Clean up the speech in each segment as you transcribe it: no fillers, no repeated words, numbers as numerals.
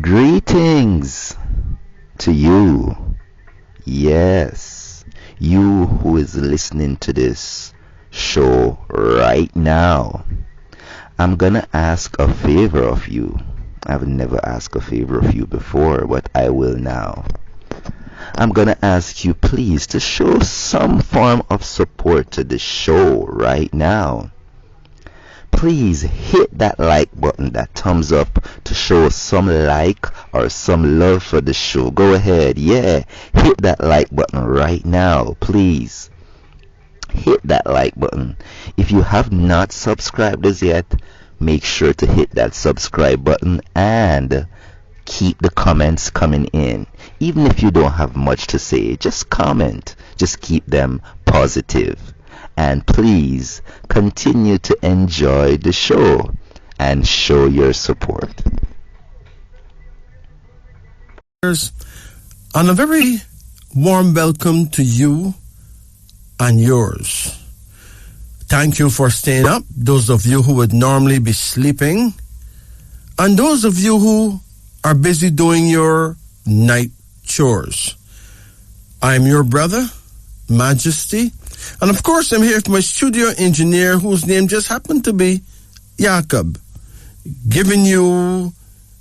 Greetings to you. Yes, you who is listening to this show right now. I'm gonna ask a favor of you. I've never asked a favor of you before, but I will now. I'm gonna ask you please to show some form of support to the show right now. Please hit that like button, that thumbs up, to show some like or some love for the show. Go ahead, hit that like button right now, please. Hit that like button. If you have not subscribed as yet, make sure to hit that subscribe button and keep the comments coming in. Even if you don't have much to say, just comment. Just keep them positive. And please continue to enjoy the show and show your support. And a very warm welcome to you and yours. Thank you for staying up, those of you who would normally be sleeping, and those of you who are busy doing your night chores. I'm your brother, Majesty. And of course, I'm here with my studio engineer, whose name just happened to be Jacob, giving you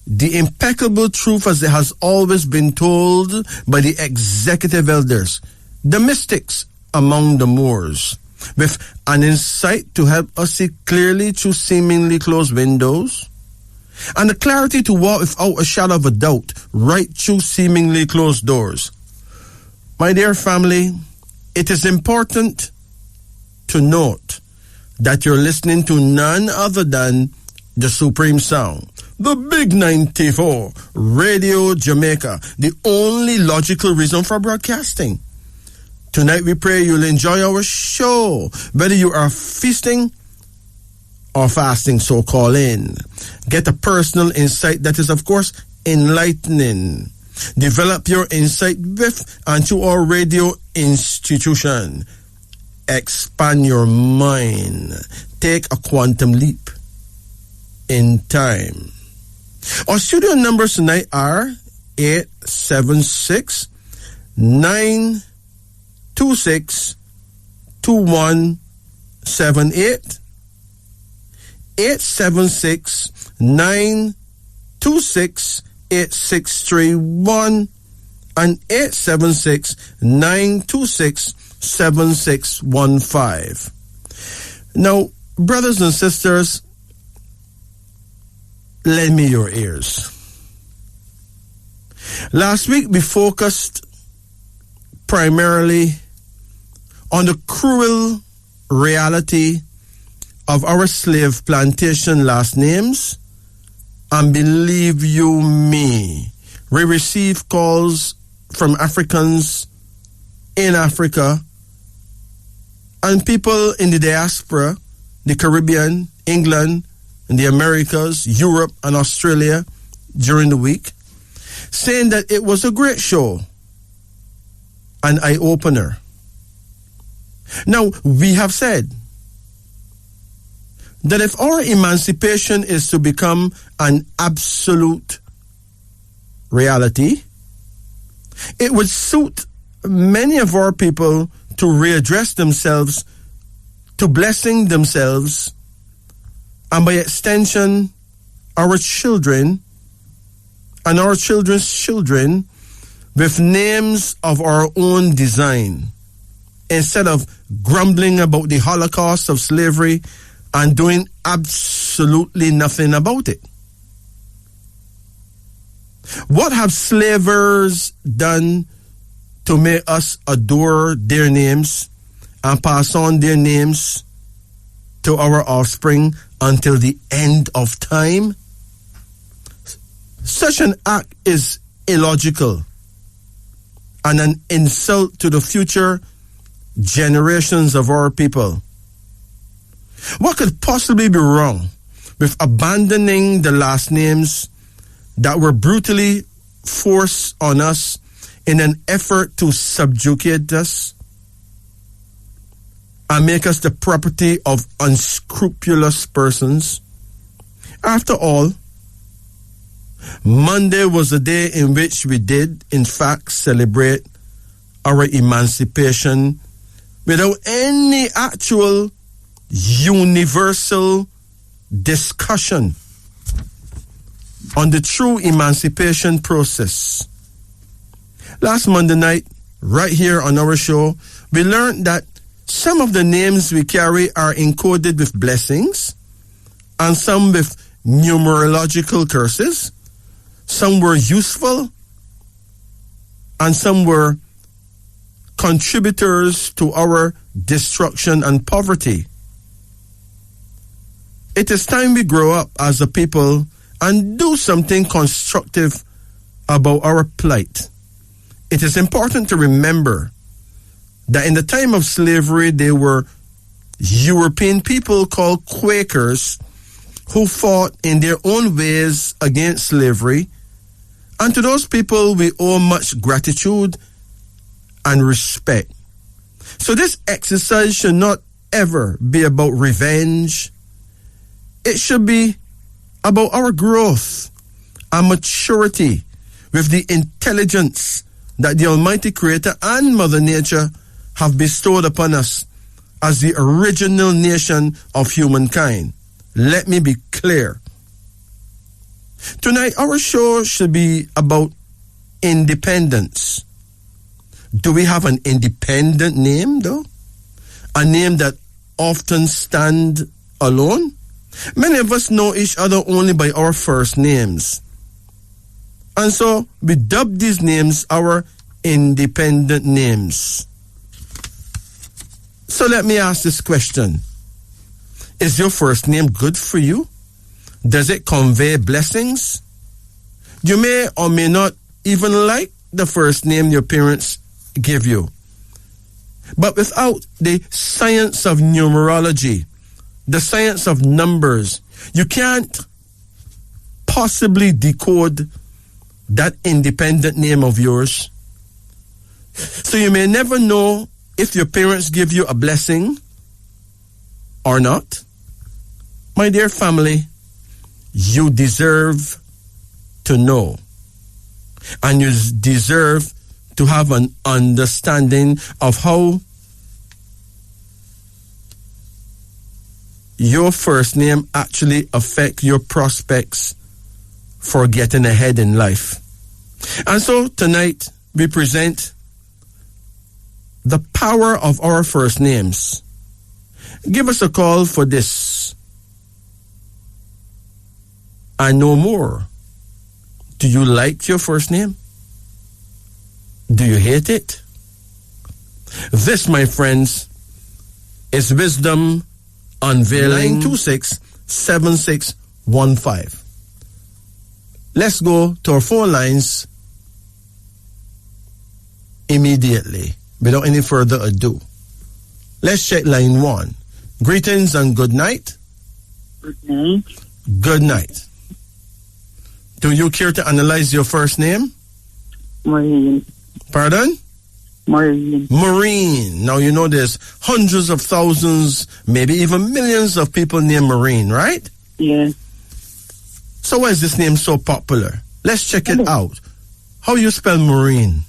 the impeccable truth as it has always been told by the executive elders, the mystics among the Moors, with an insight to help us see clearly through seemingly closed windows, and the clarity to walk without a shadow of a doubt right through seemingly closed doors. My dear family, it is important to note that you're listening to none other than the Supreme Sound, the Big 94, Radio Jamaica, the only logical reason for broadcasting. Tonight we pray you'll enjoy our show, whether you are feasting or fasting, so call in. Get a personal insight that is, of course, enlightening. Develop your insight with and through our radio institution. Expand your mind. Take a quantum leap in time. Our studio numbers tonight are 876 926 2178, 876 926 8631, and 876-926-7615. Now, brothers and sisters, lend me your ears. Last week we focused primarily on the cruel reality of our slave plantation last names. And believe you me, we receive calls from Africans in Africa and people in the diaspora, the Caribbean, England, and the Americas, Europe, and Australia during the week, saying that it was a great show, an eye-opener. Now, we have said that if our emancipation is to become an absolute reality, it would suit many of our people to readdress themselves to blessing themselves and by extension our children and our children's children with names of our own design, instead of grumbling about the Holocaust of slavery and doing absolutely nothing about it. What have slavers done to make us adore their names and pass on their names to our offspring until the end of time? Such an act is illogical and an insult to the future generations of our people. What could possibly be wrong with abandoning the last names that were brutally forced on us in an effort to subjugate us and make us the property of unscrupulous persons? After all, Monday was the day in which we did, in fact, celebrate our emancipation without any actual universal discussion on the true emancipation process. Last Monday night, right here on our show, we learned that some of the names we carry are encoded with blessings and some with numerological curses. Some were useful and some were contributors to our destruction and poverty. It is time we grow up as a people and do something constructive about our plight. It is important to remember that in the time of slavery, there were European people called Quakers who fought in their own ways against slavery. And to those people, we owe much gratitude and respect. So this exercise should not ever be about revenge. It should be about our growth and maturity with the intelligence that the Almighty Creator and Mother Nature have bestowed upon us as the original nation of humankind. Let me be clear. Tonight, our show should be about independence. Do we have an independent name, though? A name that often stands alone? Many of us know each other only by our first names. And so we dub these names our independent names. So let me ask this question. Is your first name good for you? Does it convey blessings? You may or may not even like the first name your parents give you. But without the science of numerology, the science of numbers, you can't possibly decode that independent name of yours. So you may never know if your parents give you a blessing or not. My dear family, you deserve to know. And you deserve to have an understanding of how your first name actually affect your prospects for getting ahead in life. And so tonight we present the power of our first names. Give us a call for this and know more. Do you like your first name? Do you hate it? This, my friends, is Wisdom Unveiling 926-7615. Let's go to our phone lines immediately, without any further ado. Let's check line 1. Greetings and good night. Good night. Good night. Do you care to analyze your first name? Maureen. Pardon? Maureen. Maureen. Now, you know there's hundreds of thousands, maybe even millions of people named Maureen, right? Yeah. So why is this name so popular? Let's check it out. How you spell Maureen?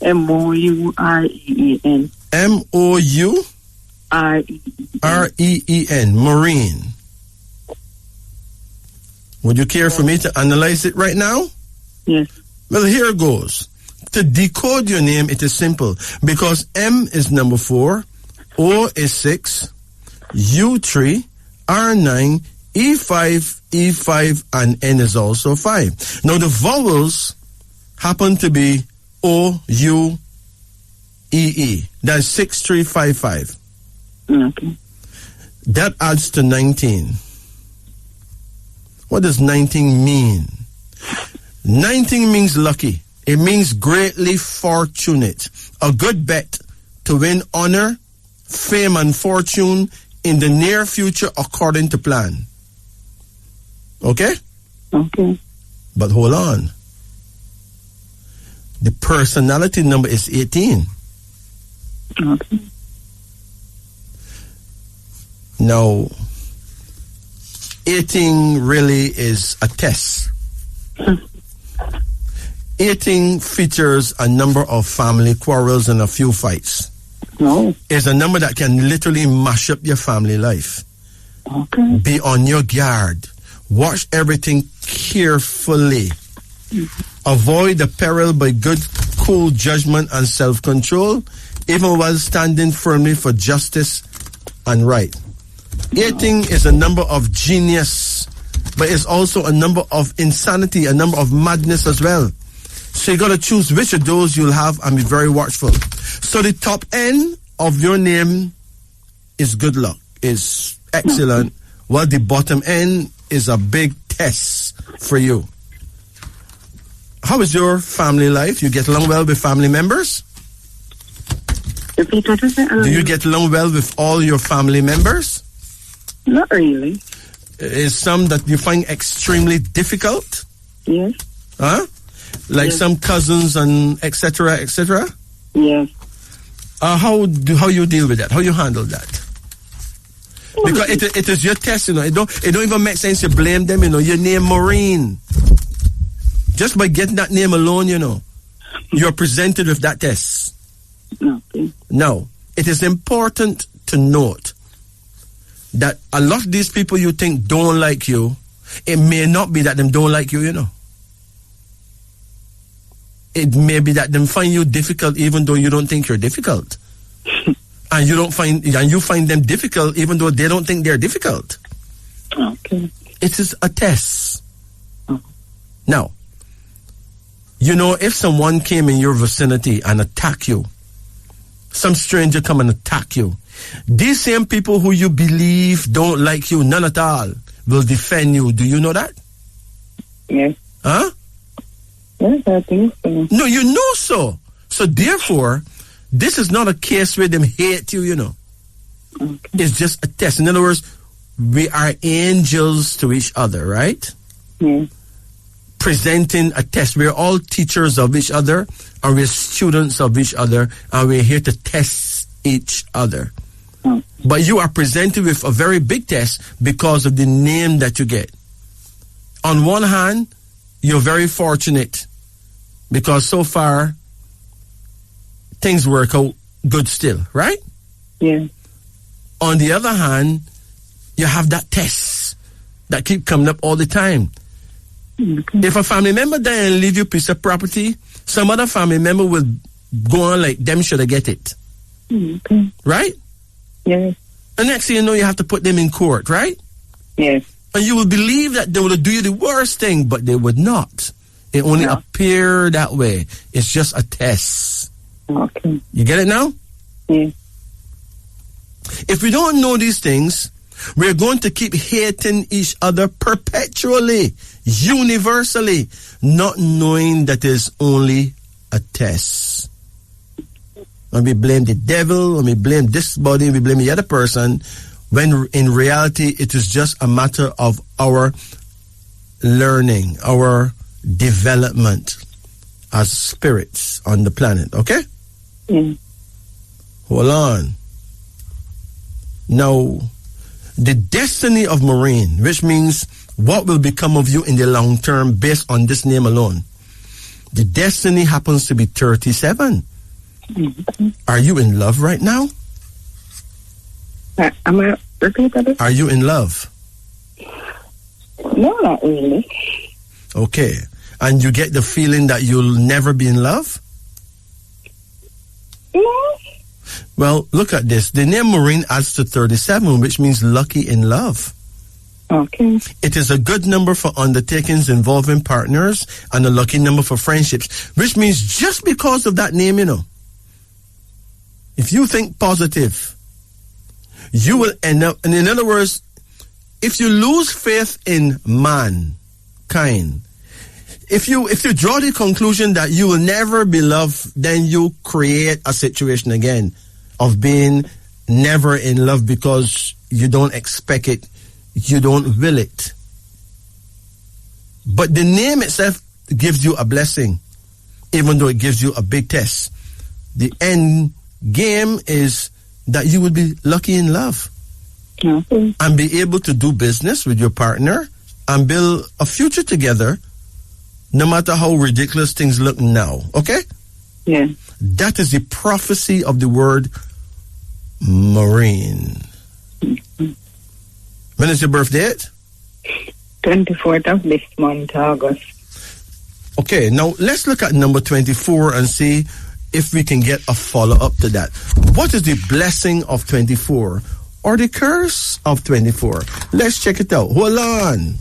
Moureen. Moureen. Maureen. Would you care for me to analyze it right now? Yes. Well, here goes. To decode your name, it is simple. Because M is number 4, O is 6, U3, R9, E5, E5, and N is also 5. Now, the vowels happen to be O, U, E, E. That's 6355. Okay. That adds to 19. What does 19 mean? 19 means lucky. It means greatly fortunate. A good bet to win honor, fame, and fortune in the near future according to plan. Okay? Okay. But hold on. The personality number is 18. Okay. Now, 18 really is a test. 18 features a number of family quarrels and a few fights. No. It's a number that can literally mash up your family life. Okay. Be on your guard. Watch everything carefully. Avoid the peril by good, cool judgment and self-control, even while standing firmly for justice and right. 18 is a number of genius, but it's also a number of insanity, a number of madness as well. So you got to choose which of those you'll have and be very watchful. So the top end of your name is good luck, is excellent, while the bottom end is a big test for you. How is your family life? You get along well with family members? Repeat what you said. Do you get along well with all your family members? Not really. Is some that you find extremely difficult? Yes. Huh? Like Yes. some cousins and etc. etc. Yes. How you deal with that? How you handle that? Because it is your test, you know. It don't even make sense to blame them, you know. Your name Maureen. Just by getting that name alone, you know, you're presented with that test. Okay. Now, it is important to note that a lot of these people you think don't like you, it may not be that them don't like you, you know. It may be that them find you difficult even though you don't think you're difficult. And you find them difficult even though they don't think they're difficult. Okay. It is a test. Oh. Now, you know, if someone came in your vicinity and attack you, some stranger come and attack you, these same people who you believe don't like you, none at all, will defend you. Do you know that? Yes. Huh? Yes, I think so. No, you know so. So therefore, this is not a case where them hate you, you know. Okay. It's just a test. In other words, we are angels to each other, right? Yes. Presenting a test. We're all teachers of each other, and we're students of each other, and we're here to test each other. Oh. But you are presented with a very big test because of the name that you get. On one hand, you're very fortunate because so far things work out good still, right? Yes. On the other hand, you have that test that keep coming up all the time. Okay. If a family member die and leave you a piece of property, some other family member will go on like them should have get it. Okay. Right? Yes. The next thing you know, you have to put them in court, right? Yes. And you will believe that they will do you the worst thing, but they would not. It only No. appear that way. It's just a test. Okay. You get it now? Yes. If we don't know these things, we're going to keep hating each other perpetually, universally, not knowing that it's only a test. And we blame the devil, and we blame this body, and we blame the other person, when in reality it is just a matter of our learning, our development as spirits on the planet, okay? Yes. Hold on. Now, the destiny of Maureen, which means what will become of you in the long term based on this name alone. The destiny happens to be 37. Mm-hmm. Are you in love right now? Am I repeat that? Are you in love? No, not really. Okay. And you get the feeling that you'll never be in love? No. Well, look at this. The name Maureen adds to 37, which means lucky in love. Okay. It is a good number for undertakings involving partners and a lucky number for friendships, which means just because of that name, you know, if you think positive, you will end up, and in other words, if you lose faith in mankind, if you draw the conclusion that you will never be loved, then you create a situation again of being never in love because you don't expect it, you don't will it. But the name itself gives you a blessing, even though it gives you a big test. The end game is that you will be lucky in love. Okay. And be able to do business with your partner and build a future together no matter how ridiculous things look now. Okay? Yeah. That is the prophecy of the word marine. Mm-hmm. When is your birth date? 24th of this month, August. Okay, now let's look at number 24 and see if we can get a follow-up to that. What is the blessing of 24 or the curse of 24? Let's check it out. Hold on.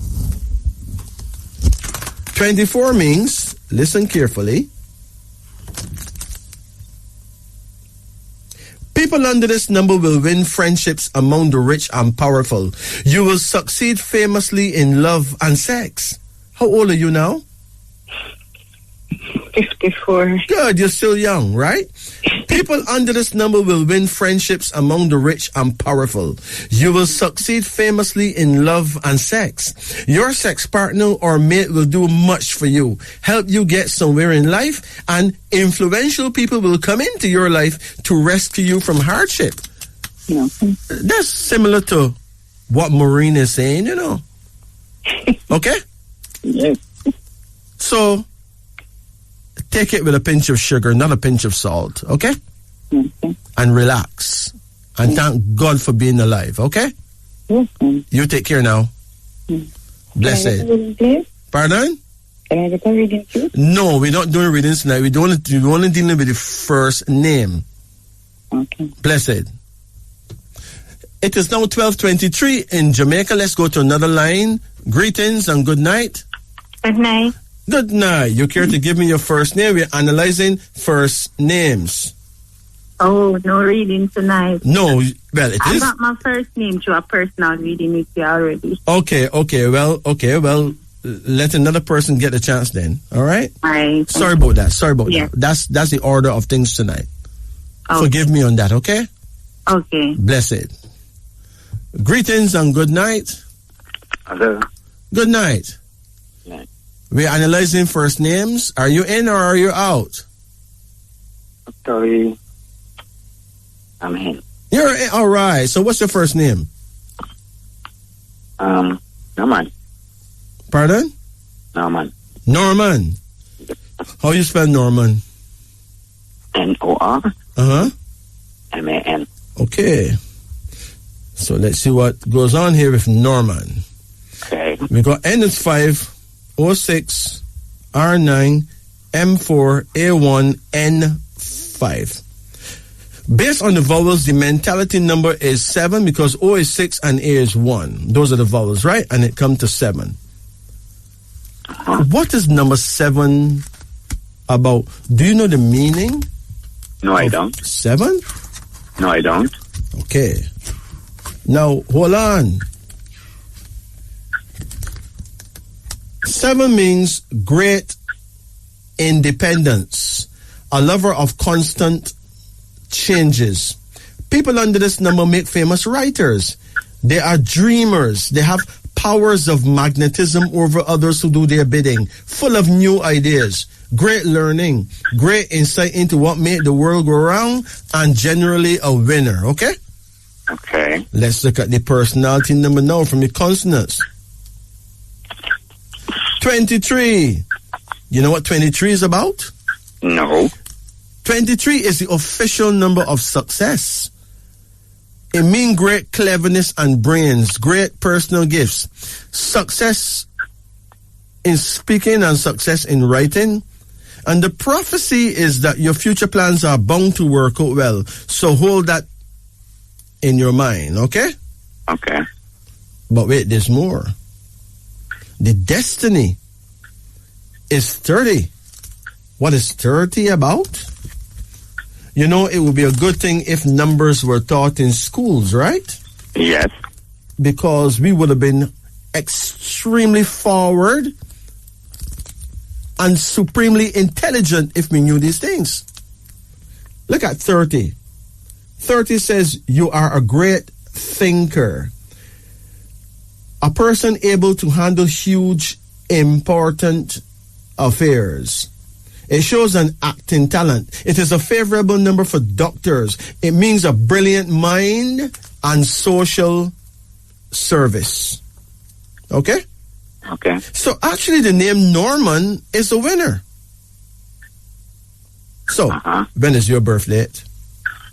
24 means, listen carefully, people under this number will win friendships among the rich and powerful. You will succeed famously in love and sex. How old are you now? 54. Good, you're still young, right? People under this number will win friendships among the rich and powerful. You will succeed famously in love and sex. Your sex partner or mate will do much for you, help you get somewhere in life, and influential people will come into your life to rescue you from hardship. No. That's similar to what Maureen is saying, you know. Okay? Yes. So, take it with a pinch of sugar, not a pinch of salt, okay? Okay. And relax. And thank God for being alive, okay? Okay. You take care now. Blessed. Can I get a reading, please? Pardon? Can I get a reading, please? No, we're not doing readings tonight. We're only dealing with the first name. Okay. Blessed. It is now 12:23 in Jamaica. Let's go to another line. Greetings and good night. Good night. Good night. You care to give me your first name? We're analyzing first names. Oh, no reading tonight. No, well, it I is. got my first name to a personal reading with you already. Okay, well, let another person get a chance then. All right? Sorry about that. Yeah. That's the order of things tonight. Okay. Forgive me on that, okay? Okay. Blessed. Greetings and good night. Hello. Good night. Night. We're analyzing first names. Are you in or are you out? Sorry. I'm in. You're in. All right. So what's your first name? Norman. Pardon? Norman. Norman. How you spell Norman? N-O-R. Uh-huh. M-A-N. Okay. So let's see what goes on here with Norman. Okay. We got N is 5, O6, R9, M4, A1, N5. Based on the vowels, the mentality number is 7 because O is 6 and A is 1. Those are the vowels, right? And it comes to 7. What is number 7 about? Do you know the meaning? No, I don't. 7? No, I don't. Okay. Now, hold on. 7 means great independence, a lover of constant changes. People under this number make famous writers. They are dreamers. They have powers of magnetism over others who do their bidding, full of new ideas, great learning, great insight into what made the world go round, and generally a winner, okay? Okay. Let's look at the personality number now from the consonants. 23. You know what 23 is about? No. 23 is the official number of success. It means great cleverness and brains, great personal gifts, success in speaking and success in writing. And the prophecy is that your future plans are bound to work out well. So hold that in your mind, okay? Okay. But wait, there's more. The destiny is 30. What is 30 about? You know, it would be a good thing if numbers were taught in schools, right? Yes. Because we would have been extremely forward and supremely intelligent if we knew these things. Look at 30. 30 says you are a great thinker. A person able to handle huge, important affairs. It shows an acting talent. It is a favorable number for doctors. It means a brilliant mind and social service. Okay? Okay. So actually the name Norman is a winner. So, when is your birth date?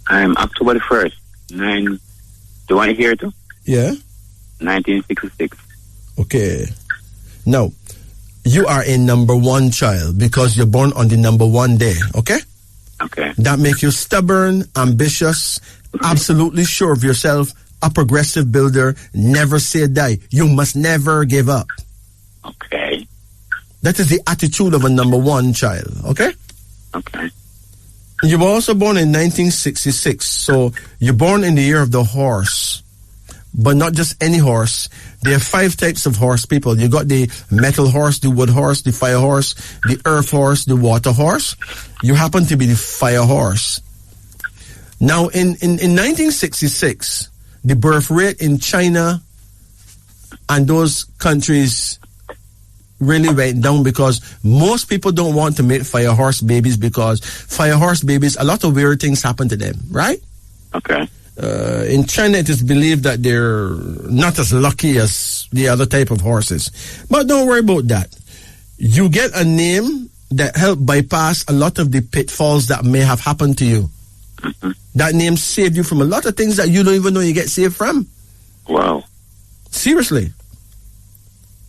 I'm October the 1st. Do you want to hear it too? Yeah. 1966. Okay. Now, you are a number 1 child because you're born on the number 1 day, okay? Okay. That makes you stubborn, ambitious, absolutely sure of yourself, a progressive builder, never say die. You must never give up. Okay. That is the attitude of a number 1 child, okay? Okay. You were also born in 1966, so you're born in the year of the horse. But not just any horse. There are 5 types of horse people. You got the metal horse, the wood horse, the fire horse, the earth horse, the water horse. You happen to be the fire horse. Now, in 1966, the birth rate in China and those countries really went down because most people don't want to make fire horse babies because fire horse babies, a lot of weird things happen to them, right? Okay. In China, it is believed that they're not as lucky as the other type of horses. But don't worry about that. You get a name that help bypass a lot of the pitfalls that may have happened to you. Mm-hmm. That name saved you from a lot of things that you don't even know you get saved from. Wow. Seriously.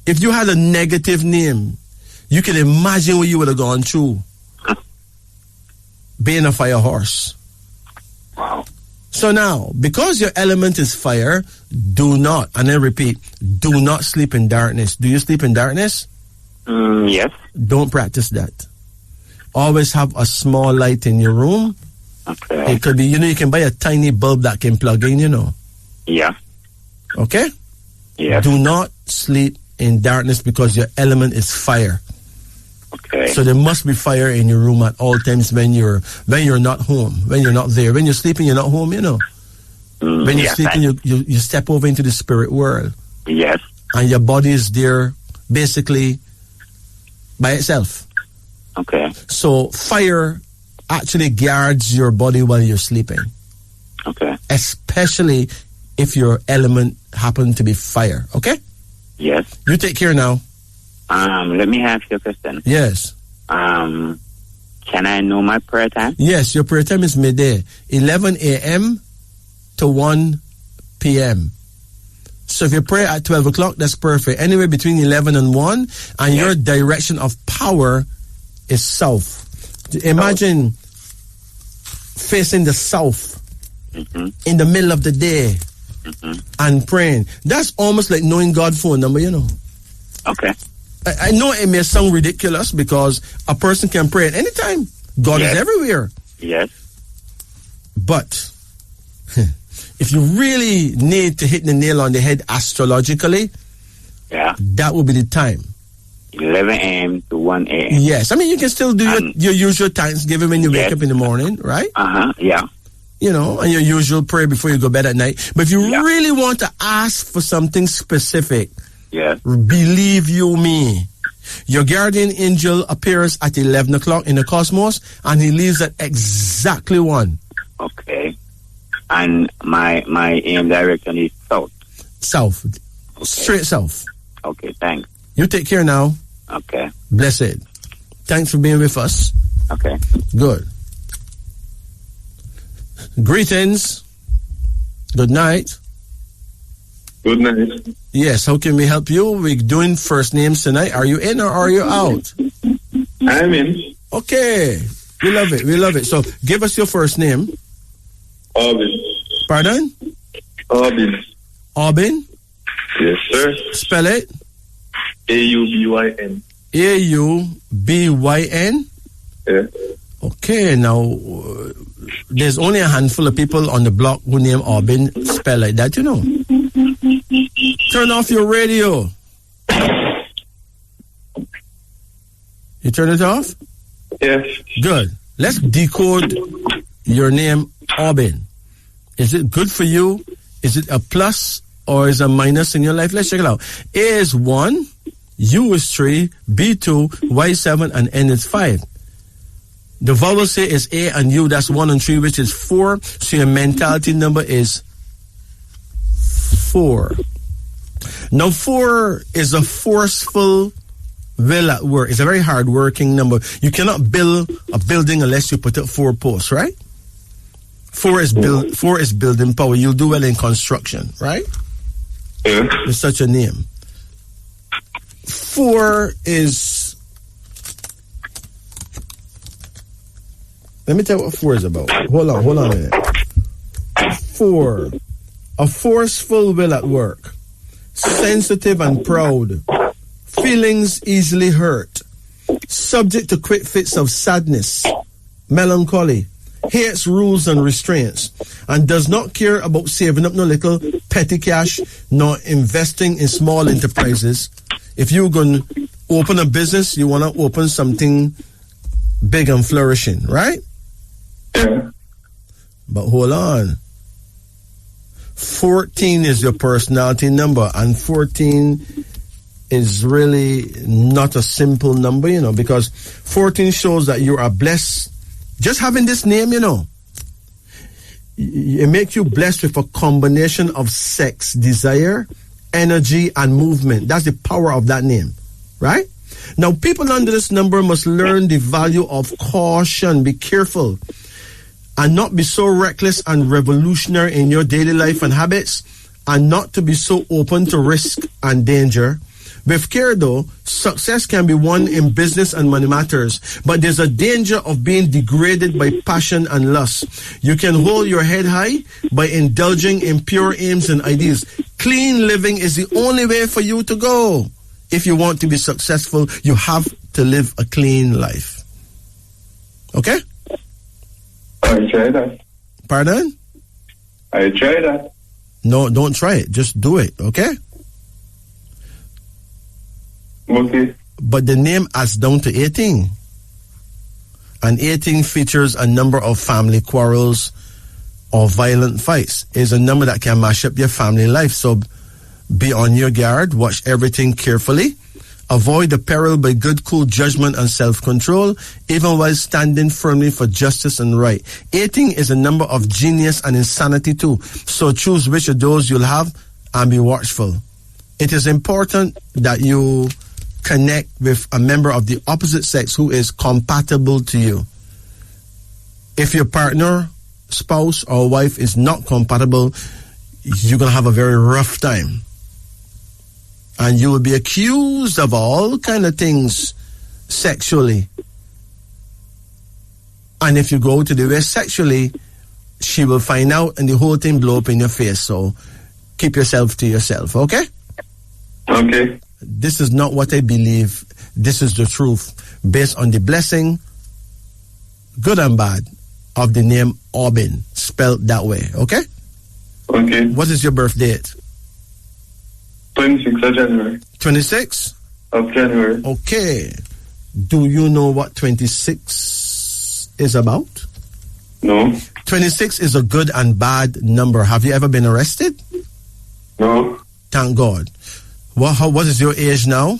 If you had a negative name, you can imagine what you would have gone through being a fire horse. Wow. So now, because your element is fire, do not, and I repeat, do not sleep in darkness. Do you sleep in darkness? Yes. Don't practice that. Always have a small light in your room. Okay. It could be, you can buy a tiny bulb that can plug in, Yeah. Okay? Yes. Do not sleep in darkness because your element is fire. Okay. So there must be fire in your room at all times when you're not home, when you're not there. When you're sleeping, you're not home, When you're sleeping, you step over into the spirit world. Yes. And your body is there basically by itself. Okay. So fire actually guards your body while you're sleeping. Okay. Especially if your element happen to be fire. Okay? Yes. You take care now. Let me ask you a question. Yes. Can I know my prayer time? Yes, your prayer time is midday, 11 a.m. to 1 p.m. So if you pray at 12 o'clock, that's perfect. Anywhere between 11 and 1, and your direction of power is south. Imagine facing the south in the middle of the day and praying. That's almost like knowing God's phone number, Okay. I know it may sound ridiculous because a person can pray at any time. God is everywhere. Yes. But if you really need to hit the nail on the head astrologically, that will be the time. 11 a.m. to 1 a.m. Yes. I mean, you can still do your usual Thanksgiving when you wake up in the morning, right? Yeah. And your usual prayer before you go to bed at night. But if you really want to ask for something specific, believe you me, your guardian angel appears at 11 o'clock in the cosmos, and he leaves at exactly 1. Okay. And my aim direction is south. South. Okay. Straight south. Okay, thanks. You take care now. Okay. Blessed. Thanks for being with us. Okay. Good. Greetings. Good night. Good night. Yes, how can we help you? We're doing first names tonight. Are you in or are you out? I'm in. Okay. We love it. We love it. So give us your first name. Aubin. Pardon? Aubin. Aubin? Yes, sir. Spell it. Aubyn. Aubyn? Yeah. Okay, now there's only a handful of people on the block who name Aubin spell like that, Turn off your radio. You turn it off? Yes. Good. Let's decode your name, Aubin. Is it good for you? Is it a plus or is it a minus in your life? Let's check it out. A is 1, U is 3, B 2, Y 7, and N is 5. The vowel say is A and U, that's 1 and 3, which is 4. So your mentality number is 4. Now, 4 is a forceful will at work. It's a very hard-working number. You cannot build a building unless you put up 4 posts, right? 4 is building power. You'll do well in construction, right? Yeah. It's such a name. 4 is... Let me tell you what 4 is about. Hold on a minute. 4, a forceful will at work, sensitive and proud, feelings easily hurt, subject to quick fits of sadness, melancholy, hates rules and restraints, and does not care about saving up no little petty cash nor investing in small enterprises. If you're going to open a business, you want to open something big and flourishing, right? Yeah. But hold on. 14 is your personality number, and 14 is really not a simple number, because 14 shows that you are blessed. Just having this name, it makes you blessed with a combination of sex, desire, energy, and movement. That's the power of that name, right? Now, people under this number must learn the value of caution. Be careful and not be so reckless and revolutionary in your daily life and habits, and not to be so open to risk and danger. With care, though, success can be won in business and money matters, but there's a danger of being degraded by passion and lust. You can hold your head high by indulging in pure aims and ideas. Clean living is the only way for you to go. If you want to be successful, you have to live a clean life. Okay? I try that. Pardon? I try that. No, don't try it. Just do it, okay? Okay. But the name adds down to 18. And 18 features a number of family quarrels or violent fights. It's a number that can mash up your family life. So be on your guard. Watch everything carefully. Avoid the peril by good, cool judgment and self-control, even while standing firmly for justice and right. 18 is a number of genius and insanity too. So choose which of those you'll have and be watchful. It is important that you connect with a member of the opposite sex who is compatible to you. If your partner, spouse, or wife is not compatible, you're going to have a very rough time. And you will be accused of all kind of things sexually. And if you go to the West sexually, she will find out and the whole thing blow up in your face. So keep yourself to yourself, okay? Okay. This is not what I believe. This is the truth based on the blessing, good and bad, of the name Aubin, spelled that way, okay? Okay. What is your birth date? 26th of January. 26? Of January. Okay. Do you know what 26 is about? No. 26 is a good and bad number. Have you ever been arrested? No. Thank God. What is your age now?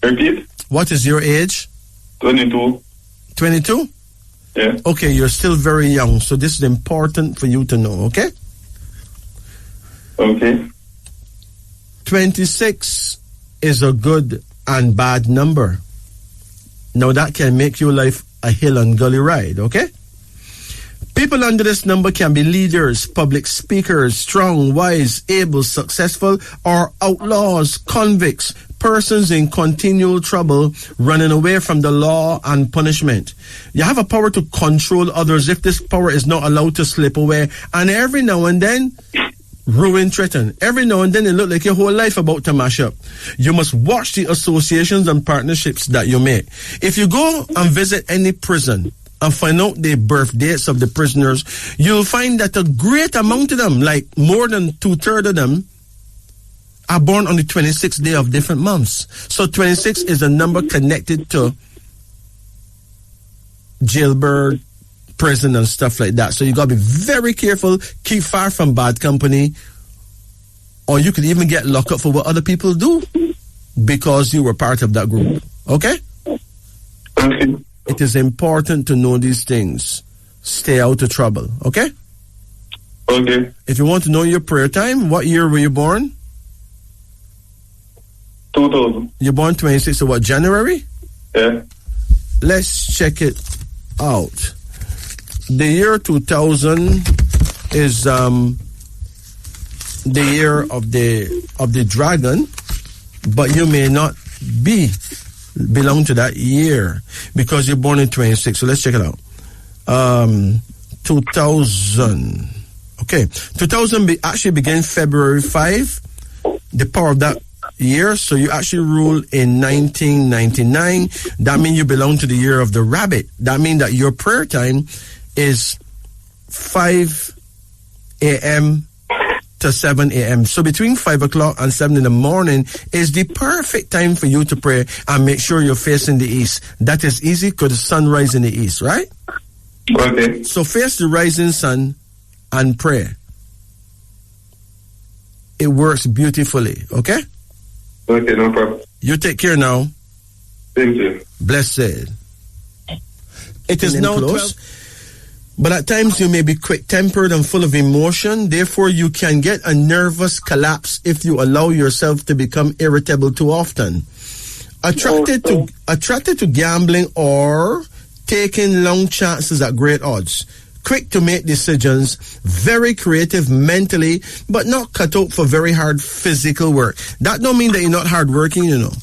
Repeat. What is your age? 22. 22? Yeah. Okay, you're still very young, so this is important for you to know, okay? Okay. 26 is a good and bad number. Now that can make your life a hill and gully ride, okay? People under this number can be leaders, public speakers, strong, wise, able, successful, or outlaws, convicts, persons in continual trouble, running away from the law and punishment. You have a power to control others if this power is not allowed to slip away. And every now and then, ruin threaten. Every now and then it look like your whole life about to mash up. You must watch the associations and partnerships that you make. If you go and visit any prison and find out the birth dates of the prisoners, you'll find that a great amount of them, like more than 2/3 of them, are born on the 26th day of different months. So 26 is a number connected to jailbird, prison, and stuff like that. So you got to be very careful, keep far from bad company, or you could even get locked up for what other people do because you were part of that group. Okay? Okay. It is important to know these things. Stay out of trouble. Okay? Okay. If you want to know your prayer time, what year were you born? 2000. You're born 26th of what, January? Yeah. Let's check it out. The year 2000 is the year of the dragon, but you may not belong to that year because you're born in 26. So let's check it out. 2000. Okay, 2000 actually began February 5, the power of that year. So you actually ruled in 1999. That means you belong to the year of the rabbit. That means that your prayer time is 5 a.m. to 7 a.m. So between 5 o'clock and 7 in the morning is the perfect time for you to pray, and make sure you're facing the east. That is easy because the sun rises in the east, right? Okay. So face the rising sun and pray. It works beautifully, okay? Okay, no problem. You take care now. Thank you. Blessed. It is now close. But at times you may be quick-tempered and full of emotion. Therefore, you can get a nervous collapse if you allow yourself to become irritable too often. Attracted to gambling or taking long chances at great odds. Quick to make decisions, very creative mentally, but not cut out for very hard physical work. That don't mean that you're not hardworking, you know.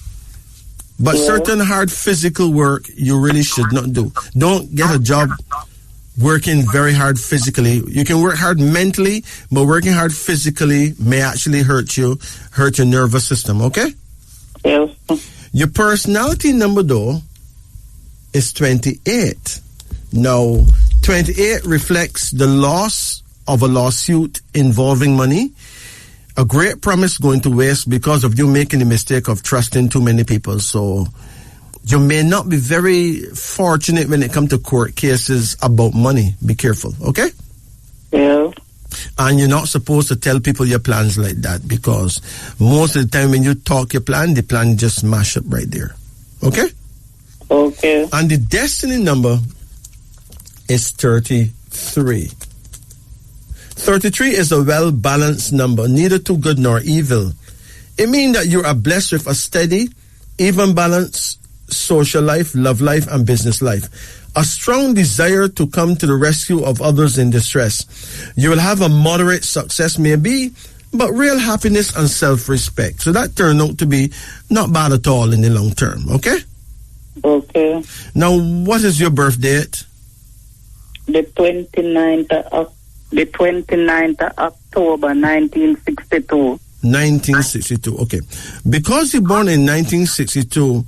But certain hard physical work you really should not do. Don't get a job working very hard physically. You can work hard mentally, but working hard physically may actually hurt your nervous system, okay? Yes. Your personality number, though, is 28. Now, 28 reflects the loss of a lawsuit involving money. A great promise going to waste because of you making the mistake of trusting too many people. So you may not be very fortunate when it comes to court cases about money. Be careful, okay? Yeah. And you're not supposed to tell people your plans like that, because most of the time when you talk your plan, the plan just mash up right there. Okay? Okay. And the destiny number is 33. 33 is a well-balanced number, neither too good nor evil. It means that you are blessed with a steady, even balanced social life, love life, and business life. A strong desire to come to the rescue of others in distress. You will have a moderate success maybe, but real happiness and self-respect. So that turned out to be not bad at all in the long term, okay? Okay. Now, what is your birth date? The 29th of October, 1962. 1962, okay. Because you're born in 1962,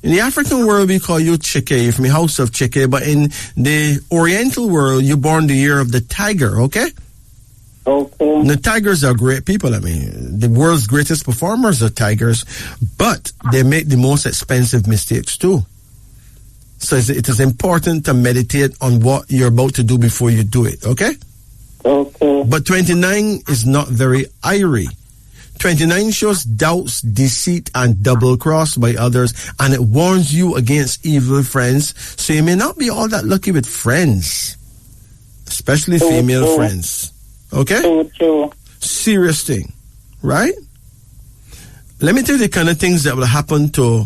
in the African world we call you Chike, from the house of Chike, but in the Oriental world you're born the year of the tiger, okay? Okay. And the tigers are great people. I mean, the world's greatest performers are tigers, but they make the most expensive mistakes too. So it is important to meditate on what you're about to do before you do it, okay? Okay. But 29 is not very airy. 29 shows doubts, deceit, and double cross by others, and it warns you against evil friends. So you may not be all that lucky with friends, especially female friends. Okay? True. Serious thing, right? Let me tell you the kind of things that will happen to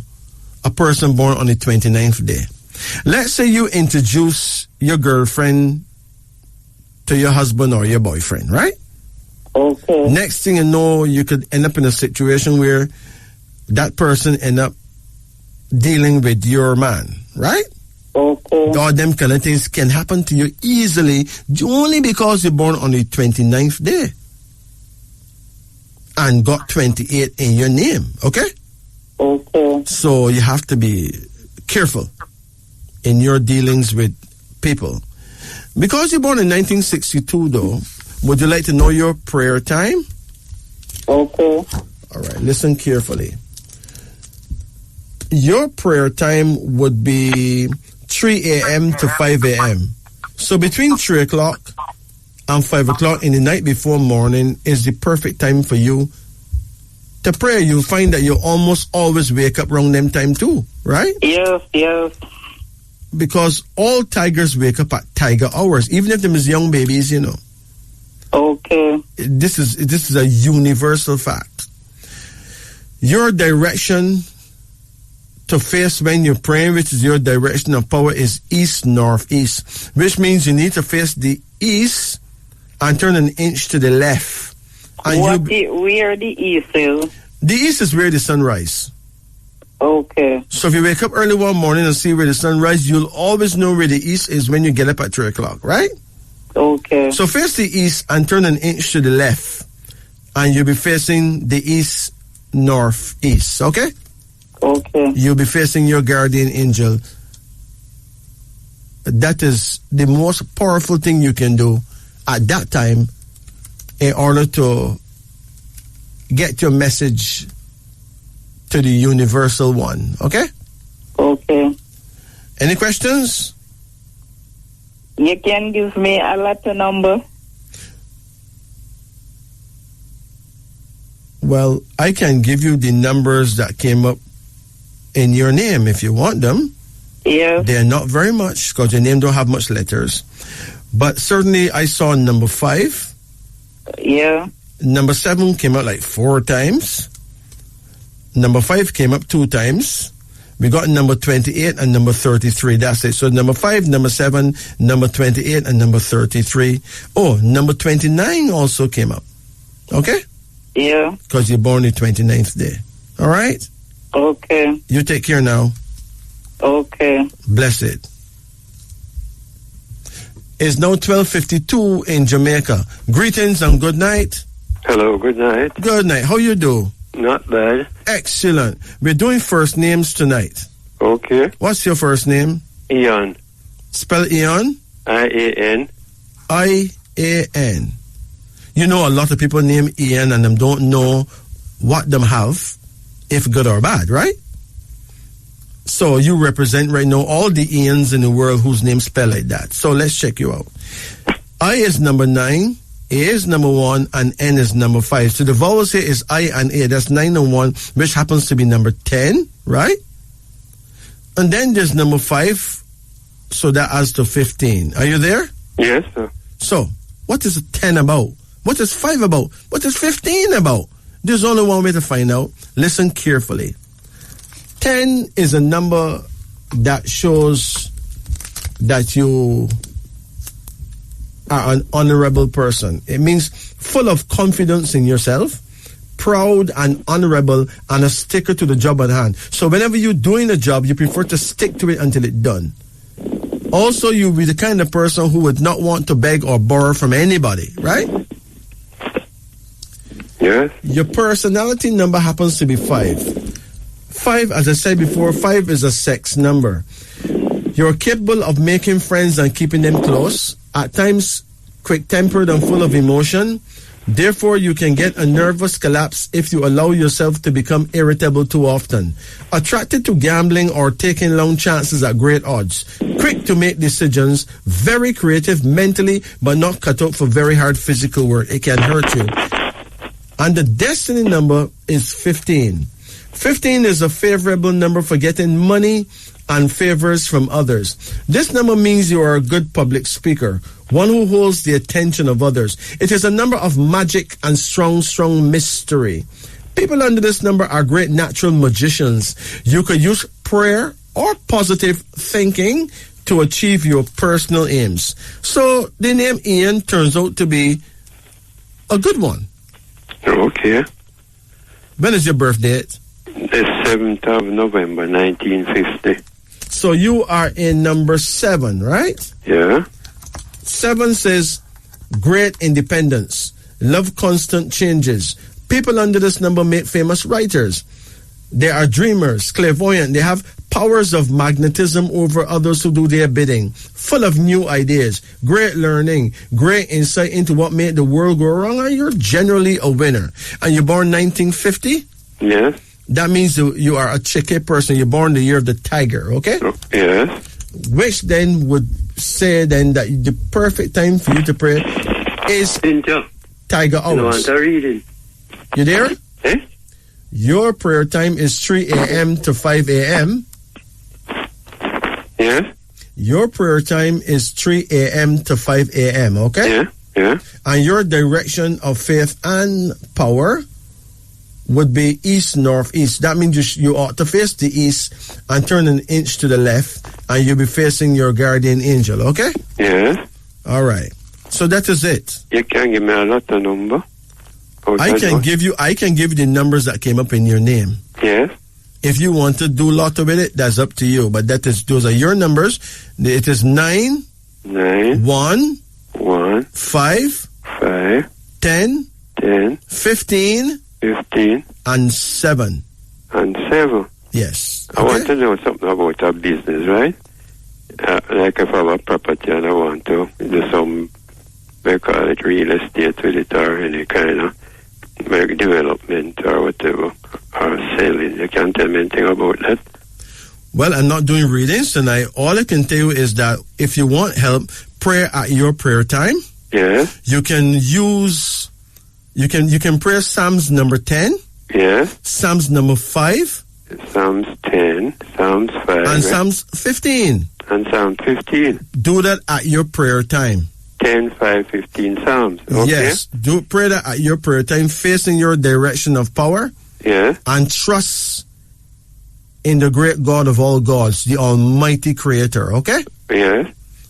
a person born on the 29th day. Let's say you introduce your girlfriend to your husband or your boyfriend, right? Okay. Next thing you know, you could end up in a situation where that person end up dealing with your man, right? Okay. All them kind of things can happen to you easily only because you're born on the 29th day and got 28 in your name, okay? Okay. So you have to be careful in your dealings with people. Because you're born in 1962, though, would you like to know your prayer time? Okay. All right, listen carefully. Your prayer time would be 3 a.m. to 5 a.m. So between 3 o'clock and 5 o'clock in the night before morning is the perfect time for you to pray. You'll find that you almost always wake up around them time too, right? Yes. Because all tigers wake up at tiger hours, even if them is young babies, you know. Okay. This is a universal fact. Your direction to face when you're praying, which is your direction of power, is east, northeast, which means you need to face the east and turn an inch to the left. And where the east is? The east is where the sun rises. Okay. So if you wake up early one morning and see where the sun rises, you'll always know where the east is when you get up at 3 o'clock, right? Okay. So face the east and turn an inch to the left, and you'll be facing the east, northeast, okay? Okay. You'll be facing your guardian angel. That is the most powerful thing you can do at that time in order to get your message to the universal one, okay? Okay. Any questions? You can give me a letter number? Well, I can give you the numbers that came up in your name if you want them. Yeah. They're not very much because your name don't have much letters. But certainly I saw number 5. Yeah. Number 7 came out like 4 times. Number 5 came up 2 times. We got number 28 and number 33. That's it. So number 5, number 7, number 28, and number 33. Oh, number 29 also came up. Okay? Yeah. Because you're born the 29th day. All right? Okay. You take care now. Okay. Blessed. It's now 12:52 in Jamaica. Greetings and good night. Hello, good night. Good night. How you do? Not bad. Excellent. We're doing first names tonight. Okay. What's your first name? Ian. Spell Ian. I-A-N. I-A-N. You know, a lot of people name Ian and them don't know what them have, if good or bad, right? So you represent right now all the Ians in the world whose names spell like that. So let's check you out. I is number 9, A is number 1, and N is number 5. So the vowels here is I and A. That's 9 and 1, which happens to be number 10, right? And then there's number 5, so that adds to 15. Are you there? Yes, sir. So, what is 10 about? What is 5 about? What is 15 about? There's only one way to find out. Listen carefully. 10 is a number that shows that you are an honorable person. It means full of confidence in yourself, proud and honorable, and a sticker to the job at hand. So whenever you're doing a job, you prefer to stick to it until it's done. Also, you'll be the kind of person who would not want to beg or borrow from anybody, right? Yes. Your personality number happens to be 5. 5, as I said before, 5 is a sex number. You're capable of making friends and keeping them close. At times, quick-tempered and full of emotion. Therefore, you can get a nervous collapse if you allow yourself to become irritable too often. Attracted to gambling or taking long chances at great odds. Quick to make decisions. Very creative mentally, but not cut out for very hard physical work. It can hurt you. And the destiny number is 15. 15 is a favorable number for getting money and favors from others. This number means you are a good public speaker, one who holds the attention of others. It is a number of magic and strong mystery. People under this number are great natural magicians. You could use prayer or positive thinking to achieve your personal aims. So the name Ian turns out to be a good one. Okay. When is your birth date? The 7th of November, 1950. So you are in number 7, right? Yeah. 7 says great independence, love constant changes. People under this number make famous writers. They are dreamers, clairvoyant. They have powers of magnetism over others who do their bidding, full of new ideas, great learning, great insight into what made the world go wrong, and you're generally a winner. And you're born 1950? Yes. That means you are a chicky person. You're born the year of the tiger, okay? Yes. Which then would say then that the perfect time for you to pray is tiger hours. You want a reading? You there? Eh? Your prayer time is 3 a.m. to 5 a.m. Yes. Your prayer time is 3 a.m. to 5 a.m., okay? Yeah. Yeah. And your direction of faith and power would be east, northeast. That means you ought to face the east and turn an inch to the left, and you'll be facing your guardian angel, okay? Yes. All right. So that is it. You can give me a lot of number. I can give you the numbers that came up in your name. Yes. If you want to do lotto with it, that's up to you. But those are your numbers. It is 9, 1, 1, 5, 10, 15, and 7. And 7. Yes. I want to know something about our business, right? Like if I have a property and I want to do some, we call it real estate with it, or any kind of development or whatever, or selling. You can't tell me anything about that. Well, I'm not doing readings tonight. All I can tell you is that if you want help, pray at your prayer time. Yeah. You can pray Psalms number 10. Yeah. Psalms number 5. Psalms 10, Psalms 5. And right? Psalms 15. And Psalm 15. Do that at your prayer time. 10, 5, 15 Psalms. Okay. Yes. Pray that at your prayer time, facing your direction of power. Yeah. And trust in the great God of all gods, the Almighty Creator, okay? Yeah.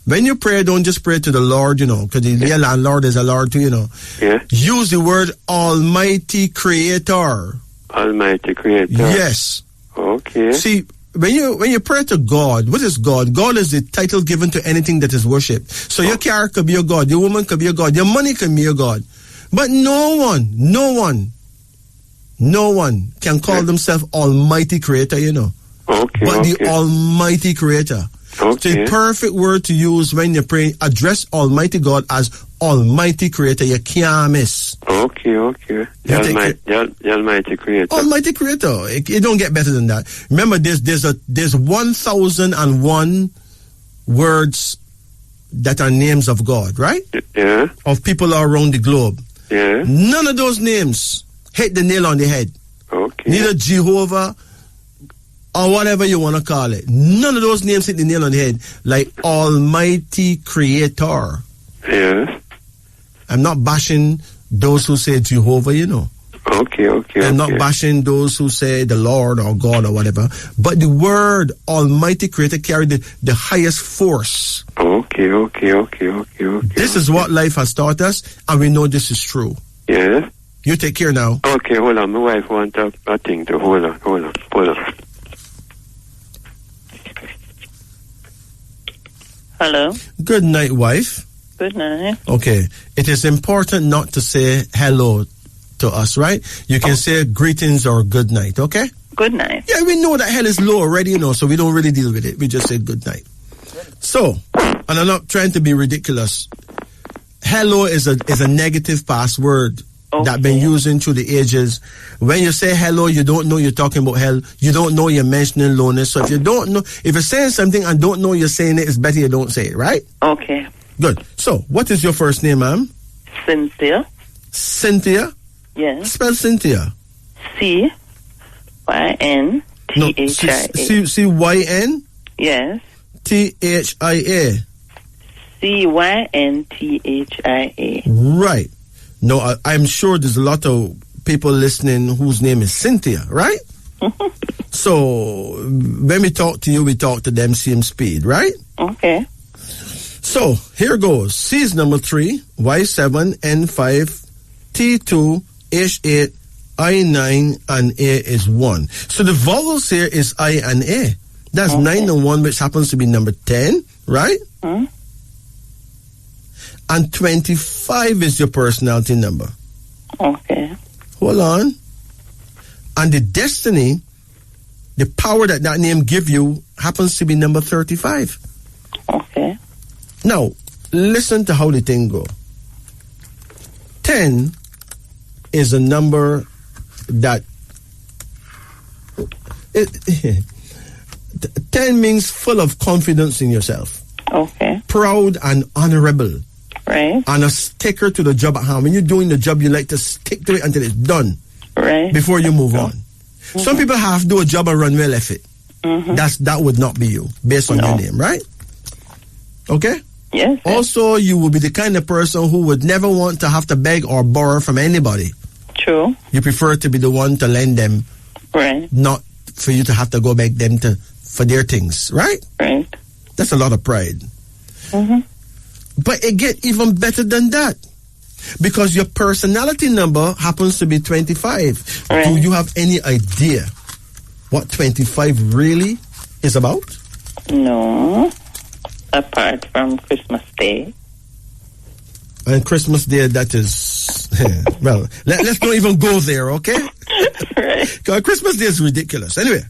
When you pray, don't just pray to the Lord, because the landlord is a Lord too, Yeah. Use the word Almighty Creator. Almighty Creator. Yes. Okay. See, when you pray to God, what is God? God is the title given to anything that is worshipped. So your car could be your God, your woman could be your God, your money can be your God. But no one can call themselves Almighty Creator, Okay. But the Almighty Creator. Okay. So the perfect word to use when you pray, address Almighty God as Almighty Creator. You can't miss. Okay. The Almighty Creator. Almighty Creator. It don't get better than that. Remember, there's 1,001 words that are names of God, right? Yeah. Of people all around the globe. Yeah. None of those names hit the nail on the head. Okay. Neither Jehovah or whatever you want to call it. None of those names hit the nail on the head like Almighty Creator. Yes. I'm not bashing those who say Jehovah, Okay. I'm not bashing those who say the Lord or God or whatever. But the word Almighty Creator carried the highest force. Okay. This is what life has taught us, and we know this is true. Yes. You take care now. Okay, hold on. My wife wants a thing to hold on. Hello. Good night, wife. Good night. Okay. It is important not to say hello to us, right? You can say greetings or good night, okay? Good night. Yeah, we know that hell is low already, so we don't really deal with it. We just say good night. So, and I'm not trying to be ridiculous. Hello is a negative password that been using through the ages. When you say hello, you don't know you're talking about hell. You don't know you're mentioning lowness. So if you're saying something and don't know you're saying it, it's better you don't say it, right? Okay. Good. So, what is your first name, ma'am? Cynthia. Cynthia? Yes. Spell Cynthia. C-Y-N-T-H-I-A. No, C-Y-N? Yes. T-H-I-A. C-Y-N-T-H-I-A. Right. No, I'm sure there's a lot of people listening whose name is Cynthia, right? So, when we talk to you, we talk to them same speed, right? Okay. So, here goes. C is number 3, Y7, N5, T2, H8, I9, and A is 1. So, the vowels here is I and A. That's 9 and 1, which happens to be number 10, right? And 25 is your personality number. Okay. Hold on. And the destiny, the power that name give you, happens to be number 35. Okay. Now, listen to how the thing go. 10 is a number that 10 means full of confidence in yourself. Okay. Proud and honorable. Right. And a sticker to the job at hand. When you're doing the job, you like to stick to it until it's done. Right. Before you move on. Some people have to do a job and run well left it. That would not be you, based on your name, right? Okay? Yes. Also, you will be the kind of person who would never want to have to beg or borrow from anybody. True. You prefer to be the one to lend them, Right. not for you to have to go beg them for their things, right? Right. That's a lot of pride. Mm-hmm. But it get even better than that. Because your personality number happens to be 25. Right. Do you have any idea what 25 really is about? No. Apart from Christmas Day. And Christmas Day, that is... well, let's not even go there, okay? Right. Because Christmas Day is ridiculous. Anyway,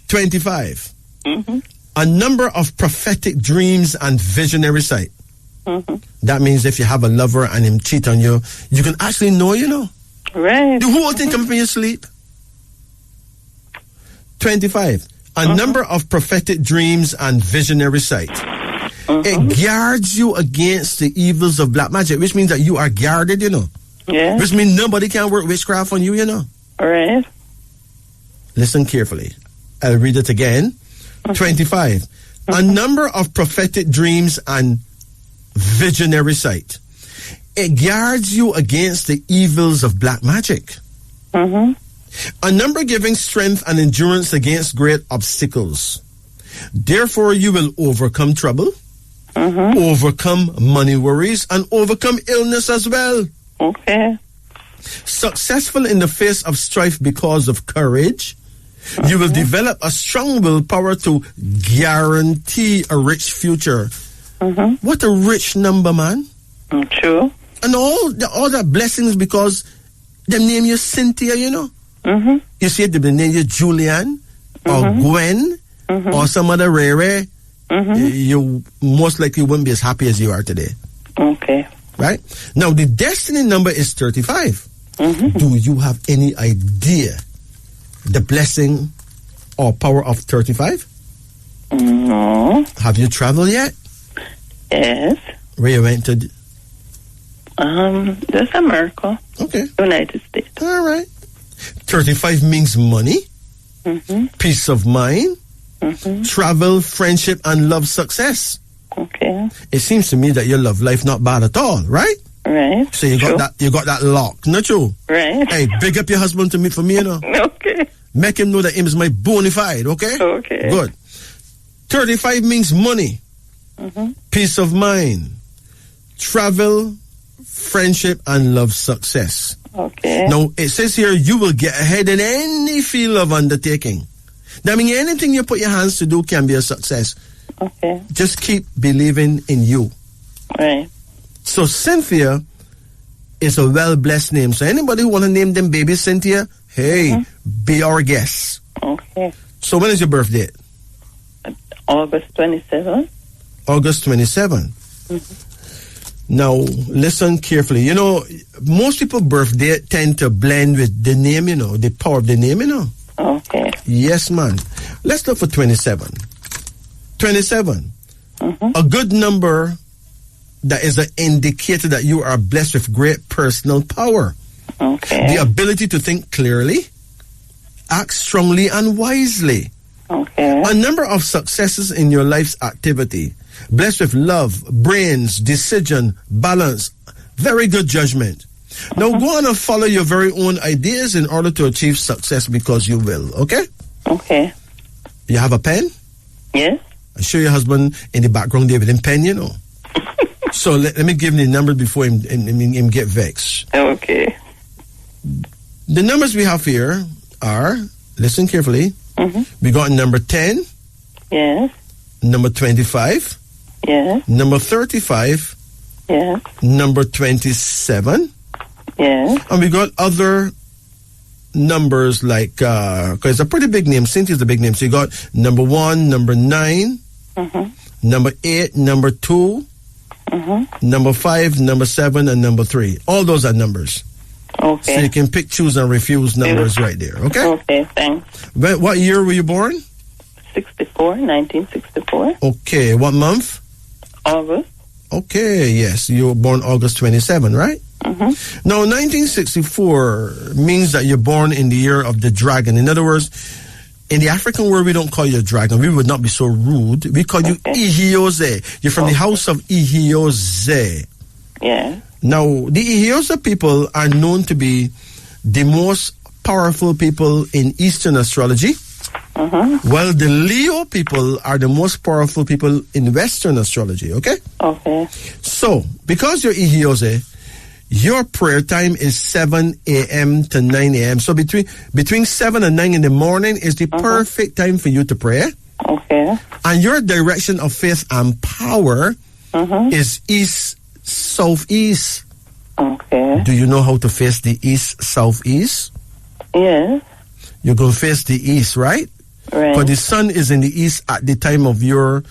25. Mm-hmm. A number of prophetic dreams and visionary sight. Mm-hmm. That means if you have a lover and him cheat on you, you can actually know, Right. The whole thing comes from your sleep. 25. A number of prophetic dreams and visionary sight. It guards you against the evils of black magic, which means that you are guarded, Yeah. Which means nobody can work witchcraft on you, Right. Listen carefully. I'll read it again. 25. A number of prophetic dreams and visionary sight. It guards you against the evils of black magic. Mm-hmm. A number giving strength and endurance against great obstacles. Therefore, you will overcome trouble, overcome money worries, and overcome illness as well. Okay. Successful in the face of strife because of courage. You will develop a strong willpower to guarantee a rich future. What a rich number, man. True. And all that blessings because they name you Cynthia, Mm-hmm. You see, they name you Julian or Gwen or some other rare. You most likely wouldn't be as happy as you are today. Okay. Right? Now, the destiny number is 35. Do you have any idea the blessing or power of 35? No. Have you traveled yet? Yes. Where you went to? Just America. Okay. United States. All right. 35 means money, peace of mind, travel, friendship, and love success. Okay. It seems to me that your love life not bad at all, right? Right. So you got that lock, not you? Right. Hey, big up your husband for me, Okay. Make him know that him is my bona fide, okay? Okay. Good. 35 means money, peace of mind, travel, friendship, and love success. Okay. Now, it says here, you will get ahead in any field of undertaking. That means anything you put your hands to do can be a success. Okay. Just keep believing in you. Right. So, Cynthia is a well-blessed name. So, anybody who want to name them baby Cynthia, hey, be our guest. Okay. So, when is your birthday? August 27th. August 27. Now, listen carefully. Most people birthday tend to blend with the name, the power of the name, Okay. Yes, man. Let's look for 27. 27. A good number that is an indicator that you are blessed with great personal power. Okay. The ability to think clearly, act strongly and wisely. Okay. A number of successes in your life's activity. Blessed with love, brains, decision, balance, very good judgment. Now go on and follow your very own ideas in order to achieve success because you will, okay? Okay. You have a pen? Yes. I'm sure your husband in the background there with him pen, So let me give him the number before him get vexed. Okay. The numbers we have here are, listen carefully, we got number 10, Yes. number 25, Yes. number 35, Yes. number 27, Yes. and we got other numbers like, because it's a pretty big name, Cynthia's a big name, so you got number 1, number 9, number 8, number 2, number 5, number 7, and number 3. All those are numbers. Okay. So you can pick, choose, and refuse numbers right there, okay? Okay, thanks. What year were you born? 1964. Okay, what month? August. Okay, yes, you were born August 27, right? Now, 1964 means that you're born in the year of the dragon. In other words, in the African world, we don't call you a dragon. We would not be so rude. We call you Ihiose. You're from the house of Ihiose. Yeah. Now, the Ihiosa people are known to be the most powerful people in Eastern astrology, while the Leo people are the most powerful people in Western astrology, okay? Okay. So, because you're Ihiosa, your prayer time is 7 a.m. to 9 a.m. So between 7 and 9 in the morning is the perfect time for you to pray. Okay. And your direction of faith and power is east, southeast. Okay. Do you know how to face the east, southeast? Yes. You're going to face the east, right? Right. But the sun is in the east at the time of your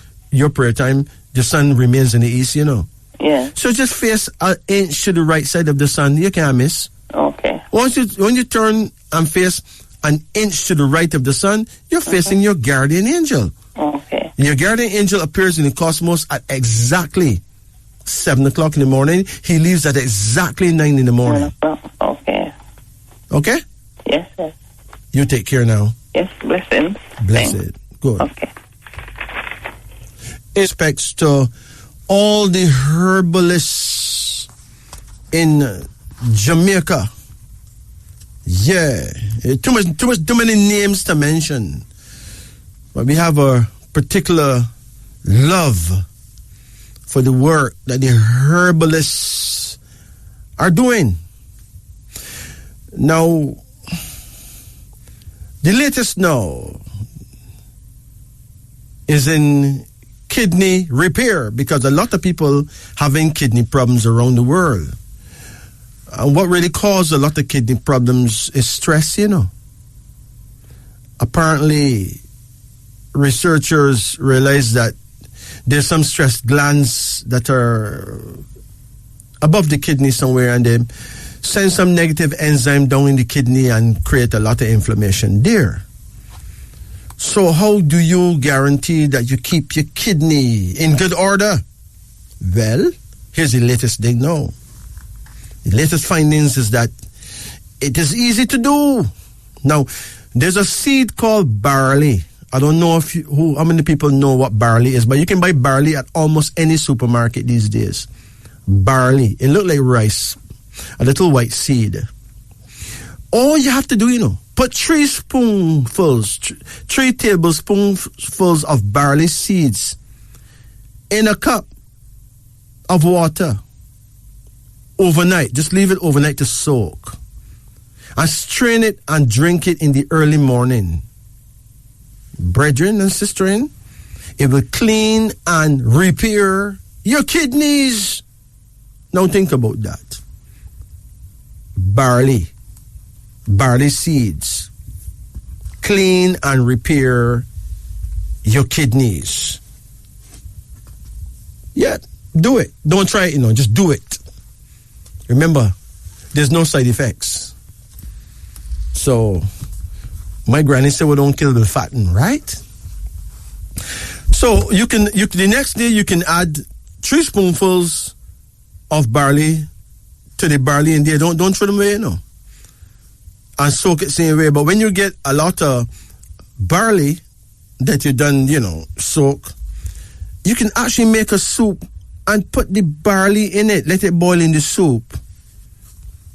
prayer time. The sun remains in the east, you know. Yeah. So just face an inch to the right side of the sun. You can't miss. Okay. When you turn and face an inch to the right of the sun, you're facing your guardian angel. Okay. Your guardian angel appears in the cosmos at exactly 7 o'clock in the morning. He leaves at exactly 9 in the morning. Okay. Okay? Yes, yes. You take care now. Yes, blessings. Blessed. Good. Okay. Respects to all the herbalists in Jamaica. Yeah. Too many names to mention. But we have a particular love for the work that the herbalists are doing. Now, the latest now is in kidney repair, because a lot of people having kidney problems around the world. And what really causes a lot of kidney problems is stress, you know. Apparently, researchers realize that there's some stress glands that are above the kidney somewhere, and they send some negative enzyme down in the kidney and create a lot of inflammation there. So how do you guarantee that you keep your kidney in good order? Well, here's the latest thing now. The latest findings is that it is easy to do. Now, there's a seed called barley. I don't know how many people know what barley is, but you can buy barley at almost any supermarket these days. Barley. It looks like rice. A little white seed. All you have to do, you know, put 3 tablespoonfuls of barley seeds in a cup of water overnight. Just leave it overnight to soak. And strain it and drink it in the early morning. Brethren and sisters, it will clean and repair your kidneys. Now think about that. Barley seeds, clean and repair your kidneys. Yeah, do it. Don't try it, you know, just do it. Remember, there's no side effects. So, my granny said we don't kill the fatten, right? So, the next day you can add 3 spoonfuls of barley to the barley in there. Don't throw them away, you know. And soak it same way. But when you get a lot of barley that you done, you know, soak, you can actually make a soup and put the barley in it. Let it boil in the soup.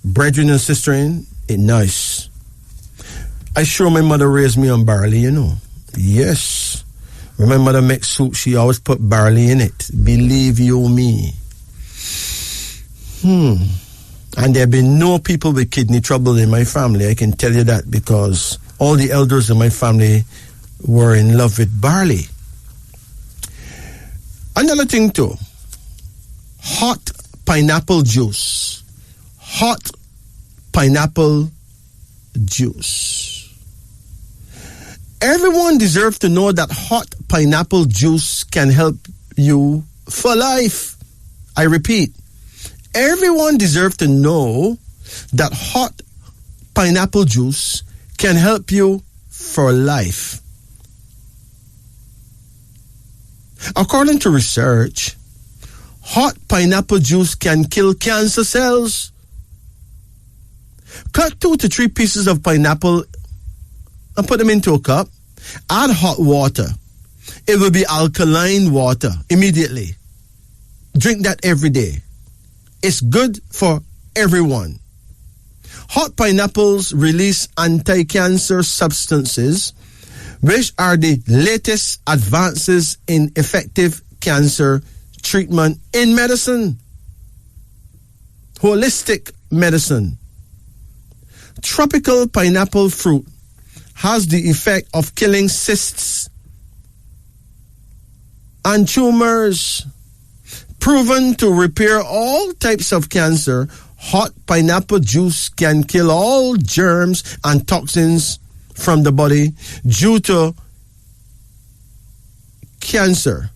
Brethren and sisters, it's nice. I sure my mother raised me on barley, you know. Yes. When my mother makes soup, she always put barley in it. Believe you me. And there have been no people with kidney trouble in my family. I can tell you that, because all the elders in my family were in love with barley. Another thing too, hot pineapple juice. Hot pineapple juice. Everyone deserves to know that hot pineapple juice can help you for life. I repeat, everyone deserves to know that hot pineapple juice can help you for life. According to research, hot pineapple juice can kill cancer cells. Cut 2 to 3 pieces of pineapple and put them into a cup. Add hot water. It will be alkaline water immediately. Drink that every day. It's good for everyone. Hot pineapples release anti-cancer substances, which are the latest advances in effective cancer treatment in medicine. Holistic medicine. Tropical pineapple fruit has the effect of killing cysts and tumors. Proven to repair all types of cancer, hot pineapple juice can kill all germs and toxins from the body due to cancer.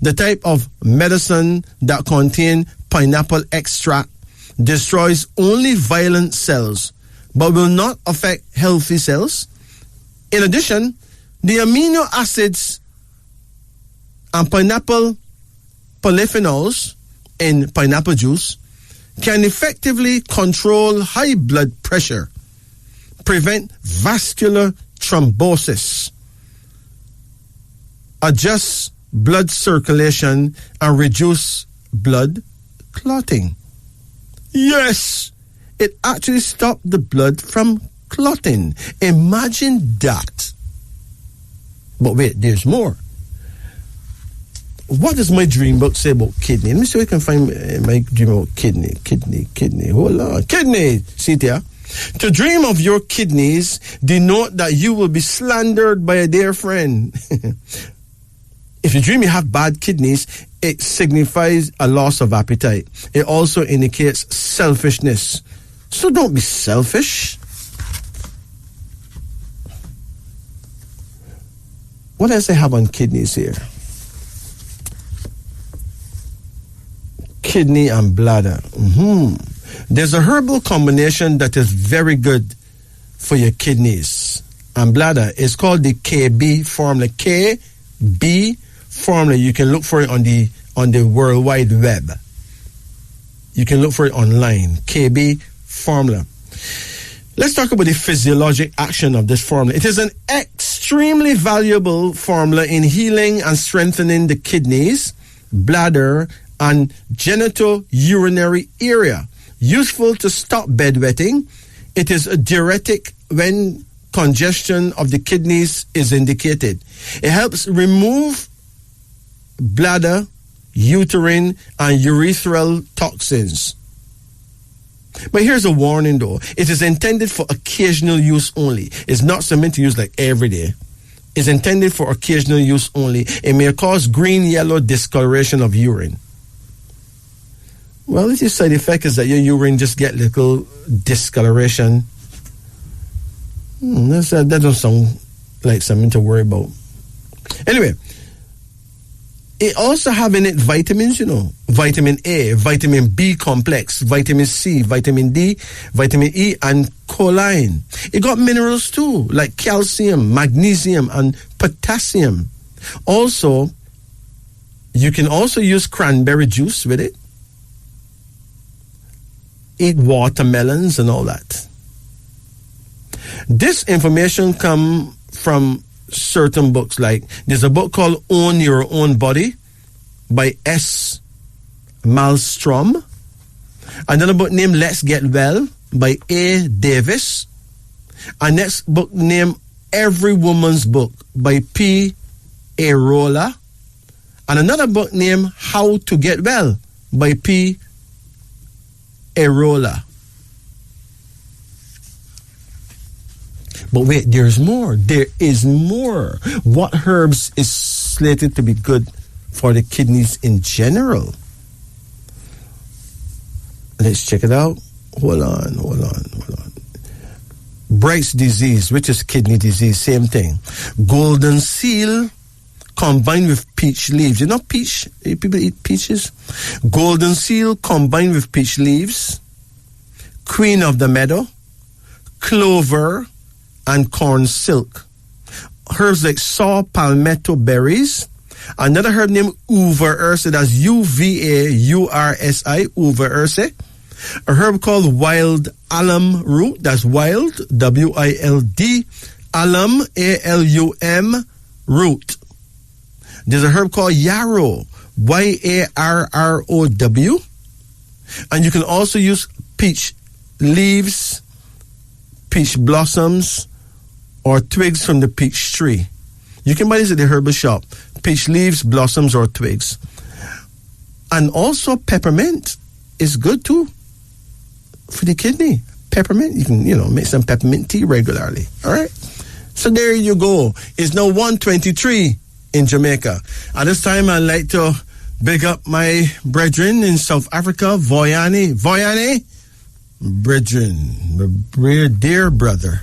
The type of medicine that contains pineapple extract destroys only violent cells but will not affect healthy cells. In addition, the amino acids and pineapple polyphenols in pineapple juice can effectively control high blood pressure, prevent vascular thrombosis, adjust blood circulation, and reduce blood clotting. Yes, it actually stopped the blood from clotting. Imagine that. But wait, there's more. What does my dream book say about kidney? Let me see if I can find my dream about kidney. Hold on. Kidney, see there. To dream of your kidneys denote that you will be slandered by a dear friend. If you dream you have bad kidneys, it signifies a loss of appetite. It also indicates selfishness. So don't be selfish. What else I have on kidneys here? Kidney and bladder. There's a herbal combination that is very good for your kidneys and bladder. It's called the KB formula. KB formula. You can look for it on the World Wide Web. You can look for it online. KB formula. Let's talk about the physiologic action of this formula. It is an extremely valuable formula in healing and strengthening the kidneys, bladder, and genitourinary area. Useful to stop bedwetting. It is a diuretic when congestion of the kidneys is indicated. It helps remove bladder, uterine, and urethral toxins. But here's a warning though. It is intended for occasional use only. It's not something to use like every day. It's intended for occasional use only. It may cause green-yellow discoloration of urine. Well, its side effect is that your urine just get little discoloration. That doesn't sound like something to worry about. Anyway, it also have in it vitamins, vitamin A, vitamin B complex, vitamin C, vitamin D, vitamin E, and choline. It got minerals too, like calcium, magnesium, and potassium. Also, you can also use cranberry juice with it. Eat watermelons and all that. This information come from certain books, like there's a book called Own Your Own Body by S. Malmstrom. Another book named Let's Get Well by A. Davis. A next book named Every Woman's Book by P. Arola. And another book named How to Get Well by P. Arola. But wait, there's more. There is more. What herbs is slated to be good for the kidneys in general? Let's check it out. Hold on. Bright's disease, which is kidney disease, same thing. Golden seal combined with peach leaves. You know peach? People eat peaches. Golden seal combined with peach leaves. Queen of the meadow. Clover. And corn silk. Herbs like saw palmetto berries. Another herb named uva ursa, that's UVAURSI, uva ursa. A herb called wild alum root, that's wild, WILD, alum, ALUM, root. There's a herb called yarrow, YARROW. And you can also use peach leaves, peach blossoms, or twigs from the peach tree. You can buy this at the herbal shop. Peach leaves, blossoms, or twigs. And also peppermint is good too for the kidney. Peppermint, you can, make some peppermint tea regularly. All right? So there you go. It's now 1:23 in Jamaica. At this time, I'd like to big up my brethren in South Africa, Voyane. Voyane? Brethren, my dear brother.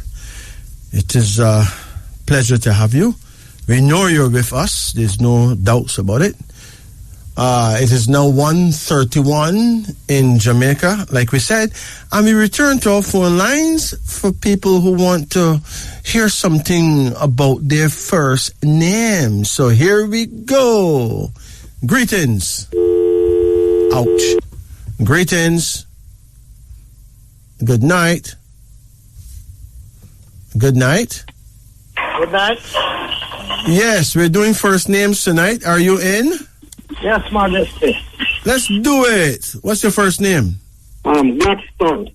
It is a pleasure to have you. We know you're with us. There's no doubts about it. It is now 1:31 in Jamaica, like we said. And we return to our phone lines for people who want to hear something about their first name. So here we go. Greetings. Ouch. Greetings. Good night. Good night. Good night. Yes, we're doing first names tonight. Are you in? Yes, Majesty. Let's do it. What's your first name? Gladstone.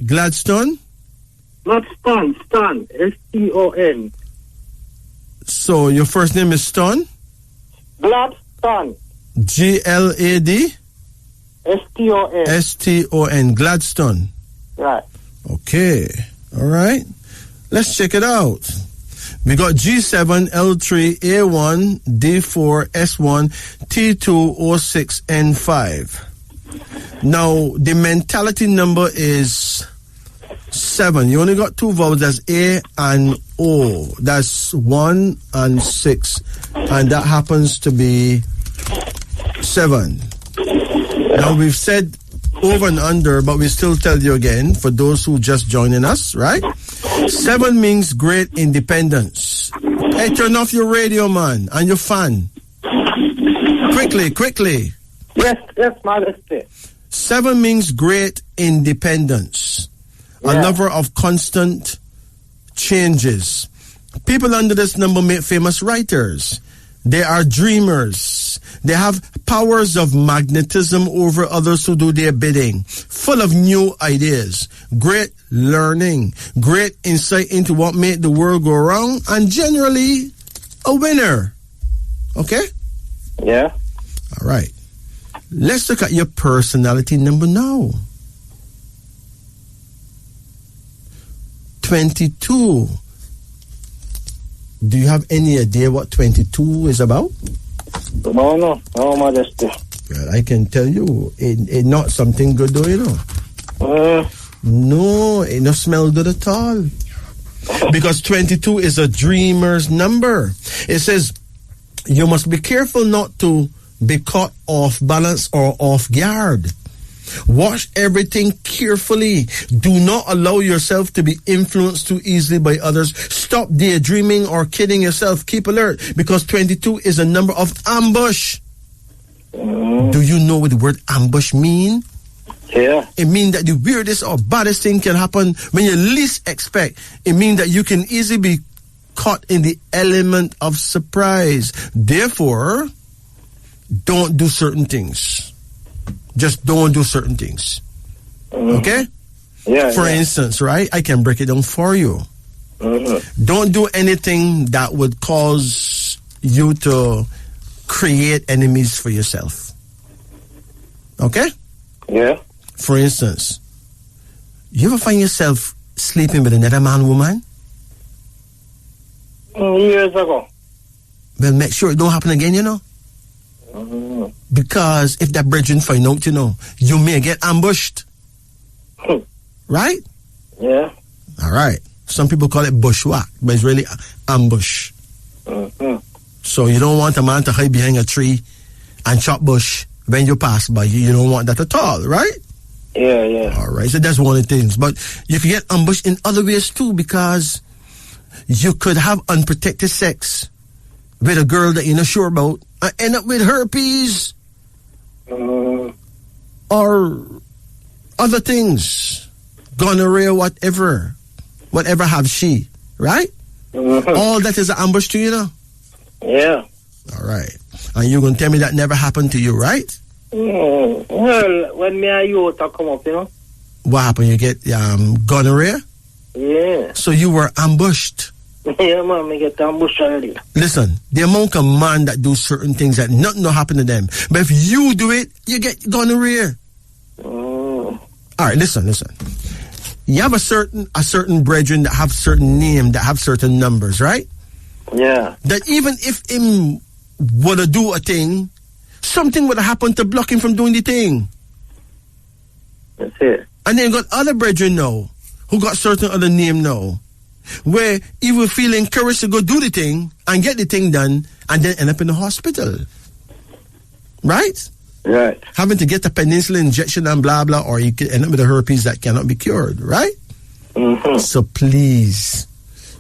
Gladstone? Not Ston, Ston. S-T-O-N. So your first name is Stone? Gladstone. G-L-A-D? S-T-O-N. S-T-O-N. Gladstone. Right. Okay. All right. Let's check it out. We got G7, L3, A1, D4, S1, T2, O6, N5. Now, the mentality number is 7. You only got 2 vowels. That's A and O. That's 1 and 6. And that happens to be 7. Now, we've said over and under, but we still tell you again, for those who just joining us, right? 7 means great independence. Hey, turn off your radio, man, and your fan. Quickly. Yes, Majesty. 7 means great independence. A lover of constant changes. People under this number make famous writers. They are dreamers. They have powers of magnetism over others who do their bidding. Full of new ideas. Great learning. Great insight into what made the world go round. And generally, a winner. Okay? Yeah. All right. Let's look at your personality number now. 22. Do you have any idea what 22 is about? No, Majesty. Well, I can tell you, it's not something good though, you know. No, it don't smell good at all. Because 22 is a dreamer's number. It says, you must be careful not to be caught off balance or off guard. Watch everything carefully. Do not allow yourself to be influenced too easily by others. Stop daydreaming or kidding yourself. Keep alert, because 22 is a number of ambush. Do you know what the word ambush mean? Yeah. It means that the weirdest or baddest thing can happen when you least expect. It means that you can easily be caught in the element of surprise. Therefore, don't do certain things. Just don't do certain things. Okay? Yeah. For instance, right? I can break it down for you. Don't do anything that would cause you to create enemies for yourself. Okay? Yeah. For instance, you ever find yourself sleeping with another man, woman? Years ago. Well, make sure it don't happen again, you know? Because if that brethren find out, you know, you may get ambushed. Right? Yeah. All right. Some people call it bushwhack, but it's really ambush. So you don't want a man to hide behind a tree and chop bush when you pass by. You don't want that at all, right? Yeah. All right. So that's one of the things. But you can get ambushed in other ways too, because you could have unprotected sex with a girl that you're not sure about and end up with herpes or other things, gonorrhea, whatever have she, right? All that is an ambush to you, know? Yeah. All right. And you're going to tell me that never happened to you, right? Well, when me and you to come up, you know. What happened? You get gonorrhea? Yeah. So you were ambushed. Yeah, man, me get ambushed already. Listen, the amount of man that do certain things that nothing will happen to them. But if you do it, you get gonorrhea. All right, listen. You have a certain brethren that have certain name, that have certain numbers, right? Yeah. That even if him would do a thing, something would happen to block him from doing the thing. That's it. And then you got other brethren now, who got certain other name now, where he will feel encouraged to go do the thing and get the thing done and then end up in the hospital. Right? Right. Having to get a penicillin injection and blah, blah, or you can end up with a herpes that cannot be cured, right? Mm-hmm. So please,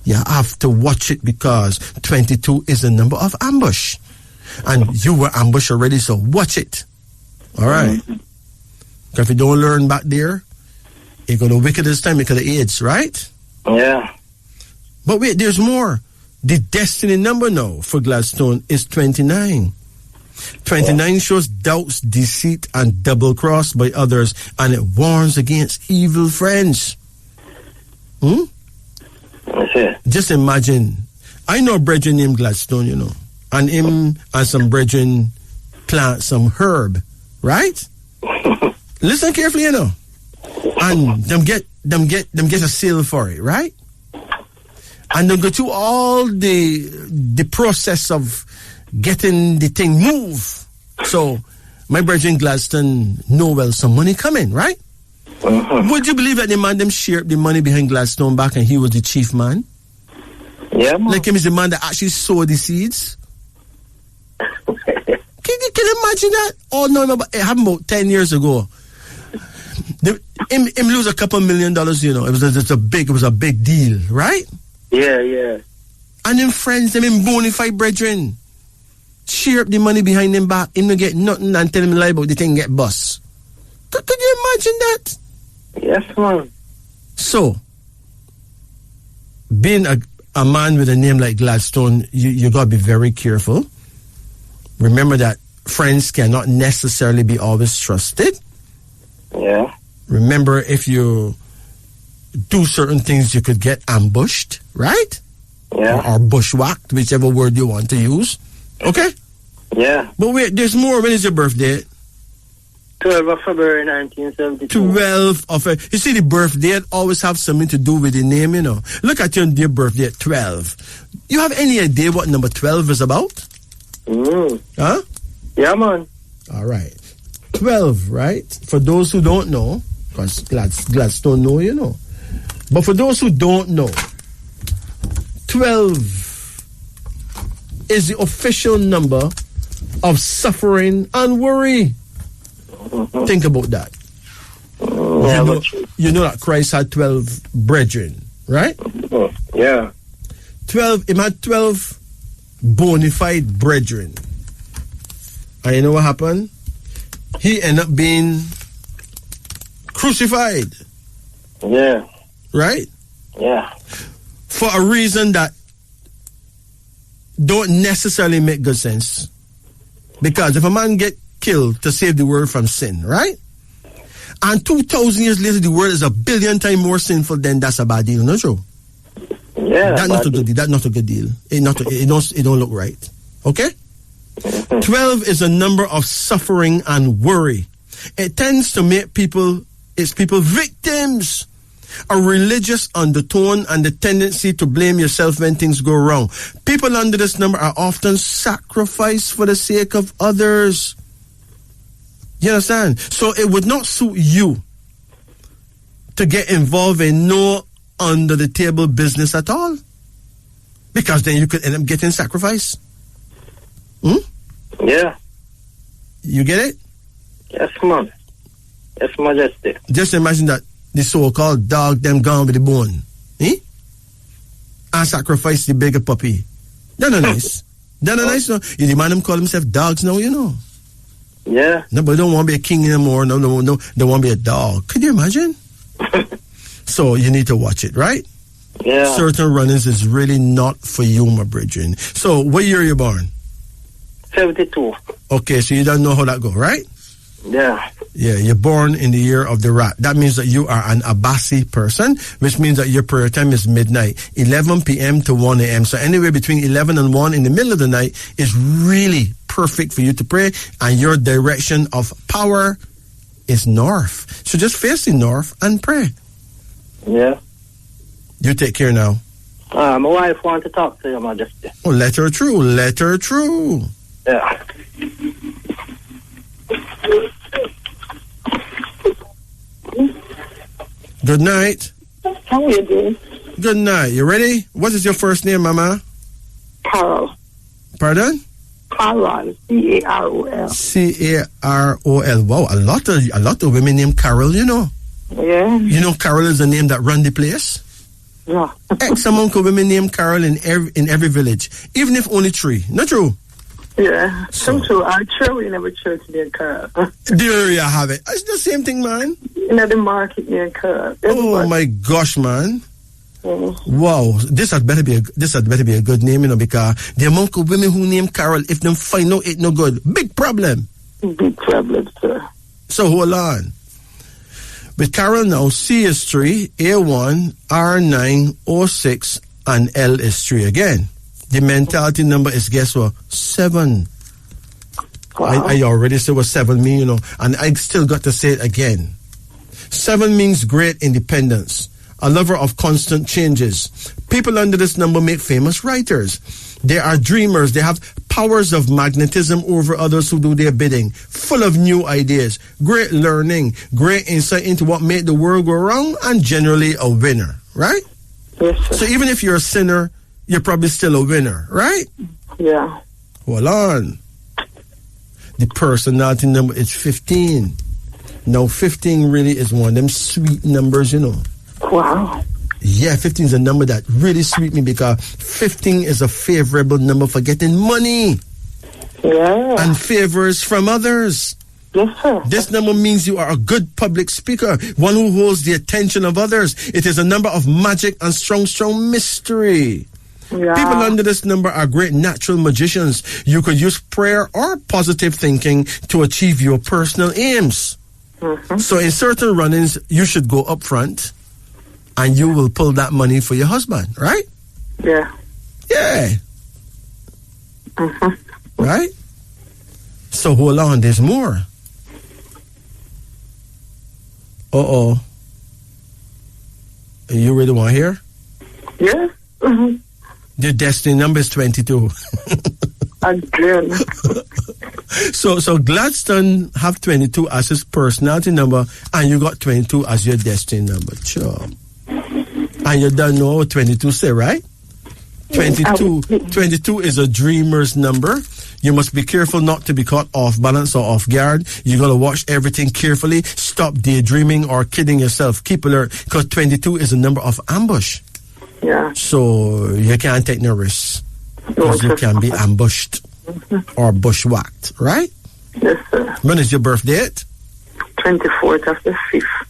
you have to watch it because 22 is the number of ambush. And you were ambushed already, so watch it. All right? Mm-hmm. Because if you don't learn back there, you're going to wicked this time because of AIDS, right? Yeah. But wait, there's more. The destiny number now for Gladstone is 29. 29 shows doubts, deceit, and double cross by others, and it warns against evil friends. That's it. Just imagine. I know a brethren named Gladstone, you know, and him and some brethren plant some herb, right? Listen carefully, you know, and them get a sale for it, right? And they go through all the process of getting the thing move. So my brethren Gladstone know well some money coming, right? Mm-hmm. Would you believe that the man them shared the money behind Gladstone back and he was the chief man? Yeah, man. Like him is the man that actually sowed the seeds. Can you imagine that? Oh no, it happened about 10 years ago. Him lose a couple $1 million, you know. It was a big deal, right? Yeah. And them friends, them in bona fide brethren, share up the money behind them back, him no get nothing and tell him lie about the thing get bust. Could you imagine that? Yes, man. So, being a man with a name like Gladstone, you got to be very careful. Remember that friends cannot necessarily be always trusted. Yeah. Remember, if you do certain things, you could get ambushed, right? Yeah. Or bushwhacked, whichever word you want to use. Okay? Yeah. But wait, there's more. When is your birthday? 12 of February 1972. 12 of February. You see, the birthday always have something to do with the name, you know. Look at your birthday, 12. You have any idea what number 12 is about? Huh? Yeah, man. All right. 12, right? For those who don't know, because Gladstone know, you know. But for those who don't know, 12 is the official number of suffering and worry. Think about that. You know that Christ had 12 brethren, right? Yeah. 12, he had 12 bona fide brethren. And you know what happened? He ended up being crucified. Yeah. Right? Yeah. For a reason that don't necessarily make good sense. Because if a man get killed to save the world from sin, right? And 2,000 years later, the world is 1 billion times more sinful, then that's a bad deal, not true? Yeah. That's not a good deal. That's not a good deal. It don't look right. Okay? 12 is a number of suffering and worry. It tends to make people victims. A religious undertone and the tendency to blame yourself when things go wrong. People under this number are often sacrificed for the sake of others. You understand? So it would not suit you to get involved in no under the table business at all. Because then you could end up getting sacrificed. Yeah. You get it? Yes, man. Yes, Majesty. Just imagine that the so-called dog them gone with the bone. And sacrifice the bigger puppy. That's not nice. That's not nice. No. You demand them call themselves dogs now, you know. Yeah. Nobody don't want to be a king anymore. No. They want to be a dog. Could you imagine? So you need to watch it, right? Yeah. Certain runnings is really not for you, my brethren. So what year are you born? 72. Okay, so you don't know how that go, right? Yeah. Yeah, you're born in the year of the rat. That means that you are an Abasi person, which means that your prayer time is midnight, 11 p.m. to 1 a.m. So anywhere between 11 and 1 in the middle of the night is really perfect for you to pray, and your direction of power is north. So just face the north and pray. Yeah. You take care now. My wife wants to talk to you, Majesty. Oh, let her through. Let her through. Yeah. Good night. How are you doing? Good night. You ready? What is your first name, Mama? Carol. Pardon? Carol. C-A-R-O-L. C-A-R-O-L. Wow, a lot of women named Carol, you know. Yeah. You know Carol is the name that run the place? Yeah. X amount of women named Carol in every village, even if only 3. Not true? Yeah. So- True. I'm sure we never church near Carol. There you have it. It's the same thing, man. In the market near Carol. Oh my gosh, man. Mhm. Wow, this had better be a good name, you know, because the amount of women who name Carol, if them find out it no good, big problem. Big problem, sir. So hold on. With Carol now, C is 3, A1, R9, O6, and L is 3 again. The mentality number is, guess what? 7. Wow. I already said what 7 mean, you know, and I still got to say it again. 7 means great independence, a lover of constant changes. People under this number make famous writers. They are dreamers. They have powers of magnetism over others who do their bidding, full of new ideas, great learning, great insight into what made the world go round, and generally a winner, right? Yes, sir. So even if you're a sinner, you're probably still a winner, right? Yeah. Hold on. The personality number is 15. Now, 15 really is one of them sweet numbers, you know. Wow. Yeah, 15 is a number that really sweet me because 15 is a favorable number for getting money Yeah. and favors from others. Yes, sir. This number means you are a good public speaker, one who holds the attention of others. It is a number of magic and strong mystery. Yeah. People under this number are great natural magicians. You could use prayer or positive thinking to achieve your personal aims. Mm-hmm. So in certain run-ins, you should go up front and you will pull that money for your husband, right? Yeah. Yeah. Mm-hmm. Right? So hold on, there's more. Uh-oh. You really want to hear? Yeah. Mm-hmm. The destiny number is 22. Again. So Gladstone have 22 as his personality number, and you got 22 as your destiny number. Sure. And you don't know what 22 say, right? 22 is a dreamer's number. You must be careful not to be caught off balance or off guard. You got to watch everything carefully. Stop daydreaming or kidding yourself. Keep alert, because 22 is a number of ambush. Yeah. So you can't take no risks, because you can be ambushed or bushwhacked, right? Yes, sir. When is your birth date? 24th of the 5th.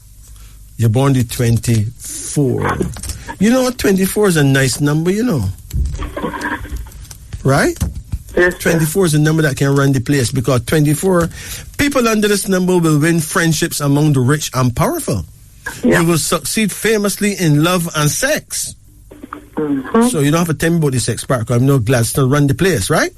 You're born the 24. You know what? 24 is a nice number, you know. Right? Yes, sir. 24 is a number that can run the place, because 24, people under this number will win friendships among the rich and powerful. Yeah. You will succeed famously in love and sex. Mm-hmm. So you don't have to tell me about the sex part, because I'm no Gladstone run the place, right?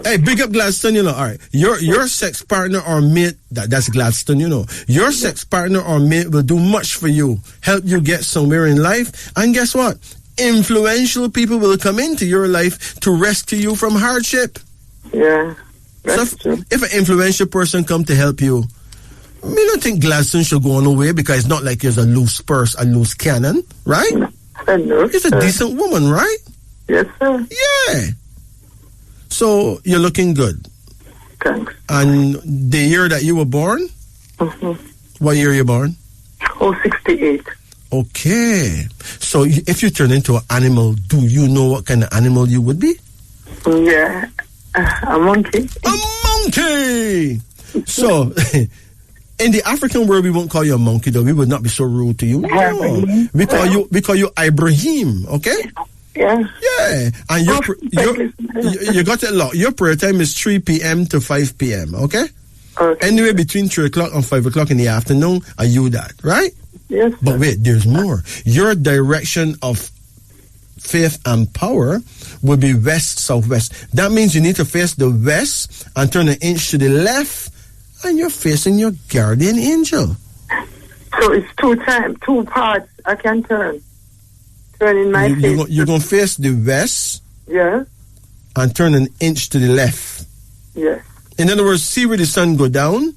Hey, big up Gladstone, you know. All right, your sex partner or mate, that's Gladstone, you know. Your sex partner or mate will do much for you, help you get somewhere in life, and guess what? Influential people will come into your life to rescue you from hardship. Yeah. So That's true. if an influential person come to help you, I don't think Gladstone should go on away, because it's not like he's a loose purse, a loose cannon, right? I know, He's a sir. decent woman, right? Yes, sir. Yeah. So you're looking good. Thanks. And the year that you were born, Mm-hmm. what year you born? Oh, 68. Okay. So if you turn into an animal, do you know what kind of animal you would be? Yeah. A monkey. A monkey! So, in the African world, we won't call you a monkey, though. We would not be so rude to you. No. We call you Ibrahim, okay? Yeah. Yeah. And you got it locked. Your prayer time is 3 p.m. to 5 p.m., okay? Okay. Anyway, between 3 o'clock and 5 o'clock in the afternoon, are you that, right? Yes. Sir. But wait, there's more. Your direction of faith and power will be west-southwest. That means you need to face the west and turn an inch to the left, and you're facing your guardian angel. So it's two parts I can turn. Turn in my face. You're going to face the west. Yeah. And turn an inch to the left. Yes. In other words, see where the sun go down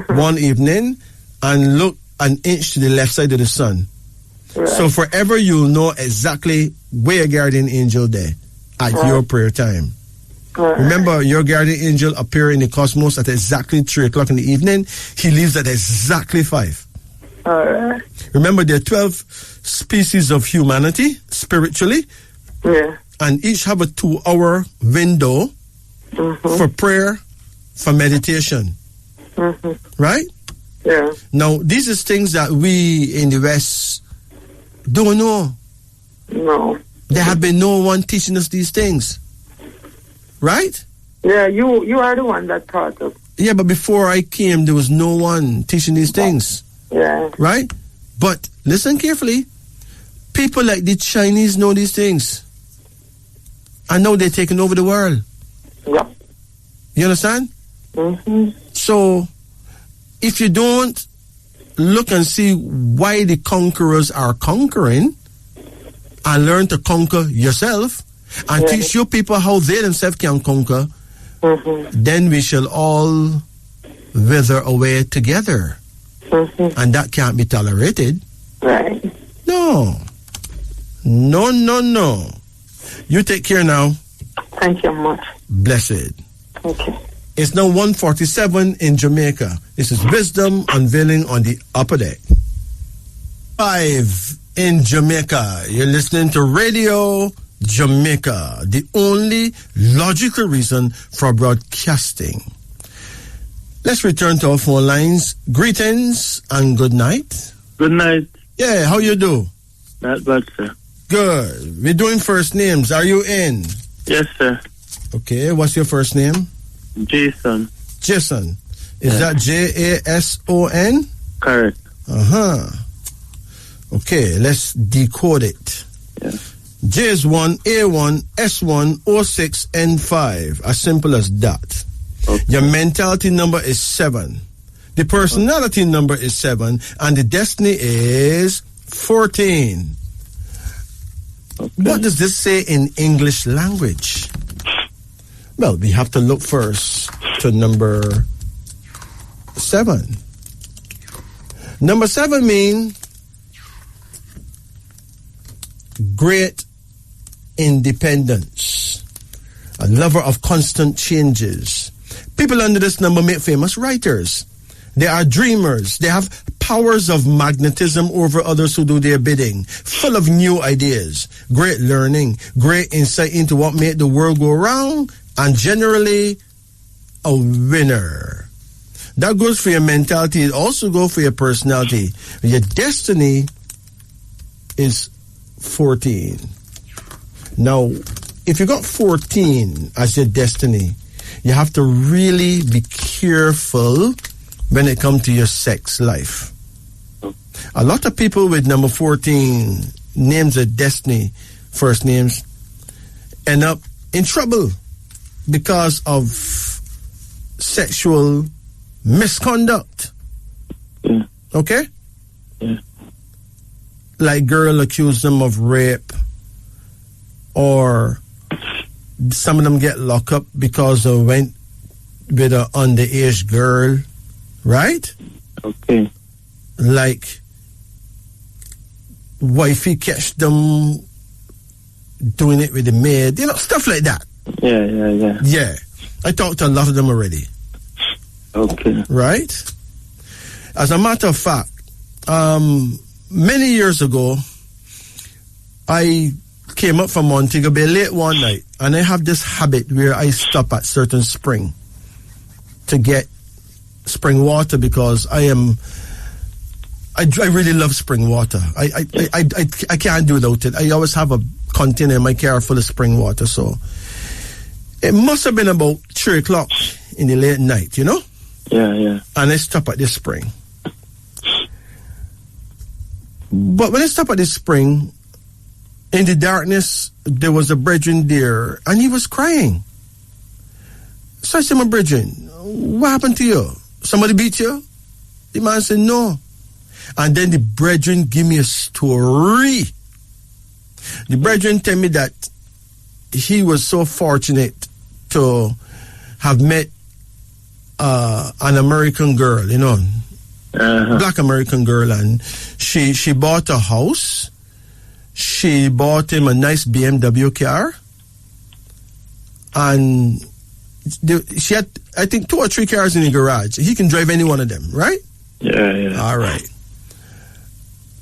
one evening and look an inch to the left side of the sun. Right. So forever you'll know exactly where your guardian angel there at your prayer time. Right. Remember, your guardian angel appear in the cosmos at exactly 3 o'clock in the evening. He leaves at exactly 5. All right. Remember, there are 12 species of humanity, spiritually. Yeah. And each have a 2-hour window for prayer, for meditation. Right? Yeah. Now, these are things that we in the West don't know. No. There have been no one teaching us these things. Right? Yeah, you are the one that taught us. Yeah, but before I came, there was no one teaching these things. Yeah. Right? But listen carefully. People like the Chinese know these things. And now they're taking over the world. Yeah. You understand? Mm-hmm. So, if you don't look and see why the conquerors are conquering and learn to conquer yourself and teach your people how they themselves can conquer, then we shall all wither away together. And that can't be tolerated. Right. No. No, no, no. You take care now. Thank you much. Blessed. Okay. It's now 1:47 in Jamaica. This is Wisdom Unveiling on the Upper Deck. 5 in Jamaica. You're listening to Radio Jamaica, the only logical reason for broadcasting. Let's return to our phone lines. Greetings and good night. Good night. Yeah, how you do? Not bad, sir. Good. We're doing first names. Are you in? Yes, sir. Okay, what's your first name? Jason. Jason. Is that Jason? Correct. Uh-huh. Okay, let's decode it. Yeah. J is 1, A1, S1, O6, N5. As simple as that. Okay. Your mentality number is 7. The personality number is 7. And the destiny is 14. Okay. What does this say in English language? Well, we have to look first to number 7. Number 7 means great independence, a lover of constant changes. People under this number make famous writers. They are dreamers. They have powers of magnetism over others who do their bidding, full of new ideas, great learning, great insight into what made the world go round, and generally a winner. That goes for your mentality. It also goes for your personality. Your destiny is 14. Now, if you got 14 as your destiny, you have to really be careful when it comes to your sex life. A lot of people with number 14 names of destiny, first names, end up in trouble because of sexual misconduct. Yeah. Okay? Yeah. Like girl accuse them of rape, or some of them get locked up because they went with an underage girl, right? Okay. Like wifey catch them doing it with the maid, stuff like that. Yeah. Yeah. I talked to a lot of them already. Okay. Right? As a matter of fact, many years ago, I came up from Montego Bay late one night, and I have this habit where I stop at certain spring to get spring water because I really love spring water. I can't do without it. I always have a container in my car full of spring water. So it must have been about 3 o'clock in the late night, you know? Yeah. And I stopped at this spring. But when I stopped at this spring, in the darkness, there was a brethren there, and he was crying. So I said, my brethren, what happened to you? Somebody beat you? The man said, no. And then the brethren give me a story. The brethren tell me that he was so fortunate to have met an American girl, you know, black American girl, and she bought a house. She bought him a nice BMW car, and she had, I think, 2 or 3 cars in the garage. He can drive any one of them, right? Yeah. All right.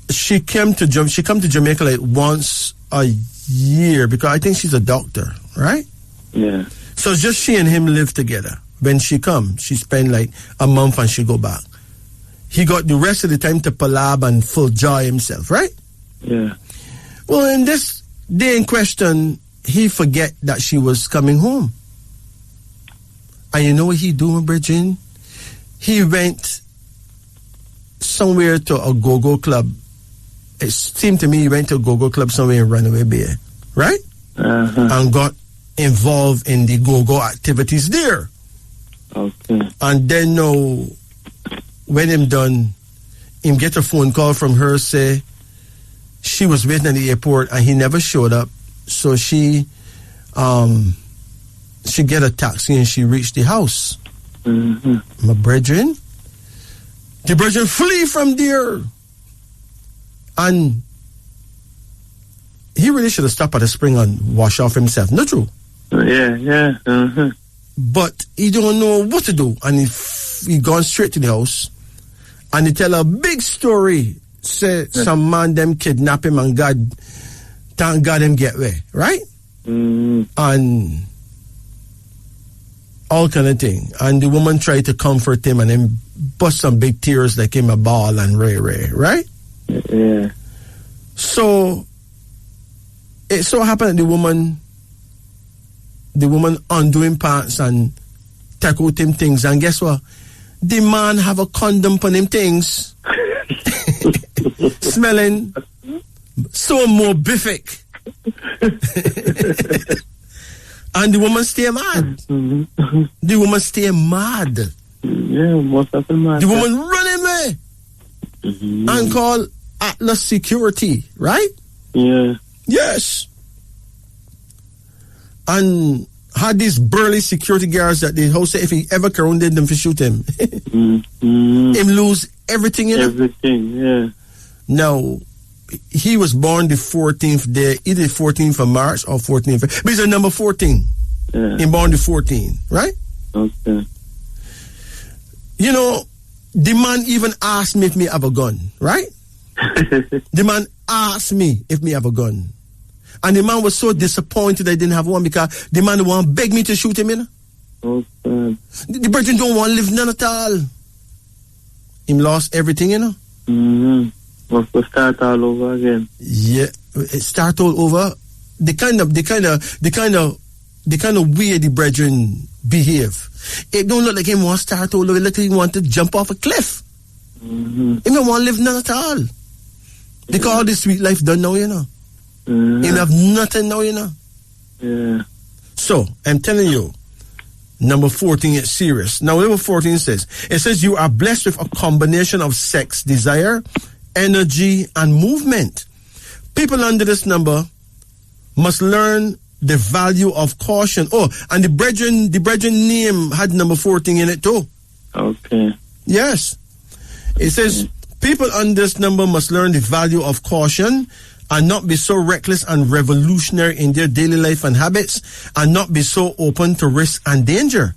She come to Jamaica like once a year because I think she's a doctor, right? Yeah. So just she and him live together. When she come, she spend like a month and she go back. He got the rest of the time to palab and full joy himself, right? Yeah. Well, in this day in question, he forget that she was coming home. And you know what he doing, Bridget? He went somewhere to a go-go club. It seemed to me he went to a go-go club somewhere in Runaway Bay, right? And got involved in the go-go activities there. Okay. And then when him done, him get a phone call from her say she was waiting at the airport and he never showed up. So she get a taxi and she reached the house. My brethren, the brethren flee from there. And he really should have stopped at the spring and wash off himself. Not true? Yeah. But he don't know what to do. And he gone straight to the house. And he tell a big story. Say some man them kidnap him and thank God him get away. Right? And all kind of thing. And the woman tried to comfort him and then bust some big tears like him a ball and ray, right? Yeah. So it so happened that the woman undoing pants and take out him things, and guess what? The man have a condom on him things. Smelling so morbific. And the woman stay mad. The woman stay mad. Yeah, most of them mad. The woman run away and call Atlas Security, right? Yeah. Yes. And had these burly security guards that the house say if he ever corrupted them to shoot him. Him lose everything in everything, yeah. Now, he was born the 14th day, either 14th of March or 14th. But he's a number 14. Yeah. He born the 14th, right? Okay. You know, the man even asked me if me have a gun, right? The man asked me if me have a gun. And the man was so disappointed I didn't have one because the man want to beg me to shoot him, you know? Okay. The person don't want to live none at all. Him lost everything, you know? Must go start all over again. Yeah, start all over. The kind of way the brethren behave. It don't look like him want to start all over. It look like he want to jump off a cliff. He don't want to live none at all. Because all this sweet life done now, you know. He have nothing now, you know. Yeah. So, I'm telling you, number 14 is serious. Now, number 14 says, you are blessed with a combination of sex, desire, energy, and movement. People under this number must learn the value of caution. Oh, and the brethren name had number 14 in it too. Okay. Yes. It says, people under this number must learn the value of caution and not be so reckless and revolutionary in their daily life and habits, and not be so open to risk and danger.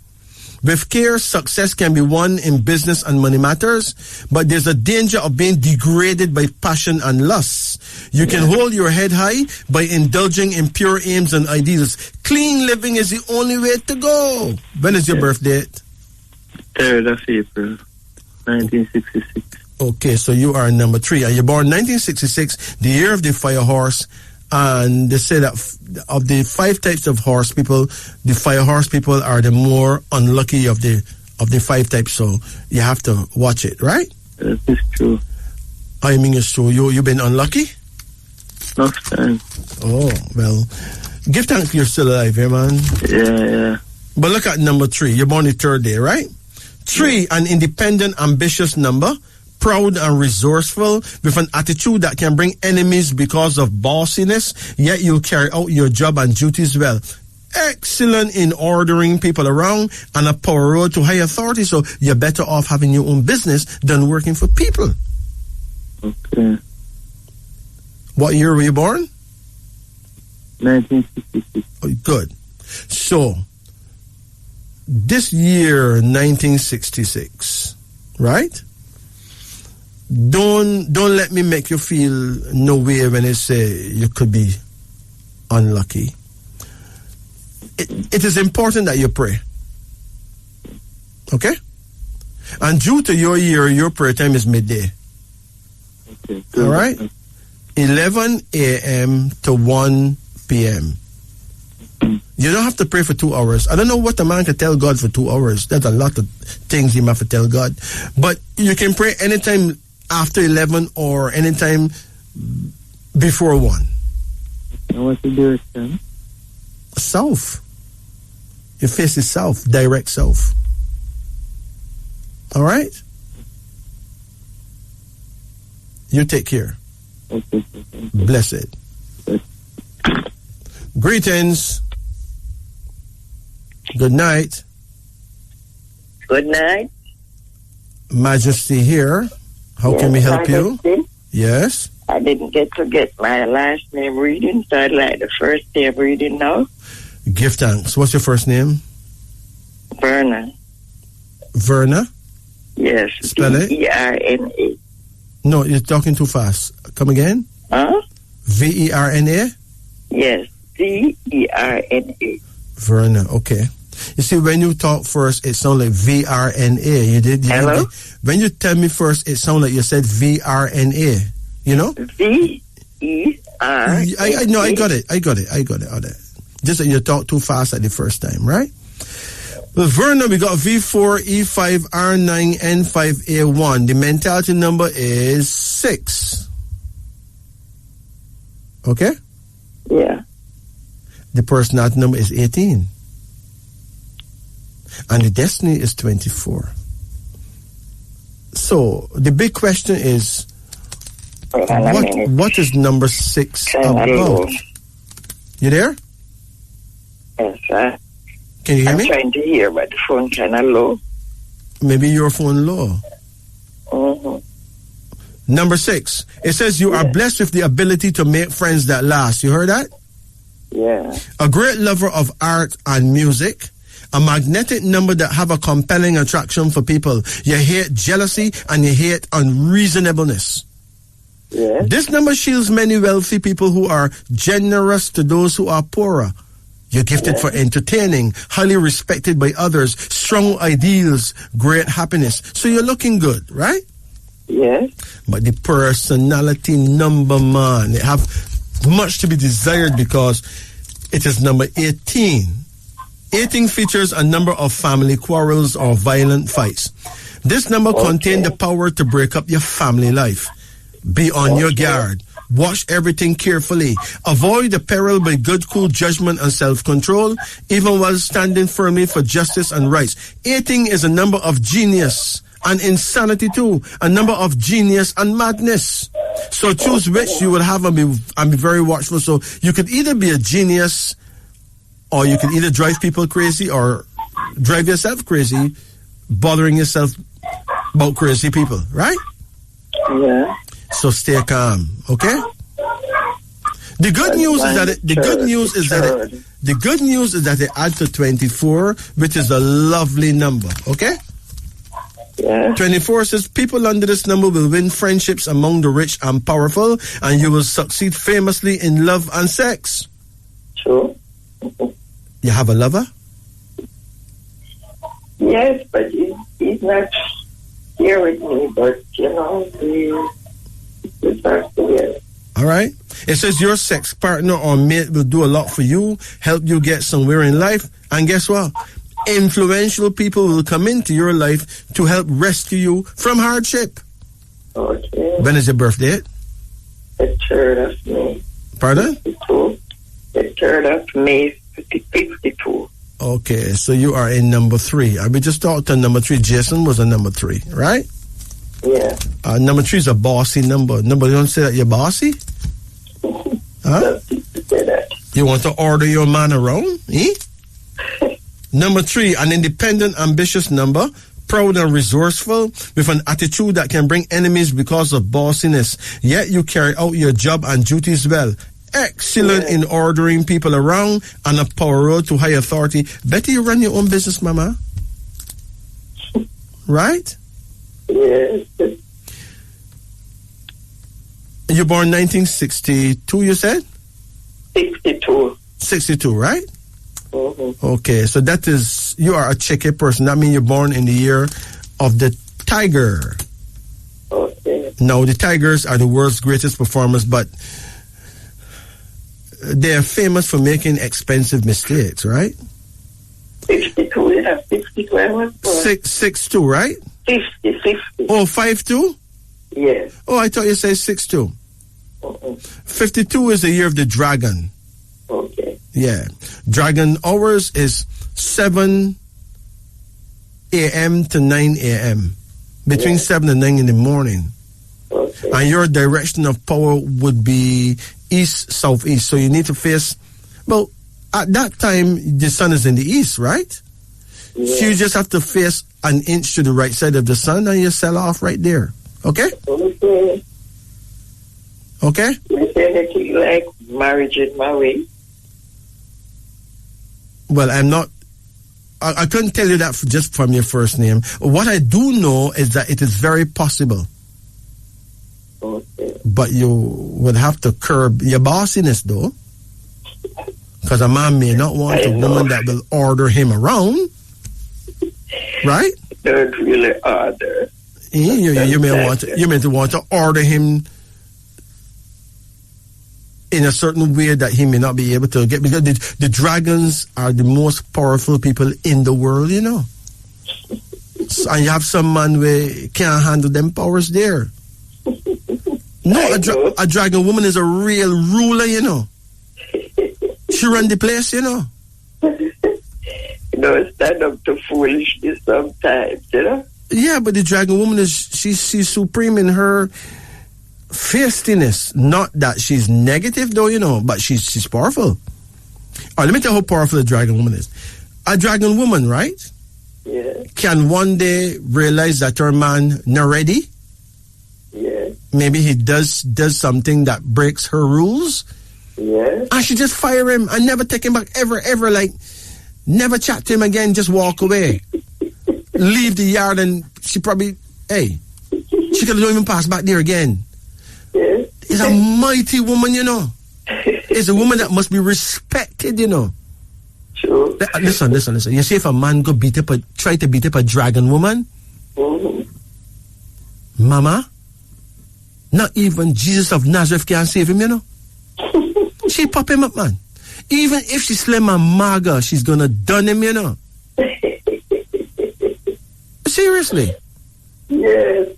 With care, success can be won in business and money matters, but there's a danger of being degraded by passion and lust. You can hold your head high by indulging in pure aims and ideals. Clean living is the only way to go. When is your birthday? 3rd of April, 1966. Okay, so you are number 3. Are you born 1966, the year of the fire horse, And they say that of the 5 types of horse people, the 5 horse people are the more unlucky of the 5 types. So you have to watch it, right? That is true. I mean, it's true. You been unlucky? Enough time. Oh, well, give thanks you're still alive, yeah, man? Yeah. But look at number 3. You're born the 3rd day, right? 3, an independent, ambitious number, proud and resourceful, with an attitude that can bring enemies because of bossiness, yet you'll carry out your job and duties well. Excellent in ordering people around and a power road to high authority, so you're better off having your own business than working for people. Okay. What year were you born? 1966. Oh, good. So, this year, 1966, right? Don't let me make you feel no way when I say you could be unlucky. It is important that you pray. Okay? And due to your year, your prayer time is midday. Okay. All right? 11 a.m. to 1 p.m. You don't have to pray for 2 hours. I don't know what a man can tell God for 2 hours. That's a lot of things he must have to tell God. But you can pray anytime after 11 or anytime before 1. And what's the direction? South. Your face is south, direct south. All right? You take care. Okay. Blessed. Greetings. Good night. Good night. Majesty here. How can we help you? Yes. I didn't get to get my last name reading, so I'd like the first name reading now. Give thanks. What's your first name? Verna. Verna? Yes. Spell it. V-E-R-N-A. No, you're talking too fast. Come again? Huh? V-E-R-N-A? Yes. V-E-R-N-A. Verna, okay. You see, when you talk first, it sounds like V-R-N-A. Hello? When you tell me first, it sounds like you said V-R-N-A. You know? V-E-R-N-A. I got it. Just that you talk too fast at the first time, right? Well, Verna, we got V4, E5, R9, N5, A1. The mentality number is 6. Okay? Yeah. The personality number is 18. And the destiny is 24. So, the big question is, what is number 6 about? You there? Yes, sir. Can you hear me? I'm trying to hear, but the phone kind of low. Maybe your phone low. Mm-hmm. Number 6. It says you are blessed with the ability to make friends that last. You heard that? Yeah. A great lover of art and music. A magnetic number that have a compelling attraction for people. You hate jealousy and you hate unreasonableness. Yeah. This number shields many wealthy people who are generous to those who are poorer. You're gifted for entertaining, highly respected by others, strong ideals, great happiness. So you're looking good, right? Yes. But the personality number, man, they have much to be desired because it is number 18. 18 features a number of family quarrels or violent fights. This number contains the power to break up your family life. Be on your guard. Watch everything carefully. Avoid the peril by good, cool judgment and self-control, even while standing firmly for justice and rights. 18 is a number of genius and insanity too. A number of genius and madness. So choose which you will have and be very watchful. So you could either be a genius or you could either drive people crazy or drive yourself crazy, bothering yourself about crazy people, right? Yeah. So stay calm, okay? The good news is that it adds to 24, which is a lovely number, okay? Yeah. 24 says people under this number will win friendships among the rich and powerful, and you will succeed famously in love and sex. Sure. You have a lover? Yes, but he's not here with me, but, he's All right. It says your sex partner or mate will do a lot for you, help you get somewhere in life, and guess what? Influential people will come into your life to help rescue you from hardship. Okay. When is your birthday? The 3rd of May. Pardon? 52. The 3rd of May, 52. Okay, so you are in number 3. I will just talk to number 3. Jason was a number 3, right? Yeah. Number 3 is a bossy number. Nobody don't say that you're bossy? Huh? You want to order your man around? Eh? Number 3, an independent, ambitious number, proud and resourceful, with an attitude that can bring enemies because of bossiness. Yet you carry out your job and duties well. Excellent in ordering people around and a power road to high authority. Better you run your own business, mama. Right? Yes. You born 1962, you said? 62. 62, right? Mm-hmm. Okay, so that is, you are a checky person. That means you're born in the year of the tiger. Okay. Now, the tigers are the world's greatest performers, but they are famous for making expensive mistakes, right? 62, yeah. 62, I was born. 6'2", right? 50. Oh, 5'2"? Yes. Oh, I thought you said 6'2". 52 is the year of the dragon. Okay. Yeah. Dragon hours is 7 a.m. to 9 a.m. Between 7 and 9 in the morning. Okay. And your direction of power would be east, southeast. So you need to face, well, at that time, the sun is in the east, right? Yeah. So you just have to face an inch to the right side of the sun and you sell off right there. Okay? Okay. Okay? You say that you like marriage in my way? Well, I'm not, I couldn't tell you that just from your first name. What I do know is that it is very possible. Okay. But you would have to curb your bossiness, though. Because a man may not want a woman that will order him around. Right? Don't really order. You may want to order him in a certain way that he may not be able to get, because the dragons are the most powerful people in the world, you know. So, and you have some man who can't handle them powers there. No, a dragon woman is a real ruler, you know. She run the place, you know. You know, stand up to foolishness sometimes, you know. Yeah, but the dragon woman she's supreme in her feistiness. Not that she's negative, though, you know, but she's powerful. All right, let me tell you how powerful a dragon woman is. A dragon woman, right? Yeah. Can one day realize that her man not ready. Yeah. Maybe he does something that breaks her rules. Yeah. And she just fire him and never take him back ever, like never chat to him again, just walk away. Leave the yard, and she probably, she could don't even pass back there again. Yeah. It's a mighty woman, you know. It's a woman that must be respected, you know. Sure. Listen. You see, if a man try to beat up a dragon woman, mama, not even Jesus of Nazareth can save him, you know. She pop him up, man. Even if she slim and maga, she's gonna done him, you know. Seriously. Yes.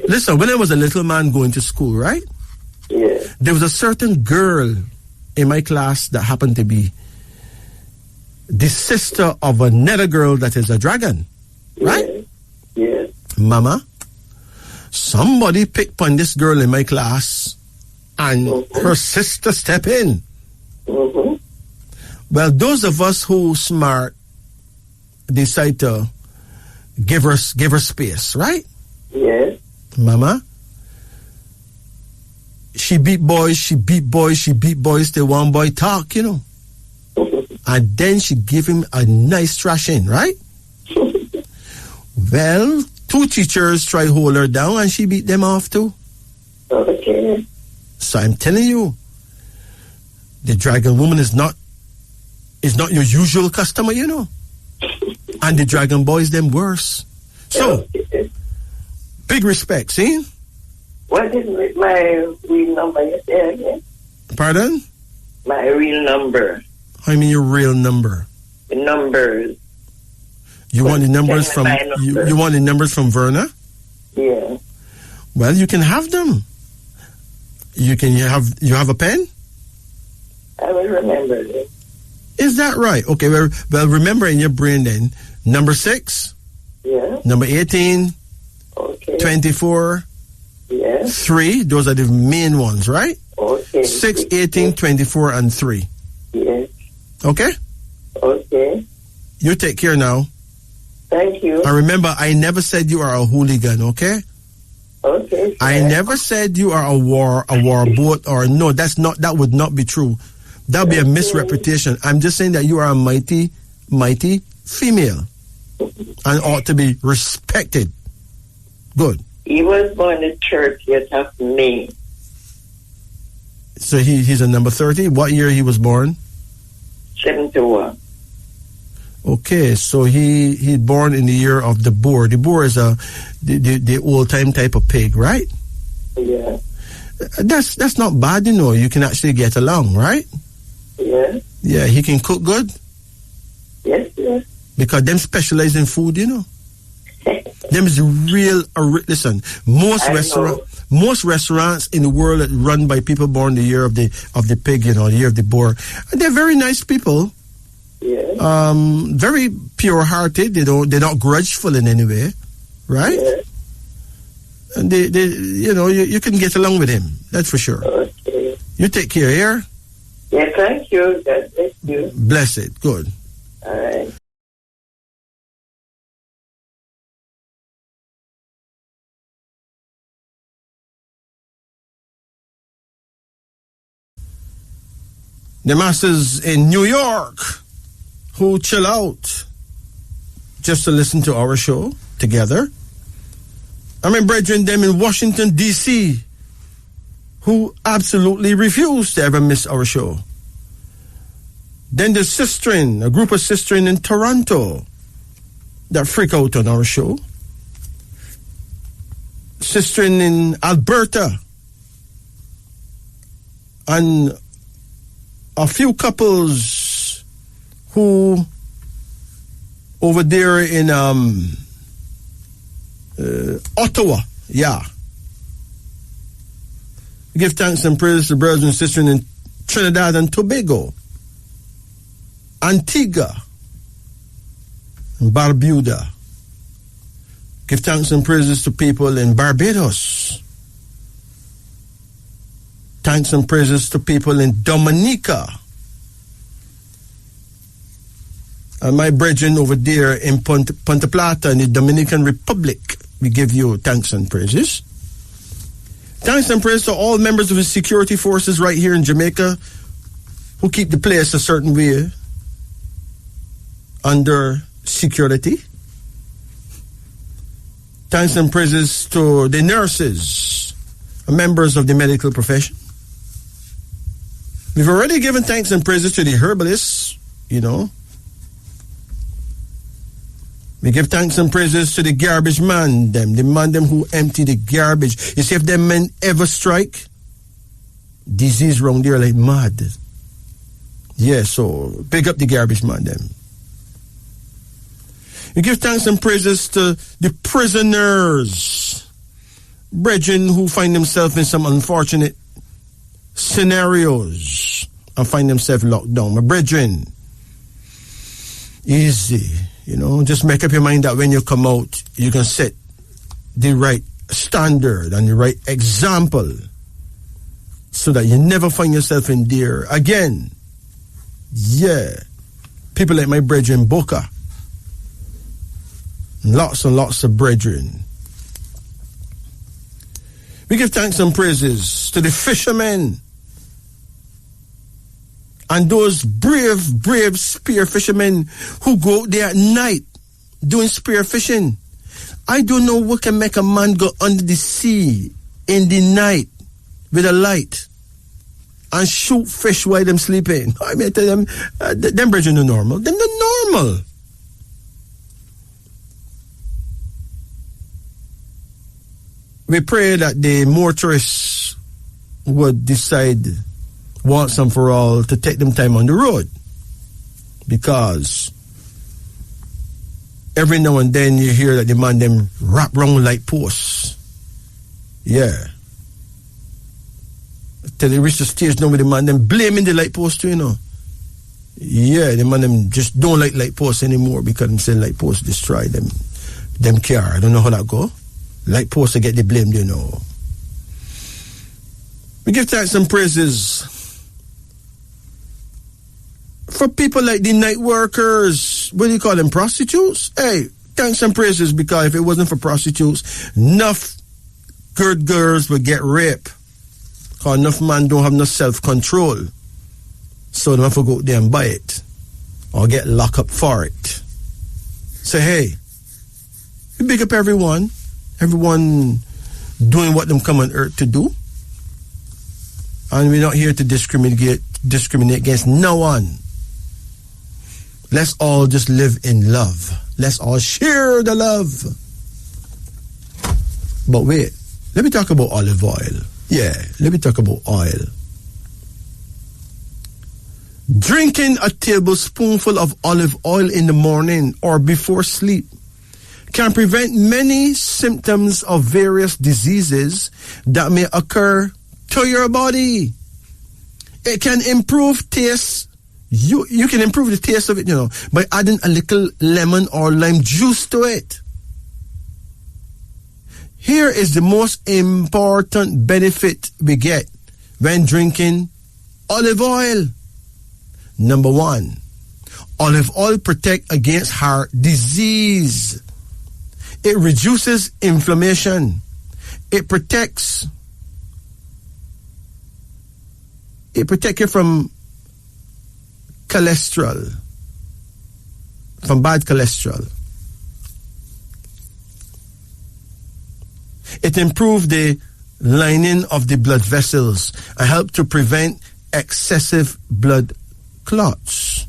Listen, when I was a little man going to school, right? Yeah. There was a certain girl in my class that happened to be the sister of another girl that is a dragon. Right? Yeah. Mama, somebody picked on this girl in my class and her sister step in. Well, those of us who smart decide to give her space, right? Yeah. Mama, she beat boys till one boy talk, you know. And then she give him a nice thrashing, right? Well, 2 teachers try to hold her down and she beat them off too. Okay. So I'm telling you, the dragon woman is not your usual customer, you know. And the dragon boys them worse. So, big respect, see? What is my real number you say again? Pardon? My real number. I mean your real number. The numbers. You want the numbers from you want the numbers from Verna? Yeah. Well, you can have them. You have a pen? I will remember it. Is that right? Okay, well remember in your brain then. Number 6. Yeah. Number 18. Okay. 24. Yeah. 3. Those are the main ones, right? Okay. 6, 18, 24, and 3. Yes. Okay? Okay. You take care now. Thank you. And remember, I never said you are a hooligan, okay? Okay. I never said you are a war boat or no, that would not be true. That would be a misrepresentation. I'm just saying that you are a mighty, mighty female and ought to be respected. Good. He was born in church yet of me. So he's a number 30. What year he was born? 71. Okay, so he born in the year of the boar. The boar is the old time type of pig, right? Yeah. That's not bad, you know. You can actually get along, right? Yeah. Yeah, he can cook good. Yes, yes. Because them specialize in food, you know. Them is real. Listen, most restaurants in the world that run by people born the year of the pig, you know, the year of the boar. And they're very nice people. Yeah. Very pure-hearted. They're not grudgeful in any way, right? Yeah. And they you know, you can get along with him. That's for sure. Okay. You take care, yeah? Yeah, thank you. God bless you. Bless it. Good. All right. The masters in New York who chill out just to listen to our show together. I mean, brethren, them in Washington, D.C., who absolutely refuse to ever miss our show. Then the sistren, a group of sistren in Toronto that freak out on our show. Sistren in Alberta. And a few couples who over there in Ottawa, yeah. Give thanks and praise to brothers and sisters in Trinidad and Tobago, Antigua, and Barbuda. Give thanks and praises to people in Barbados. Thanks and praises to people in Dominica. And my brethren over there in Ponte Plata in the Dominican Republic, we give you thanks and praises. Thanks and praise to all members of the security forces right here in Jamaica who keep the place a certain way under security. Thanks and praises to the nurses, members of the medical profession. We've already given thanks and praises to the herbalists, you know. We give thanks and praises to the garbage man, the man who empty the garbage. You see, if them men ever strike, disease round there like mad. Yeah, so pick up the garbage man, them. We give thanks and praises to the prisoners, brethren who find themselves in some unfortunate scenarios and find themselves locked down. My brethren, easy. You know, just make up your mind that when you come out, you can set the right standard and the right example so that you never find yourself in there again. Yeah. People like my brethren Boca. Lots and lots of brethren. We give thanks and praises to the fishermen and those brave spear fishermen who go out there at night doing spear fishing. I don't know what can make a man go under the sea in the night with a light and shoot fish while them sleeping. I mean, I tell them, them brethren are normal. Them are normal. We pray that the motorists would decide once and for all to take them time on the road. Because every now and then you hear that the man them wrap round light posts. Yeah. Till they reach the stage now with the man them blaming the light post too, you know. Yeah, the man them just don't like light posts anymore because them say light posts destroy them car. I don't know how that go. Light posts to get the blame, you know. We give thanks and praises for people like the night workers. What do you call them? Prostitutes? Hey, thanks and praises, because if it wasn't for prostitutes, enough good girls would get raped. Because enough man don't have no self-control. So they have to go out there and buy it. Or get locked up for it. Say, hey, we big up everyone. Everyone doing what them come on earth to do. And we're not here to discriminate against no one. Let's all just live in love. Let's all share the love. But wait, let me talk about olive oil. Yeah, let me talk about oil. Drinking a tablespoonful of olive oil in the morning or before sleep can prevent many symptoms of various diseases that may occur to your body. It can improve taste. You can improve the taste of it, you know, by adding a little lemon or lime juice to it. Here is the most important benefit we get when drinking olive oil. Number 1, olive oil protects against heart disease. It reduces inflammation. It protects you from cholesterol, from bad cholesterol. It improves the lining of the blood vessels and help to prevent excessive blood clots.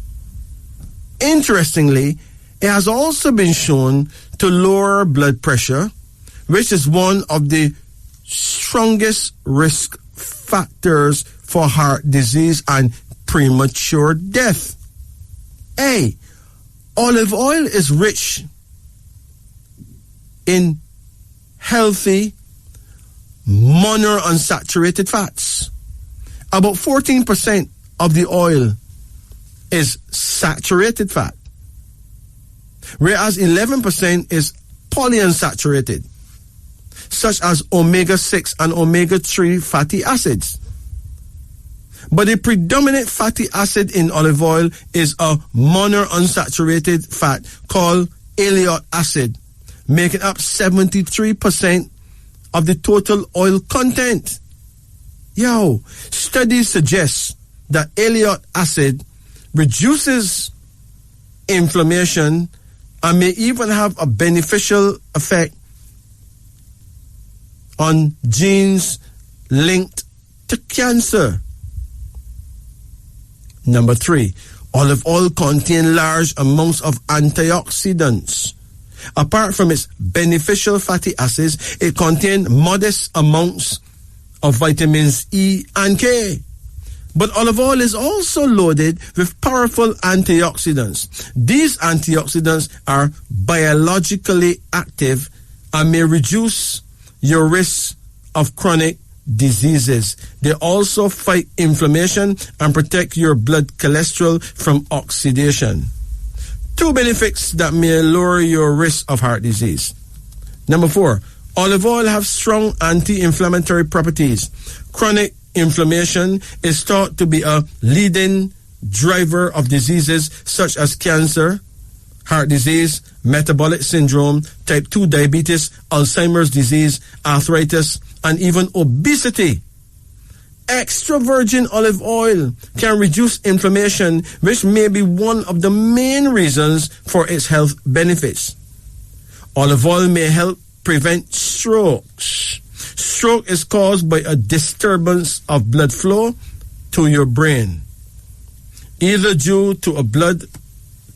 Interestingly, it has also been shown to lower blood pressure, which is one of the strongest risk factors for heart disease and premature death. Hey, olive oil is rich in healthy monounsaturated fats. About 14% of the oil is saturated fat, whereas 11% is polyunsaturated, such as omega-6 and omega-3 fatty acids. But the predominant fatty acid in olive oil is a monounsaturated fat called aleoic acid, making up 73% of the total oil content. Yo, studies suggest that aleoic acid reduces inflammation and may even have a beneficial effect on genes linked to cancer. Number 3, olive oil contains large amounts of antioxidants. Apart from its beneficial fatty acids, it contains modest amounts of vitamins E and K. But olive oil is also loaded with powerful antioxidants. These antioxidants are biologically active and may reduce your risk of chronic diseases. They also fight inflammation and protect your blood cholesterol from oxidation. 2 benefits that may lower your risk of heart disease. Number 4, olive oil has strong anti-inflammatory properties. Chronic inflammation is thought to be a leading driver of diseases such as cancer, heart disease, metabolic syndrome, type 2 diabetes, Alzheimer's disease, arthritis, and even obesity. Extra virgin olive oil can reduce inflammation, which may be one of the main reasons for its health benefits. Olive oil may help prevent strokes. Stroke is caused by a disturbance of blood flow to your brain, either due to a blood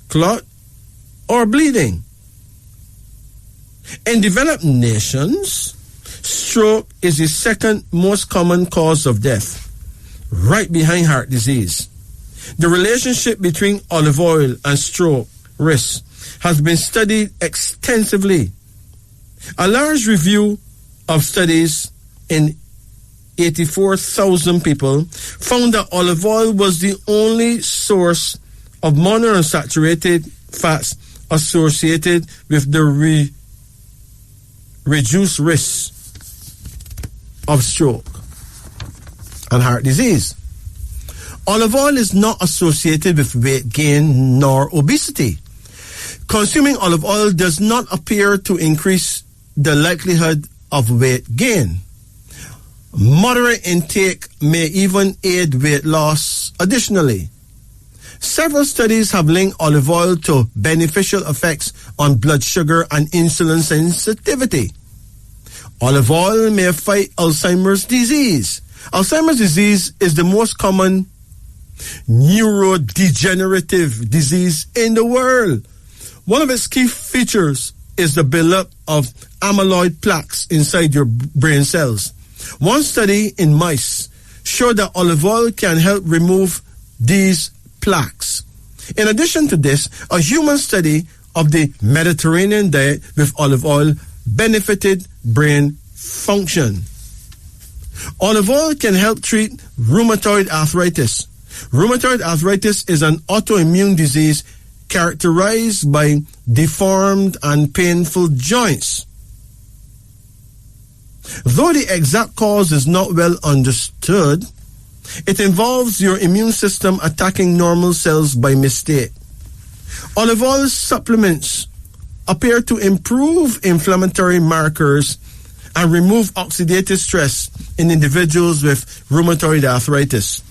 clot or bleeding. In developed nations, stroke is the second most common cause of death, right behind heart disease. The relationship between olive oil and stroke risk has been studied extensively. A large review of studies in 84,000 people found that olive oil was the only source of monounsaturated fats associated with the reduced risk of stroke and heart disease. Olive oil is not associated with weight gain nor obesity. Consuming olive oil does not appear to increase the likelihood of weight gain. Moderate intake may even aid weight loss. Additionally, several studies have linked olive oil to beneficial effects on blood sugar and insulin sensitivity. Olive oil may fight Alzheimer's disease. Alzheimer's disease is the most common neurodegenerative disease in the world. One of its key features is the buildup of amyloid plaques inside your brain cells. One study in mice showed that olive oil can help remove these plaques. In addition to this, a human study of the Mediterranean diet with olive oil benefited brain function. Olive oil can help treat rheumatoid arthritis. Rheumatoid arthritis is an autoimmune disease characterized by deformed and painful joints. Though the exact cause is not well understood, it involves your immune system attacking normal cells by mistake. Olive oil supplements appear to improve inflammatory markers and remove oxidative stress in individuals with rheumatoid arthritis.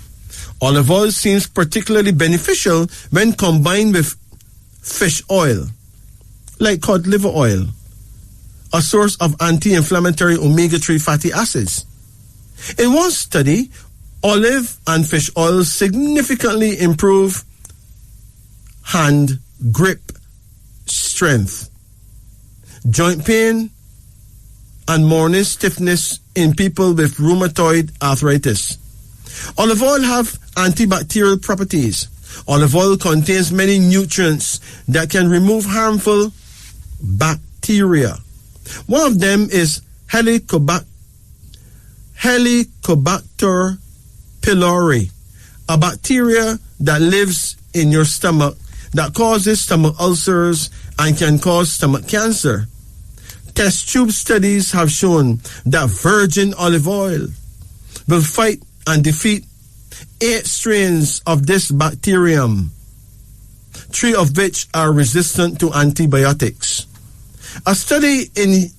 Olive oil seems particularly beneficial when combined with fish oil, like cod liver oil, a source of anti-inflammatory omega-3 fatty acids. In one study, olive and fish oil significantly improve hand grip strength, joint pain, and morning stiffness in people with rheumatoid arthritis. Olive oil have antibacterial properties. Olive oil contains many nutrients that can remove harmful bacteria. One of them is Helicobacter pylori, a bacteria that lives in your stomach that causes stomach ulcers and can cause stomach cancer. Test tube studies have shown that virgin olive oil will fight and defeat 8 strains of this bacterium, 3 of which are resistant to antibiotics. A study in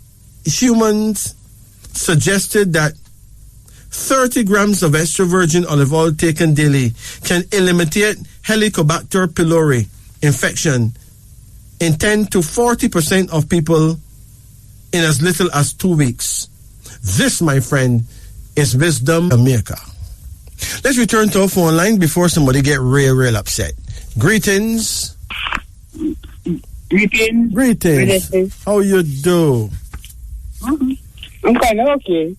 humans suggested that 30 grams of extra virgin olive oil taken daily can eliminate Helicobacter pylori infection in 10 to 40% of people in as little as 2 weeks. This, my friend, is wisdom America. Let's return to our phone line before somebody get real upset. Greetings. Greetings. How you do? I'm kind of okay.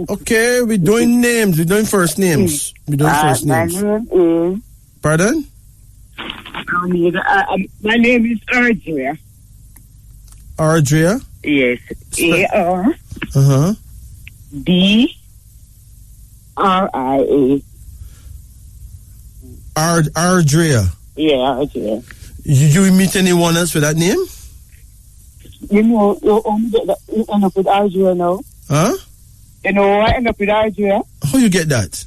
Okay, we're doing names. We're doing first names. We're doing first names. Pardon? My name is Ardria. Ardria? Yes. A-R. D-R-I-A. Ardria. Yeah, Ardria. You meet anyone else with that name? You know, you only get that, you end up with Ardria now. Huh? You know, I end up with Ardria. How you get that?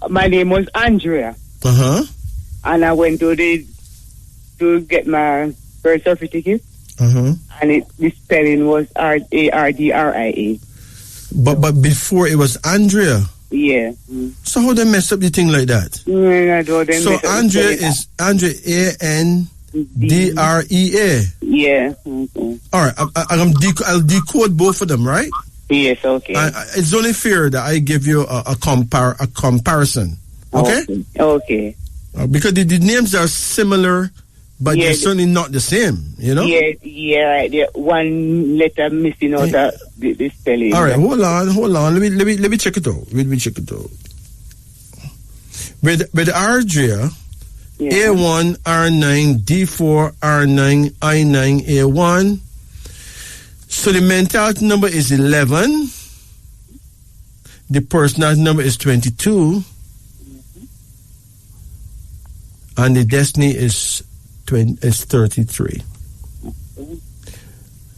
My name was Andrea. And I went to get my birth certificate. And the spelling was Ardria. But before it was Andrea. Yeah. So how they mess up the thing like that? So Andrea is Andrea Andrea. Yeah. All right. I'll decode both of them, right? Yes. Okay. It's only fair that I give you a comparison. Okay. Okay. Because the names are similar. but Yeah, they're certainly not the same, you know? Yeah, right. There, one letter missing out of the spelling. All right, hold on. Let me check it out. Let me check it out. With Ardria, A1, R9, D4, R9, I9, A1. So the mentality number is 11. The personality number is 22. And the destiny is 33.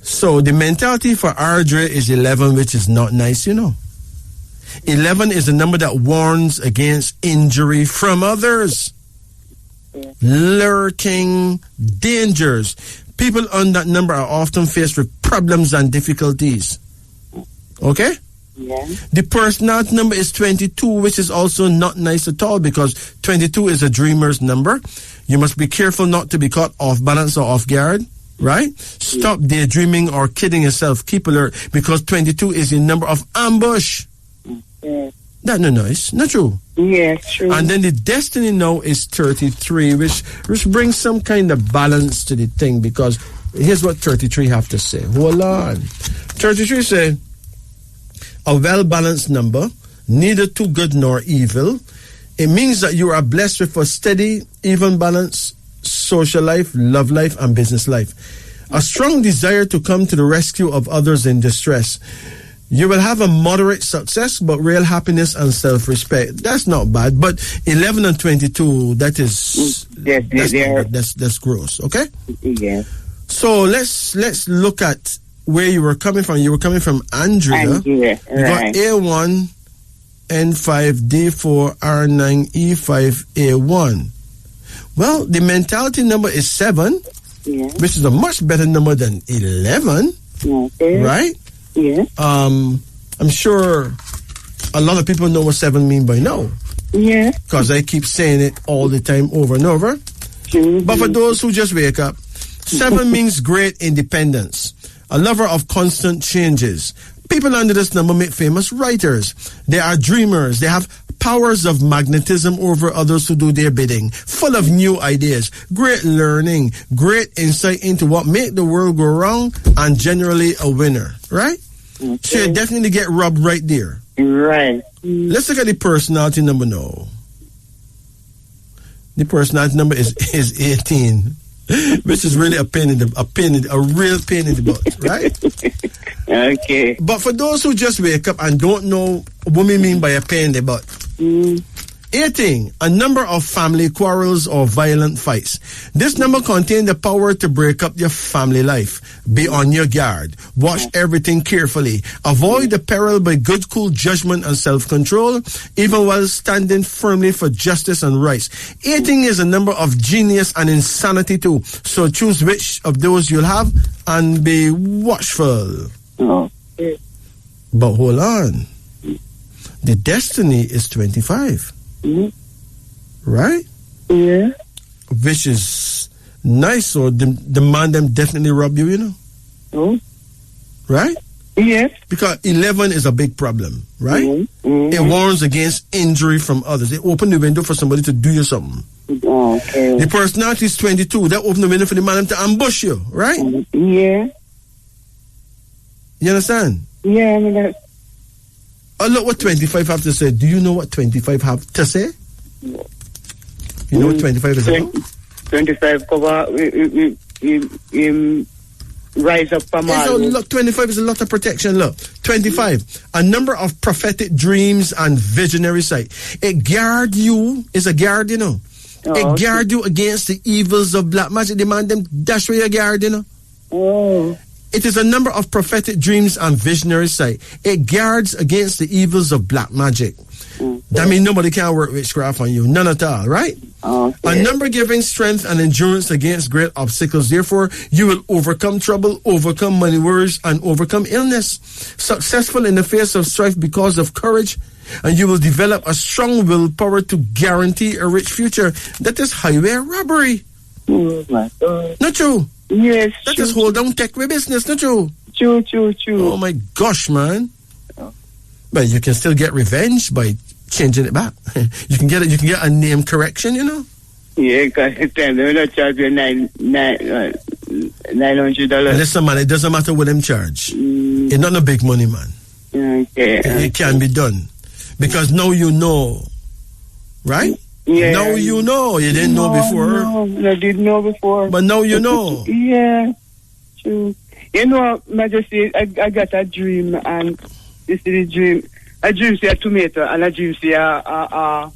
So the mentality for Ardria is 11, which is not nice, you know. 11 is a number that warns against injury from others. Lurking dangers. People on that number are often faced with problems and difficulties. Okay? Yeah. The personality number is 22, which is also not nice at all because 22 is a dreamer's number. You must be careful not to be caught off balance or off guard, right? Stop daydreaming or kidding yourself. Keep alert because 22 is the number of ambush. Yeah. That's not nice. Not true. Yeah, true. And then the destiny now is 33, which brings some kind of balance to the thing because here's what 33 have to say. Hold on. 33 say, a well-balanced number, neither too good nor evil. It means that you are blessed with a steady, even balance, social life, love life, and business life. A strong desire to come to the rescue of others in distress. You will have a moderate success, but real happiness and self-respect. That's not bad. But 11 and 22, that is that's gross. Okay. Yeah. So let's look at where you were coming from. You were coming from Andrea. Yeah, you got A1, N5, D4, R9, E5, A1. Well, the mentality number is 7, which is a much better number than 11, right? Yeah. I'm sure a lot of people know what 7 mean by now. Yeah. Because I keep saying it all the time over and over. Mm-hmm. But for those who just wake up, 7 means great independence, a lover of constant changes. People under this number make famous writers. They are dreamers. They have powers of magnetism over others who do their bidding, full of new ideas, great learning, great insight into what make the world go round, and generally a winner, right? Okay. So you definitely get rubbed right there. Right. Let's look at the personality number now. The personality number is 18, which is really a real pain in the butt, right? Okay. But for those who just wake up and don't know what we mean by a pain in the butt, 18, a number of family quarrels or violent fights. This number contains the power to break up your family life. Be on your guard. Watch everything carefully. Avoid the peril by good, cool judgment and self-control, even while standing firmly for justice and rights. 18 is a number of genius and insanity too. So choose which of those you'll have and be watchful. Okay. But hold on. The destiny is 25. Right? Yeah. Which is nice, so the man them definitely rub you, you know? Oh. Right? Yes. Because 11 is a big problem, right? It warns against injury from others. It opens the window for somebody to do you something. Okay. The personality is 22. That opens the window for the man to ambush you, right? Yeah. You understand? Yeah, I mean that. Oh, look what 25 have to say. Do you know what 25 have to say? You know what 25 is about? 25 cover, rise up from all. Look, 25 is a lot of protection. Look, 25, a number of prophetic dreams and visionary sight. It guard you, is a guard, you know. It guard you against the evils of black magic. Demand them dash where you guard, you know. Oh. It is a number of prophetic dreams and visionary sight. It guards against the evils of black magic. That means nobody can work witchcraft on you. None at all, right? Okay. A number giving strength and endurance against great obstacles. Therefore, you will overcome trouble, overcome money worries, and overcome illness. Successful in the face of strife because of courage. And you will develop a strong willpower to guarantee a rich future. That is highway robbery. Oh, my God. Not true? Yes. That is hold down tech way business, not true? True. Oh my gosh, man. But you can still get revenge by changing it back. You can get a name correction, you know. Yeah, because they're not charging $900. Listen, man, it doesn't matter what them charge. It's not a big money, man. Okay. It can be done. Because now you know. Right? Yeah. Now you know. You didn't know before. No, I didn't know before. But now you know. Yeah. True. You know, Majesty, I got a dream, and this is the dream. I dream see a tomato, and I dream see a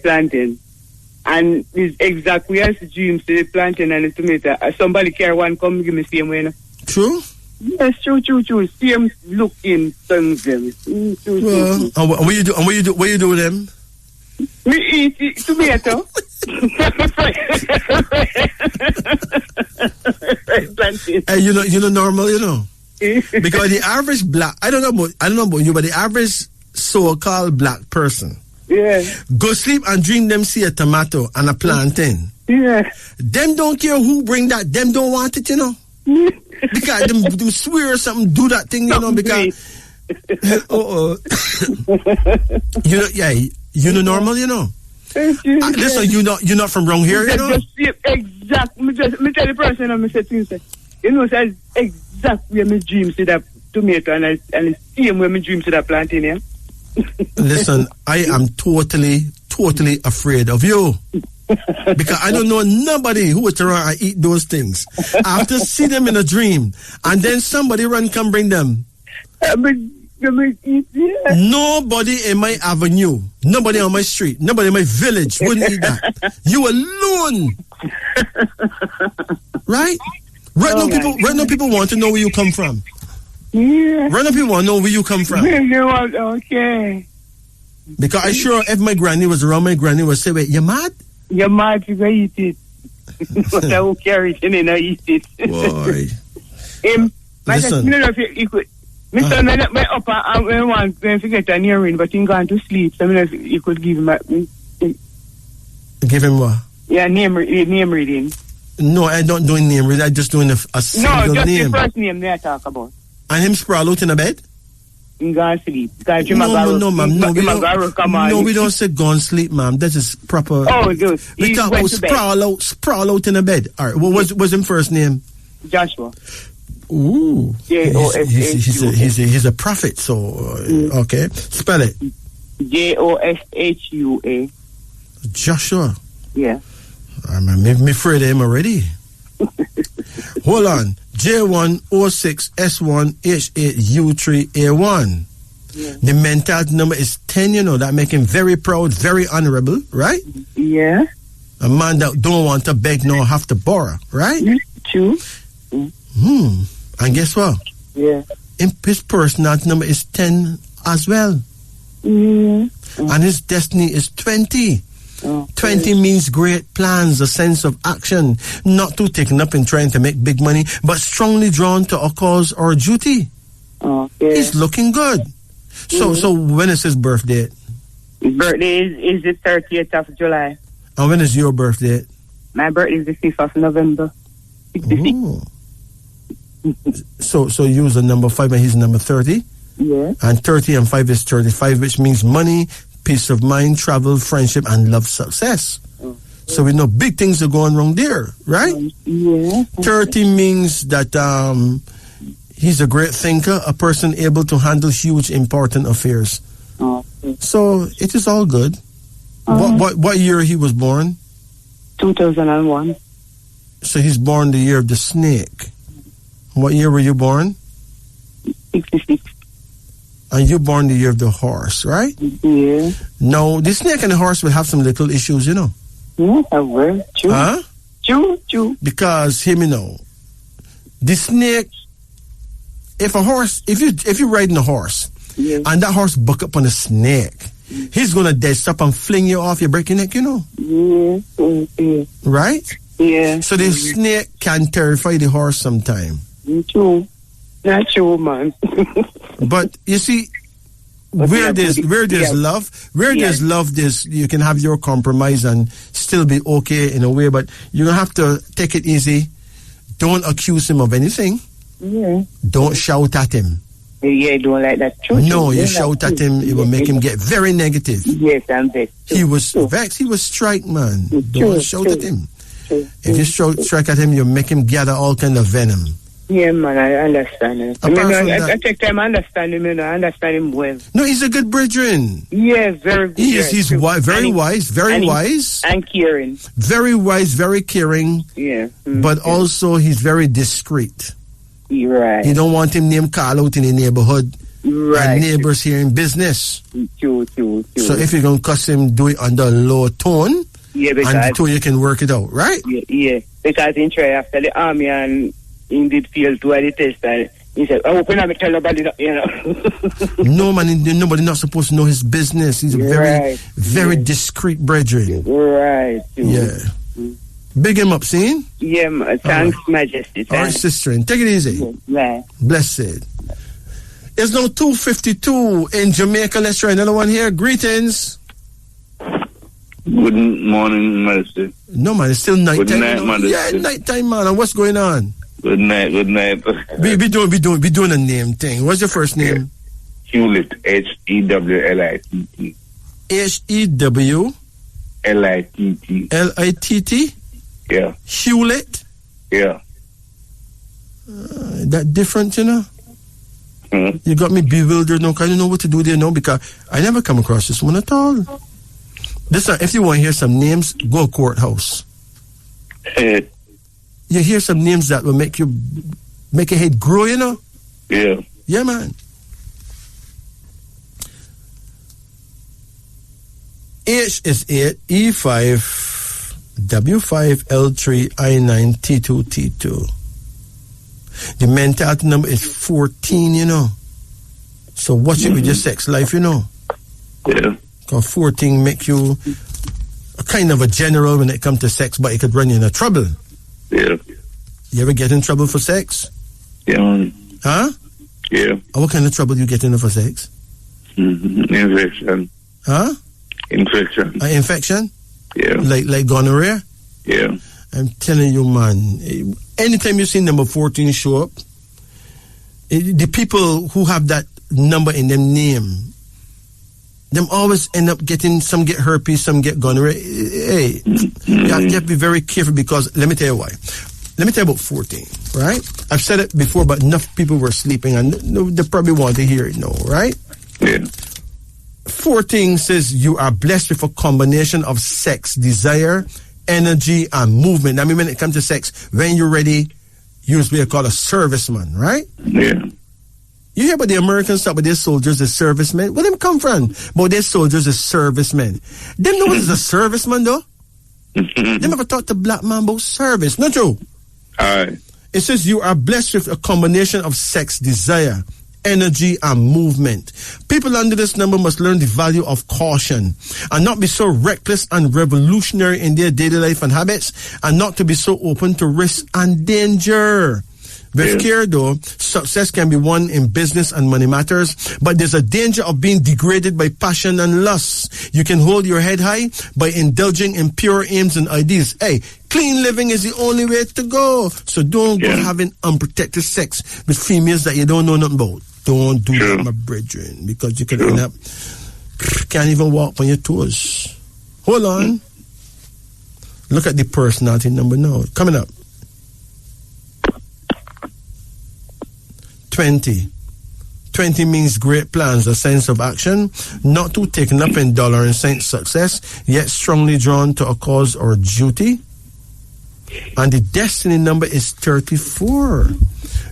plantain. And it's exactly as the dream see the plantain and the tomato. Somebody carry one, come give me same way. True? Yes, true. Same looking things. True. And what you do? And what you do with them? Me eat tomato. Hey, you know normal, you know. Because the average black, I don't know about you, but the average so-called black person, go sleep and dream them see a tomato and a plantain. Yeah. Them don't care who bring that. Them don't want it, you know. Because them swear something, do that thing, you know. Because you know normal, you know. Listen, you're not from wrong here, you know. Exactly. Me tell the person and me say things. You know, says exactly where my dream see that tomato and the same where my dream see that plantain. Yeah. Listen, I am totally afraid of you. Because I don't know nobody who would turn around and eat those things. I have to see them in a dream, and then somebody come bring them. Nobody in my avenue, nobody on my street, nobody in my village wouldn't eat that. You alone. Right? Right now people want to know where you come from. Yeah. Right now people want to know where you come from. Okay. Because I sure if my granny was around, my granny would say, wait, you mad? You're mad to go eat it. But I will carry it and I eat it. Boy. Listen. You could. Mr. My upper I want to get an earring, but he's gone to sleep. So I mean, if you could give him give him what? Yeah, name reading. No, I don't do name reading. I just doing a single name. No, just the first name they talk about. And him sprawl out in the bed? He gone sleep. No, ma'am. No, we don't say go and sleep, ma'am. That is proper. Oh, good. We talk about sprawl out in the bed. All right. What was his first name? Joshua. Ooh. He's a prophet. So okay, spell it. Joshua. Joshua. Yeah. I'm afraid of him already. Hold on. J106S1H8U3A1. Yeah. The mentality number is 10, you know, that make him very proud, very honorable, right? Yeah. A man that don't want to beg nor have to borrow, right? True. And guess what? Yeah. His personality number is 10 as well. And his destiny is 20. 20 means great plans, a sense of action, not too taken up in trying to make big money, but strongly drawn to a cause or duty. He's looking good. So when is his birthday? His birthday is the 30th of July. And when is your birthday? My birthday is the 5th of November. 66. So you was a number 5 and he's number 30? Yeah. And 30 and 5 is 35, which means money, peace of mind, travel, friendship, and love success. So we know big things are going wrong there, right? 30 means that he's a great thinker, a person able to handle huge, important affairs. So it is all good. What year he was born? 2001. So he's born the year of the snake. What year were you born? 66. And you born the year of the horse, right? Yeah. No, the snake and the horse will have some little issues, you know. Yeah, I will. True. Huh? True. Because, hear me now, the snake, if you're riding a horse, and that horse buck up on a snake, he's gonna dead stop and fling you off, you break your neck, you know. Yeah. Right? Yeah. So the snake can terrify the horse sometime. True. Not true, man. But you see, where there's love, there's love, you can have your compromise and still be okay in a way, but you're gonna have to take it easy. Don't accuse him of anything. Yeah. Don't shout at him. Yeah, you don't like that. True, No, you yeah, shout like, at him, it will make him get very negative. Yes, I'm vexed. He was vexed, he was strike, man. Don't shout at him. True. If you strike at him, you make him gather all kind of venom. Yeah, man, I understand it. Apart from I that- take time, I understand him, I understand him well. No, he's a good brethren. Yeah, very good. He's true. very And wise, very and wise. And caring. Very wise, very caring, Yeah. but also he's very discreet. You're right. You don't want him name call out in the neighborhood Right. and neighbors here in business. True. So if you're going to cuss him, do it under a low tone, Yeah, and the because tone you can work it out, right? yeah, because he tried after the army and he did fail to the test and he said, I hope I'm tell nobody, you know. No, man, nobody not supposed to know his business. He's a very discreet brethren. Right. Yeah. Big him up, see? Yeah, thanks, Majesty. All right, sister, and take it easy. Right. Blessed. It's now 2:52 in Jamaica. Let's try another one here. Greetings. Good morning, Majesty. No, man, it's still night Good time. night, Majesty. Yeah, night time, man. And what's going on? Good night. We doing a name thing. What's your first name? Hewlett, Hewlitt. Hewlitt. Litt. Yeah. Hewlett. Yeah. That different, you know? Mm-hmm. You got me bewildered now. I don't know what to do there now because I never come across this one at all. Listen, if you want to hear some names, go courthouse. You hear some names that will make your head grow, you know? Yeah. Yeah, man. H is 8, E5, W5, L3, I9, T2, T2. The mentality number is 14, you know. So watch it with your sex life, you know. Yeah. Because 14 make you a kind of a general when it comes to sex, but it could run you into trouble. Yeah. You ever get in trouble for sex? Yeah, man. Huh? Yeah. What kind of trouble you get in for sex? Infection. Huh? Infection. Infection? Yeah. Like gonorrhea? Yeah. I'm telling you, man. Anytime you see number 14 show up, the people who have that number in them name, them always end up getting, some get herpes, some get gonorrhea. Hey, you have to be very careful because, let me tell you why. Let me tell you about 14, right? I've said it before, but enough people were sleeping and they probably want to hear it now, right? Yeah. 14 says you are blessed with a combination of sex, desire, energy, and movement. I mean, when it comes to sex, when you're ready, you're what they call a serviceman, right? Yeah. You hear about the Americans talk about their soldiers as servicemen? Where them come from? But their soldiers as servicemen. Them know what is a serviceman, though? Them ever talk to black man about service? Not true? Aye. It says you are blessed with a combination of sex, desire, energy, and movement. People under this number must learn the value of caution and not be so reckless and revolutionary in their daily life and habits, and not to be so open to risk and danger. With care, though, success can be won in business and money matters, but there's a danger of being degraded by passion and lust. You can hold your head high by indulging in pure aims and ideas. Hey, clean living is the only way to go. So don't go having unprotected sex with females that you don't know nothing about. Don't do that, my brethren, because you can end up, can't even walk on your toes. Hold on. Look at the personality number now. Coming up. 20. 20 means great plans, a sense of action, not too taken up in dollar and cent success, yet strongly drawn to a cause or duty. And the destiny number is 34.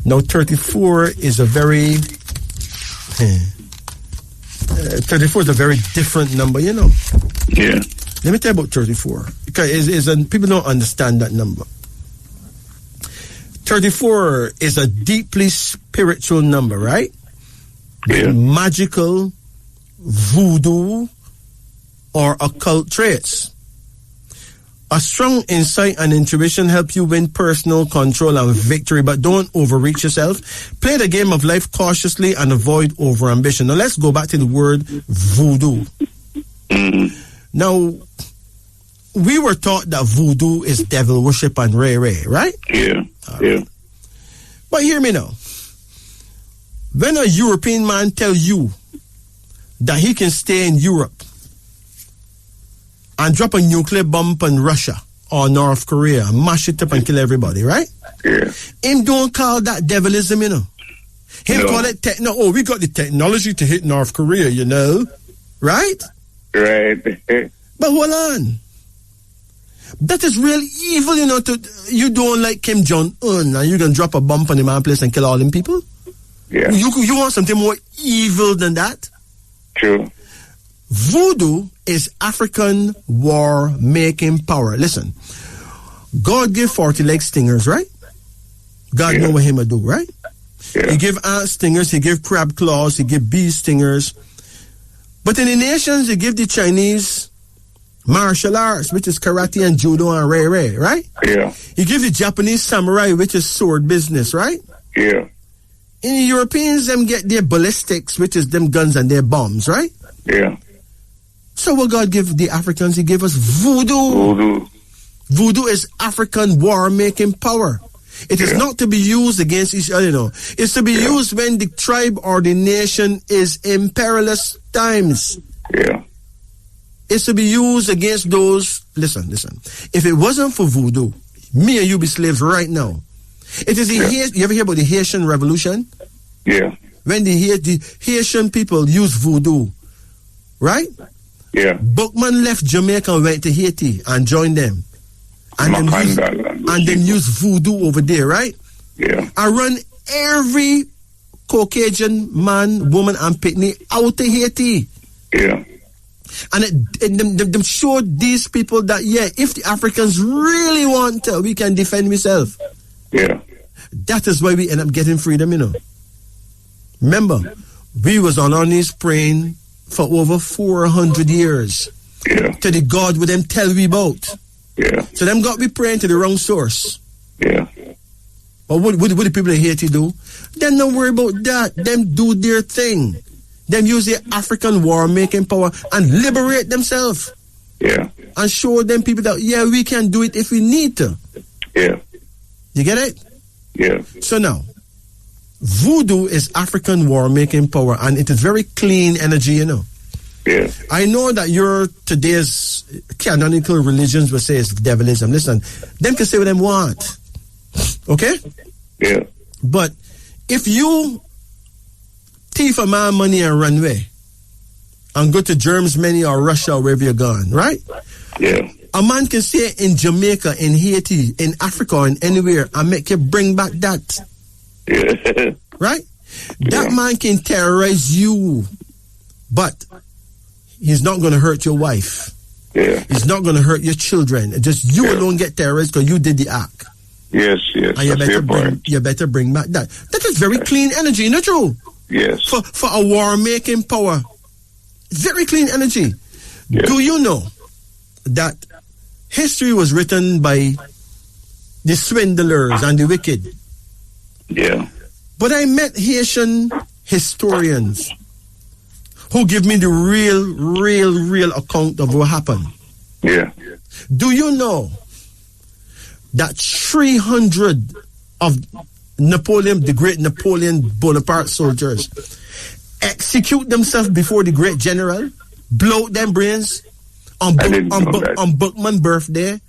Now, 34 is a very... 34 is a very different number, you know. Yeah. Let me tell you about 34. Because people don't understand that number. 34 is a deeply spiritual number, right? Yeah. Magical, voodoo, or occult traits. A strong insight and intuition help you win personal control and victory, but don't overreach yourself. Play the game of life cautiously and avoid overambition. Now let's go back to the word voodoo. Mm-hmm. Now, we were taught that voodoo is devil worship and ray, right? Yeah. But hear me now. When a European man tell you that he can stay in Europe and drop a nuclear bomb on Russia or North Korea, mash it up and kill everybody, right? Yeah. Him don't call that devilism, you know. Him call it we got the technology to hit North Korea, you know. Right? Right. But hold on. That is real evil, you know. You don't like Kim Jong-un and you can drop a bomb on the man place and kill all them people? Yeah. You want something more evil than that? True. Voodoo is African war-making power. Listen, God gave 40 leg stingers, right? God know what him to do, right? Yeah. He gave ant stingers, he gave crab claws, he gave bee stingers. But in the nations, he gave the Chinese martial arts, which is karate and judo and rei, right? Yeah. He gave the Japanese samurai, which is sword business, right? Yeah. In the Europeans, them get their ballistics, which is them guns and their bombs, right? Yeah. So what God give the Africans? He gave us voodoo. Voodoo is African war-making power. It is not to be used against each other, you know. It's to be used when the tribe or the nation is in perilous times. Yeah. It's to be used against those. Listen. If it wasn't for voodoo, me and you be slaves right now. It is you ever hear about the Haitian Revolution? Yeah. When the Haitian people use voodoo, right? Yeah. Bookman left Jamaica and went to Haiti and joined them. And then use voodoo over there, right? Yeah. I run every Caucasian man, woman, and picnic out to Haiti. Yeah. And them showed these people that, if the Africans really want to, we can defend ourselves. Yeah. That is why we end up getting freedom, you know. Remember, we was on our knees praying for over 400 years. Yeah. To the God with them tell we about. Yeah. So them got me praying to the wrong source. Yeah. But what the people in Haiti do? Them don't worry about that. Them do their thing. Them use their African war-making power and liberate themselves. Yeah. And show them people that, we can do it if we need to. Yeah. You get it? Yeah. So now, voodoo is African war-making power, and it is very clean energy, you know. Yeah. I know that your today's canonical religions will say it's devilism. Listen, them can say what they want. Okay? Yeah. But if you thief a man money and run away and go to Germany or Russia or wherever you're gone, right? Yeah. A man can stay in Jamaica, in Haiti, in Africa, and anywhere and make you bring back that. Yeah. Right? That man can terrorize you, but he's not going to hurt your wife. Yeah. He's not going to hurt your children. Just you alone get terrorized because you did the act. Yes. And you better bring back that. That is very clean energy, not true? Yes. For a war-making power. Very clean energy. Yes. Do you know that history was written by the swindlers and the wicked? Yeah. But I met Haitian historians who give me the real account of what happened. Yeah. Do you know that 300 of Napoleon, the great Napoleon Bonaparte soldiers, execute themselves before the great general, blow them brains on Bookman's birthday?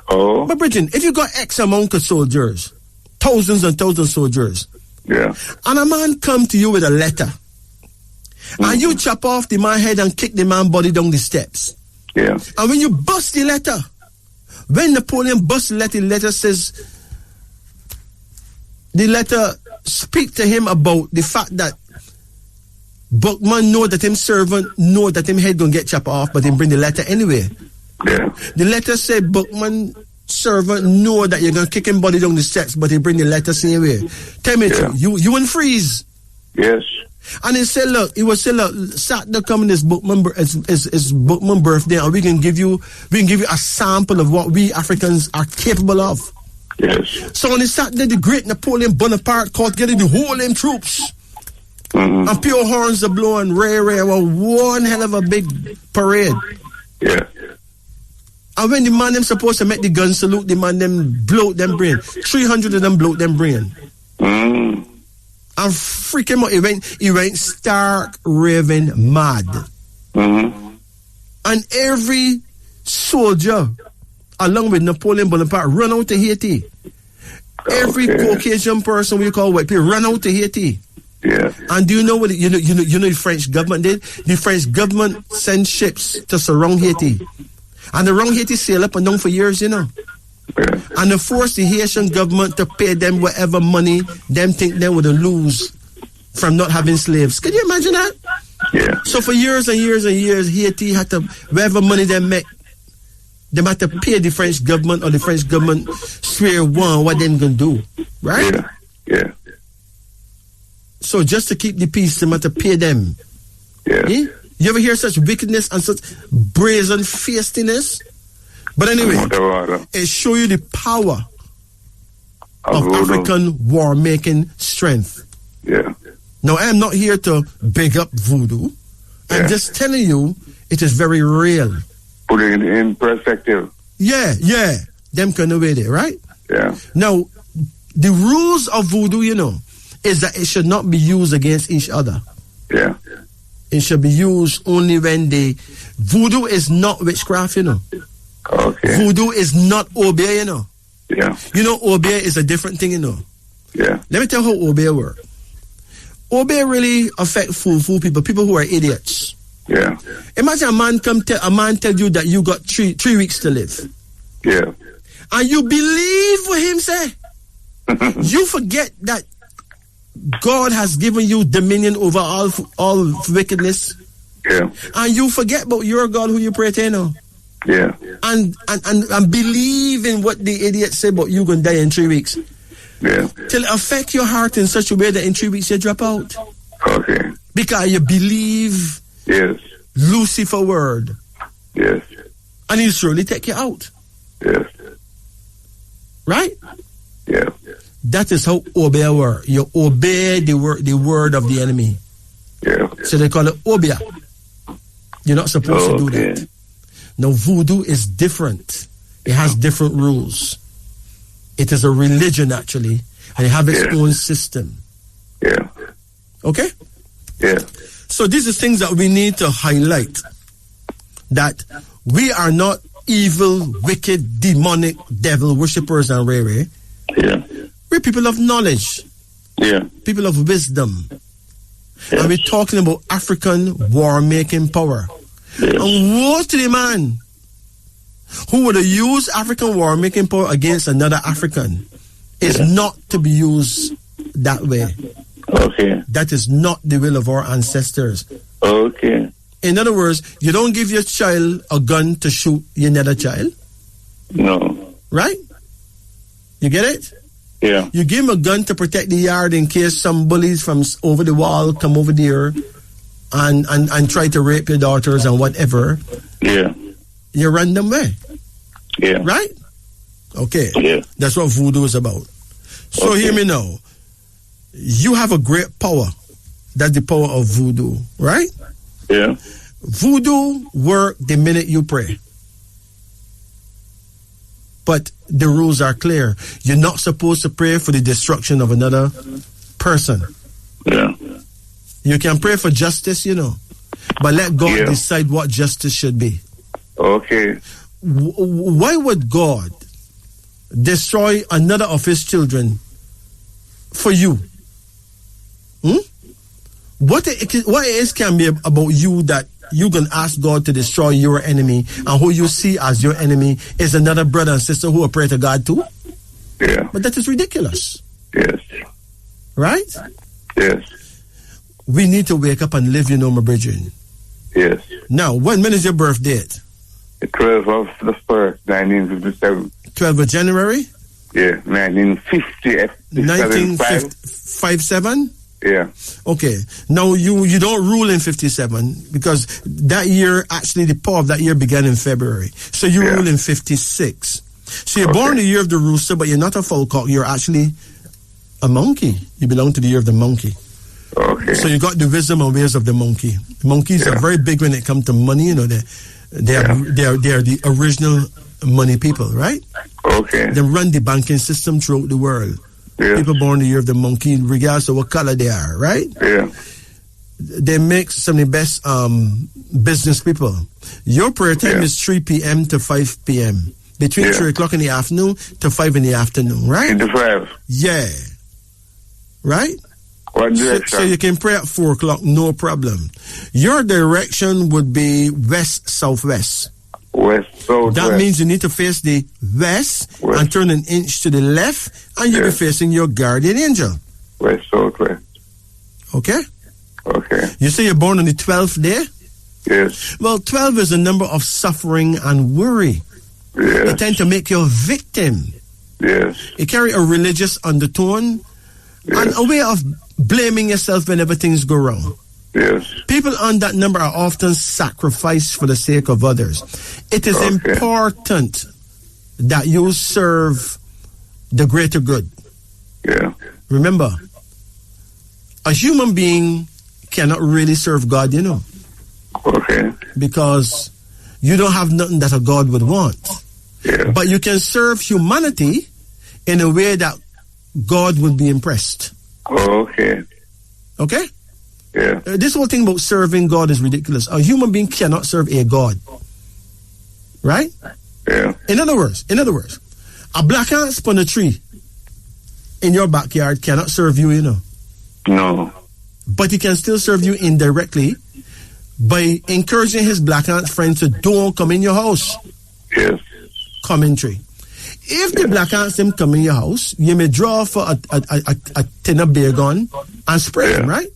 Oh. But Bridget, if you got X amount of soldiers, thousands and thousands of soldiers, and a man come to you with a letter, and you chop off the man's head and kick the man's body down the steps. Yeah. And when you bust the letter, when Napoleon busts the letter says, the letter speak to him about the fact that Bookman know that him servant know that him head gonna get chopped off, but him bring the letter anyway. Yeah. The letter say Bookman servant know that you're gonna kick him body down the steps, but he bring the letter same way. Tell me, you wouldn't freeze. Yes. And he said, look, Saturday coming is Bookman birthday, and we can give you a sample of what we Africans are capable of. Yes. So on the Saturday, the great Napoleon Bonaparte called together the whole them troops. Mm-hmm. And pure horns are blowing, one hell of a big parade. Yeah. And when the man them supposed to make the gun salute, the man them blow them brain. 300 of them blow them brain. Mm. And freaking he went stark raving mad. Mm-hmm. And every soldier, along with Napoleon Bonaparte, run out to Haiti. Every Caucasian person we call white people run out to Haiti. Yeah. And do you know what the French government did? The French government sent ships to surround Haiti. And around Haiti sail up and down for years, Yeah. And they forced the Haitian government to pay them whatever money them think they would lose from not having slaves. Can you imagine that? Yeah. So for years and years and years, Haiti had to, whatever money they make, they had to pay the French government, or the French government swear what they're going to do. Right? Yeah. Yeah. So just to keep the peace, they had to pay them. Yeah. You ever hear such wickedness and such brazen feistiness? But anyway, it shows you the power of African war-making strength. Yeah. Now, I am not here to big up voodoo. I'm just telling you, it is very real. Put it in perspective. Yeah. Them kind of way there, right? Yeah. Now, the rules of voodoo, is that it should not be used against each other. Yeah. It should be used only when voodoo is not witchcraft, Okay. Voodoo is not obey, Yeah. Obey is a different thing, Yeah. Let me tell you how obey works. Obey really affect fool people who are idiots. Yeah. Imagine a man tell you that you got three weeks to live. Yeah. And you believe what him say. You forget that God has given you dominion over all wickedness. Yeah. And you forget about your God who you pray to, Yeah. And believe in what the idiot said about you gonna die in 3 weeks. Yeah. Till it affect your heart in such a way that in 3 weeks you drop out. Okay. Because you believe Lucifer word. Yes. And he'll surely take you out. Yes. Right? Yeah. That is how obey work. You obey the word of the enemy. Yeah. So they call it obia. You're not supposed to do that. Now voodoo is different. It has different rules. It is a religion actually, and it has its own system. Yeah. Okay? Yeah. So these are things that we need to highlight. That we are not evil, wicked, demonic, devil worshippers and rare. Yeah. We're people of knowledge. Yeah. People of wisdom. And we're talking about African war-making power. And woe to the man who would have used African war-making power against another African. Is not to be used that way. Okay. That is not the will of our ancestors. Okay. In other words, you don't give your child a gun to shoot another child. No. Right? You get it? Yeah. You give him a gun to protect the yard in case some bullies from over the wall come over there and try to rape your daughters and whatever. Yeah. You run them away. Yeah. Right? Okay. Yeah. That's what voodoo is about. So hear me now. You have a great power. That's the power of voodoo, right? Yeah. Voodoo work the minute you pray. But the rules are clear. You're not supposed to pray for the destruction of another person. Yeah. You can pray for justice, but let God decide what justice should be. Okay. Why would God destroy another of his children for you? What it can be about you that you can ask God to destroy your enemy, and who you see as your enemy is another brother and sister who will pray to God too? Yeah. But that is ridiculous. Yes. Right? Yes. We need to wake up and live, my brethren. Yes. Now, when is your birth date? The 12th of the 1st, 1957. 12th of January? Yeah, 1957? Yeah. Okay. Now, you don't rule in 57 because that year, actually, the power of that year began in February. So you rule in 56. So you're born the year of the rooster, but you're not a falcock. You're actually a monkey. You belong to the year of the monkey. Okay. So you got the wisdom and ways of the monkey. Monkeys are very big when it comes to money. They are the original money people, right? Okay. They run the banking system throughout the world. Yes. People born the year of the monkey, regardless of what color they are, right? Yeah. They make some of the best business people. Your prayer time is 3 p.m. to 5 p.m. Between 3 o'clock in the afternoon to 5 in the afternoon, right? In the 5. Yeah. Right? What direction? So you can pray at 4 o'clock, no problem. Your direction would be west-southwest. West-southwest. That means you need to face the west and turn an inch to the left, and you'll be facing your guardian angel. West-southwest. Okay? Okay. You say you're born on the 12th day? Yes. Well, 12 is a number of suffering and worry. Yes. It tends to make you a victim. Yes. It carry a religious undertone and a way of blaming yourself whenever things go wrong. Yes. People on that number are often sacrificed for the sake of others. It is important that you serve the greater good. Yeah. Remember, a human being cannot really serve God, you know. Okay. Because you don't have nothing that a God would want. Yeah. But you can serve humanity in a way that God would be impressed. Okay. Okay? Yeah. This whole thing about serving God is ridiculous. A human being cannot serve a God. Right? Yeah. In other words, a black ant on a tree in your backyard cannot serve you, you know. No. But he can still serve you indirectly by encouraging his black ant friends to don't come in your house. Yes. Commentary. If the black ants them come in your house, you may draw for a tin of beer gun and spray them, right?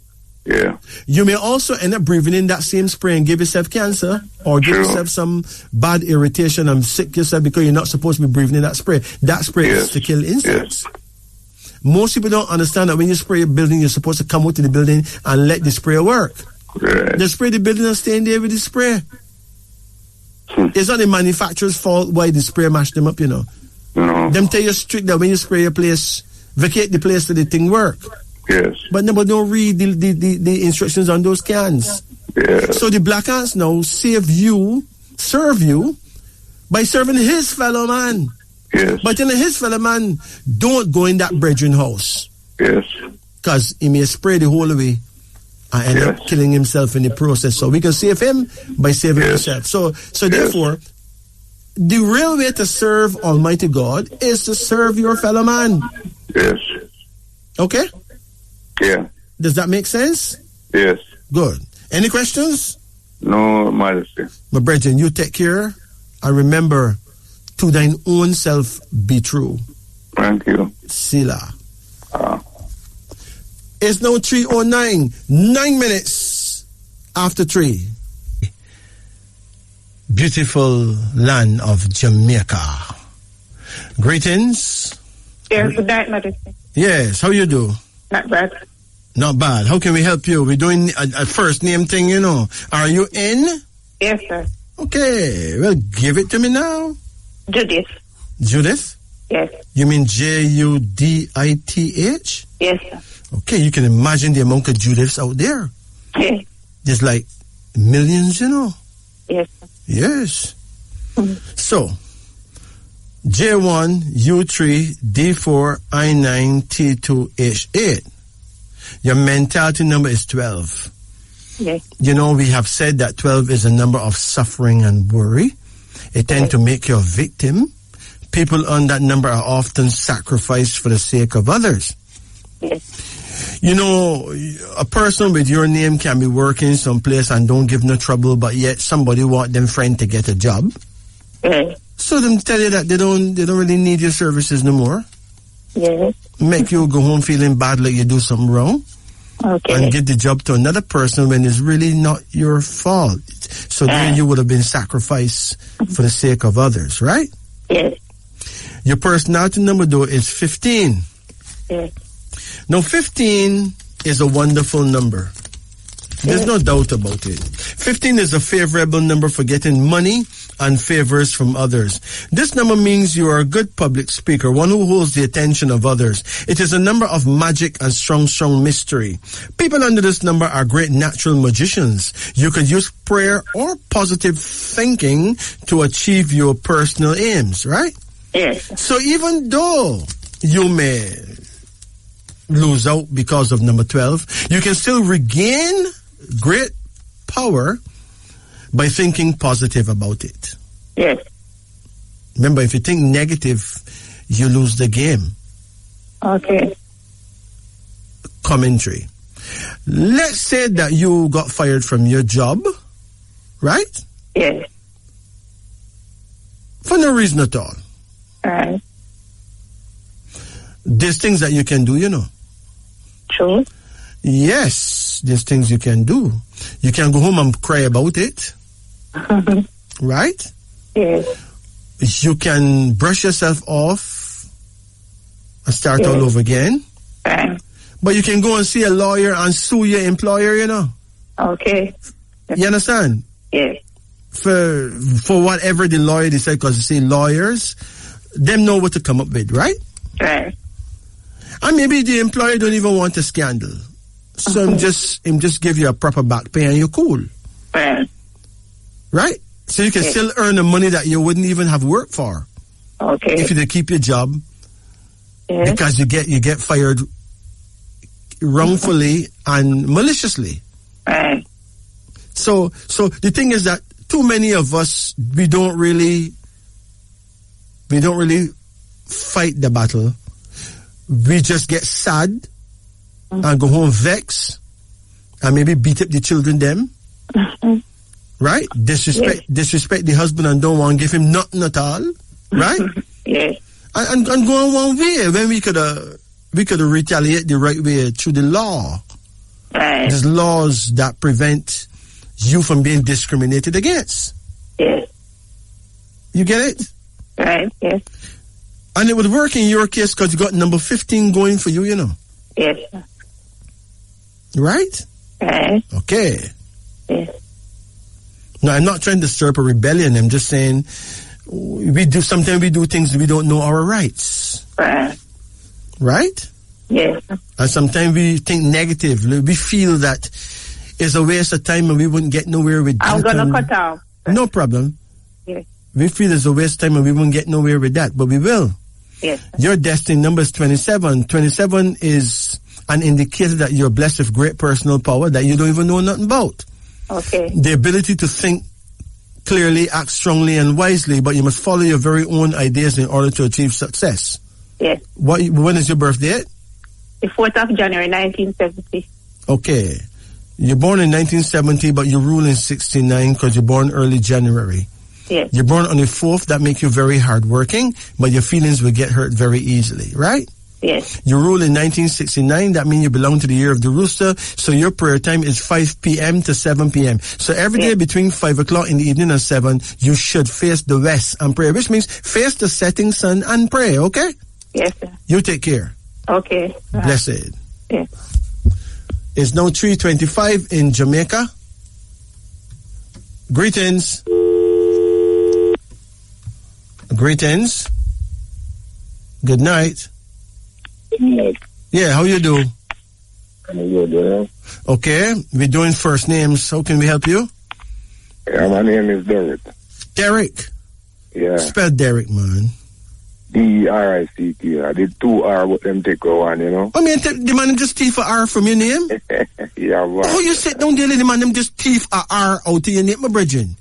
Yeah. You may also end up breathing in that same spray and give yourself cancer or give yourself some bad irritation and sick yourself because you're not supposed to be breathing in that spray. That spray is to kill insects. Most people don't understand that when you spray a building, you're supposed to come out to the building and let the spray work. Right. They spray the building and stay in there with the spray. It's not the manufacturer's fault why the spray mashed them up, you know. No. Them tell you strict that when you spray a place, vacate the place so the thing work. Yes. But nobody don't read the instructions on those cans. Yeah. So the black ants now serve you by serving his fellow man. Yes. But telling his fellow man, don't go in that brethren house. Yes. Because he may spray the whole way and end up killing himself in the process. So we can save him by saving himself. So therefore, the real way to serve Almighty God is to serve your fellow man. Yes. Okay? Yeah. Does that make sense? Yes. Good. Any questions? No, Majesty. My brethren, you take care and remember, to thine own self be true. Thank you. Sila. It's now 3:09, 9 minutes after 3. Beautiful land of Jamaica. Greetings. Yeah, good night, Majesty. Yes, how you do? Not bad. Not bad. How can we help you? We're doing a first name thing, you know. Are you in? Yes, sir. Okay, well, give it to me now. Judith. Judith? Yes. You mean Judith? Yes, sir. Okay, you can imagine the amount of Judiths out there. Yes. There's like millions, you know. Yes, sir. Yes. So, J1, U3, D4, I9, T2, H8. Your mentality number is 12. Yes. You know, we have said that 12 is a number of suffering and worry. It tends to make you a victim. People on that number are often sacrificed for the sake of others. Yes. You know, a person with your name can be working someplace and don't give no trouble, but yet somebody want them friend to get a job. Yes. So them tell you that they don't really need your services no more. Yes. Make you go home feeling bad like you do something wrong. Okay. And give the job to another person when it's really not your fault. So then you would have been sacrificed for the sake of others, right? Yes. Your personality number though is 15. Yes. Now 15 is a wonderful number. There's no doubt about it. 15 is a favorable number for getting money and favors from others. This number means you are a good public speaker, one who holds the attention of others. It is a number of magic and strong mystery. People under this number are great natural magicians. You could use prayer or positive thinking to achieve your personal aims, right? Yes. So even though you may lose out because of number 12. You can still regain great power by thinking positive about it. Yes. Remember, if you think negative, you lose the game. Okay. Commentary. Let's say that you got fired from your job, right? Yes. For no reason at all. Right. There's things that you can do, you know. True. Yes, there's things you can do. You can go home and cry about it. Right? Yes. You can brush yourself off and start all over again. Right. But you can go and see a lawyer and sue your employer, you know. Okay. You understand? Yes. For whatever the lawyer decides, because you see lawyers, them know what to come up with, right? Right. And maybe the employer don't even want a scandal. So him just give you a proper back pay and you're cool. Right. Right? So you can still earn the money that you wouldn't even have worked for. Okay. If you did keep your job. Yes. Because you get fired wrongfully and maliciously. Right. So the thing is that too many of us, we don't really fight the battle. We just get sad and go home vexed and maybe beat up the children them. Right? Disrespect the husband and don't want to give him nothing at all. Right? Yes. And go on one way when we could retaliate the right way through the law. Right. There's laws that prevent you from being discriminated against. Yes. You get it? Right. Yes. And it would work in your case because you got number 15 going for you, you know. Yes. Right? Right. Okay. Yes. Now, I'm not trying to stir up a rebellion. I'm just saying sometimes we do things we don't know our rights. Right. Right? Yes. And sometimes we think negative. We feel that it's a waste of time and we wouldn't get nowhere with that. I'm going to cut off. No problem. Yes. We feel it's a waste of time and we won't get nowhere with that, but we will. Yes. Your destiny number is 27. 27 is an indicator that you're blessed with great personal power that you don't even know nothing about. Okay. The ability to think clearly, act strongly and wisely, but you must follow your very own ideas in order to achieve success. Yes. When is your birthday? The 4th of January, 1970. Okay. You're born in 1970, but you rule in 69 because you're born early January. Yes. You're born on the 4th, that makes you very hardworking, but your feelings will get hurt very easily, right? Yes. You rule in 1969, that means you belong to the year of the rooster, so your prayer time is 5 p.m. to 7 p.m. So every day between 5 o'clock in the evening and 7, you should face the west and pray, which means face the setting sun and pray, okay? Yes, sir. You take care. Okay. Blessed. Yes. It's now 3:25 in Jamaica. Greetings. Greetings. Good night. Yeah, how you do? Okay, we're doing first names. How can we help you? Yeah, my name is Derek. Derek? Yeah. Spell Derek, man. D-E-R-I-C-K. I did 2 R with them take one, you know? I mean, the man them just thief a R from your name? Yeah, man. Oh, you sit down there, let the man them just thief a R out of your name, my brethren.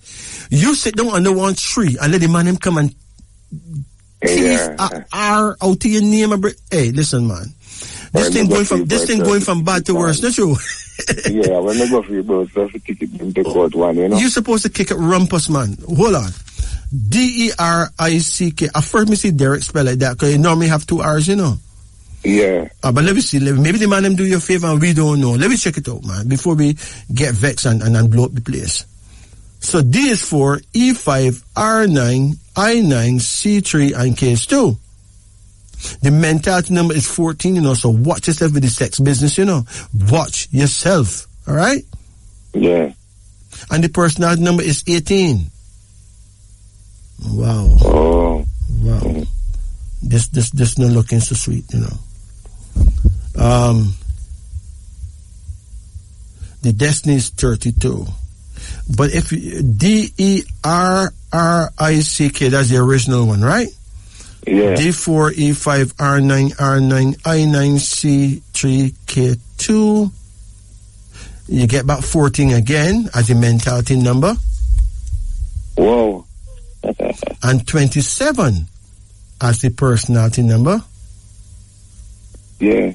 You sit down under one tree and let the man them come and thief a R out of your name, my brethren. Hey, listen, man. This thing going from bad to worse, not true? Yeah, when I go for your bird, so I kick it into court one, you know? You're supposed to kick it rumpus, man. Hold on. D-E-R-I-C-K. I first me see Derek spell like that, because you normally have 2 R's, you know? Yeah. But let me see. Maybe the man them do you a favor and we don't know. Let me check it out, man, before we get vexed and blow up the place. So D is 4, E5, R9, I9, C3, and K is 2. The mentality number is 14, you know, so watch yourself with the sex business, you know. Watch yourself, all right? Yeah. And the personality number is 18. Wow. Oh. Wow. This not looking so sweet, you know. The destiny is 32. But if D-E-R-R-I-C-K, that's the original one, right? Yeah. D4, E5, R9, R9, I9, C3, K2. You get about 14 again as your mentality number. Whoa. And 27 as the personality number. Yeah.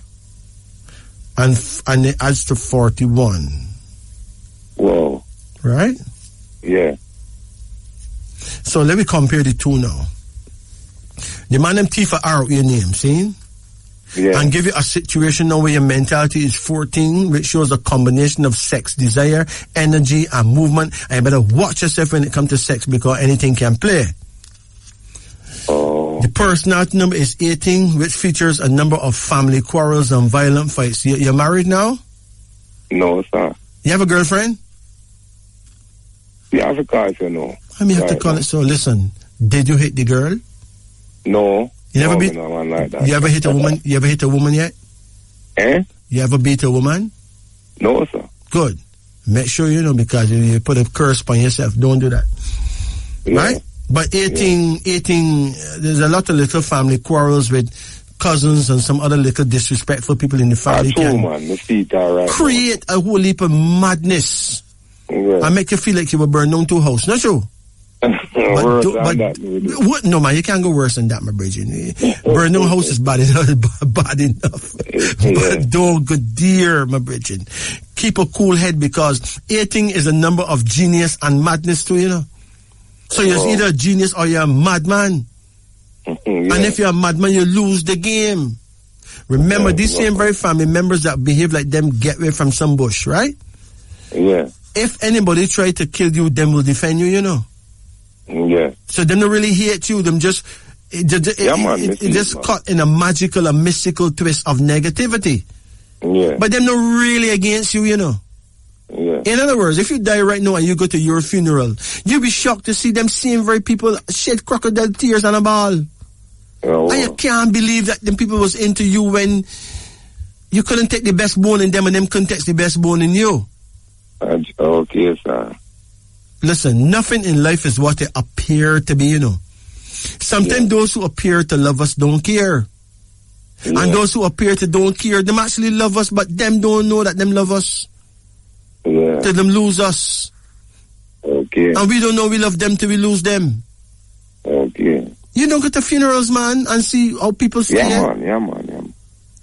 And it adds to 41. Whoa. Right? Yeah. So let me compare the two now. The man them T for R with your name, see? Yeah. And give you a situation now where your mentality is 14, which shows a combination of sex desire, energy, and movement. And you better watch yourself when it comes to sex because anything can play. Oh. The personality number is 18, which features a number of family quarrels and violent fights. You're married now? No, sir. You have a girlfriend? Yeah, I have a car, so no. I mean, you have to call it so. Listen, did you hit the girl? No. You never beat? No one like that. You ever hit a woman? You ever hit a woman yet? Eh? You ever beat a woman? No, sir. Good. Make sure you know because you put a curse on yourself. Don't do that. Yeah. Right? But 18, there's a lot of little family quarrels with cousins and some other little disrespectful people in the family. Man. The feet are right create a whole heap of madness. Yeah. And make you feel like you were burned down to a house. Not true? What? No, man, you can't go worse than that, my brethren. Burn down house is bad enough. But don't go dear, my brethren. Keep a cool head because 18 is a number of genius and madness too, you know. So you're either a genius or you're a madman. And if you're a madman, you lose the game. Remember, these same very family members that behave like them get away from some bush, right? Yeah. If anybody try to kill you, them will defend you, you know. Yeah. So them don't really hate you. Them just it just caught in a magical, a mystical twist of negativity. Yeah. But them not really against you, you know. Yeah. In other words, if you die right now and you go to your funeral, you'll be shocked to see them same very people shed crocodile tears on a ball. Oh, and you can't believe that them people was into you when you couldn't take the best bone in them and them couldn't take the best bone in you. Okay, sir. Listen, nothing in life is what they appear to be, you know. Sometimes those who appear to love us don't care. Yeah. And those who appear to don't care, them actually love us, but them don't know that them love us. Yeah. Till them lose us. Okay. And we don't know we love them till we lose them. Okay. You don't go to funerals, man, and see how people stay. Yeah, man.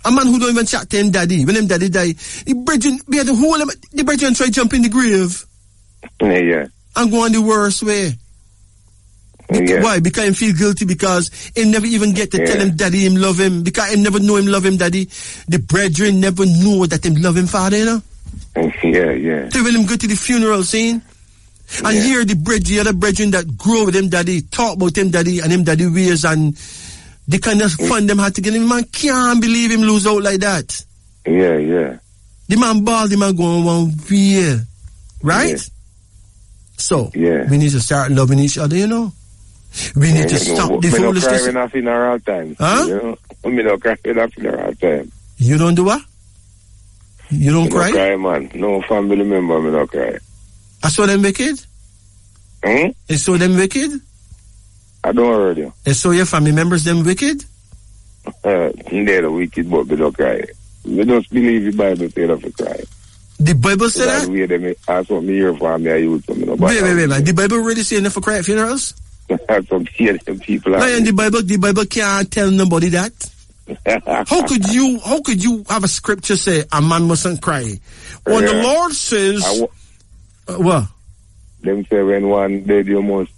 A man who don't even chat to him daddy. When him daddy die, the brethren try to jump in the grave. Yeah. And go on the worst way. Why? Because him feel guilty because he never even get to tell him daddy him love him. Because he never know him love him daddy. The brethren never know that him love him father, you know? Yeah. So when him go to the funeral scene, and hear the other brethren that grow with him daddy, talk about him daddy and him daddy ways and the kind of fun them had to get him. Man can't believe him lose out like that. Yeah. The man bald, the man going one way. Right? Yeah. So, we need to start loving each other, you know? We need to stop the foolishness. We don't cry in our time. Huh? You know? We don't cry in our time. You don't do what? You don't cry? I don't cry, man. No family member, me don't cry. I saw them wicked? You saw them wicked? I don't heard you. You saw your family members them wicked? They're the wicked, but we don't cry. We don't believe the Bible say that we cry. The Bible say that? That's what me hear from me. Wait. The Bible really say enough for cry at funerals? That's what people are. And the Bible can't tell nobody that. How could you have a scripture say a man mustn't cry? When the Lord says what? Them say when one dead you must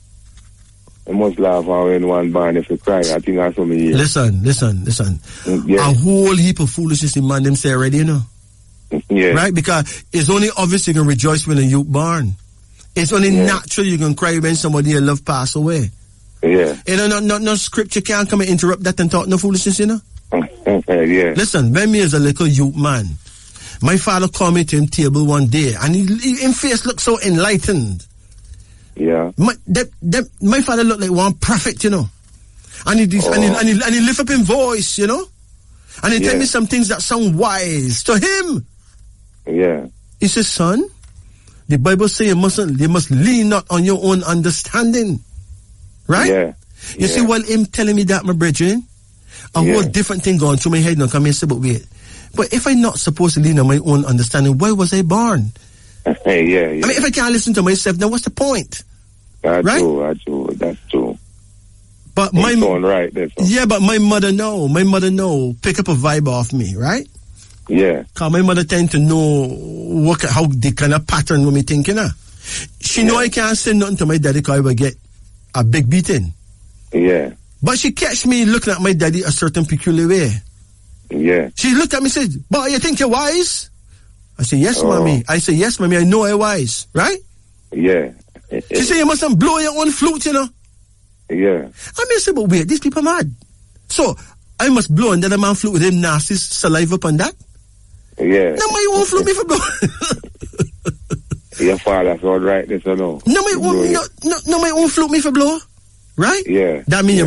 laugh, and when one born if you cry. I think that's what me hear. Listen. A whole heap of foolishness in man them say already, you know. Yeah. Right? Because it's only obvious you can rejoice when a youth born. It's only natural you can cry when somebody you love pass away. Yeah. You know, no scripture can't come and interrupt that and talk no foolishness, you know? Yeah. Listen, when me as a little youth man, my father called me to him table one day and his face looked so enlightened. Yeah. My father looked like one prophet, you know. And he lift up his voice, you know. And he tell me some things that sound wise to him. Yeah. He says, son, the Bible says you must lean not on your own understanding. Right? Yeah. You see, while him telling me that, my brethren, a whole different thing going through my head now. Come here, say, but wait. But if I'm not supposed to lean on my own understanding, why was I born? Yeah. I mean, if I can't listen to myself, then what's the point? That's right? True. That's true. But but my mother know. Pick up a vibe off me, right? Yeah. Cause my mother tend to know how the kind of pattern when me thinking. She know I can't say nothing to my daddy cause I will get a big beating. Yeah. But she catch me looking at my daddy a certain peculiar way. Yeah. She looked at me and said, "Boy, you think you're wise?" I said, "Yes, mommy." I said, "Yes, mommy, I know I'm wise." Right? Yeah. She said, "You mustn't blow your own flute, you know." Yeah. I mean, I said, but wait, these people mad. So, I must blow and then a man flute with him nasty saliva upon that? Yeah. No, my own flute me for blow. Your father's all right, this or no? No, my own flute me for blow. Right? Yeah. That means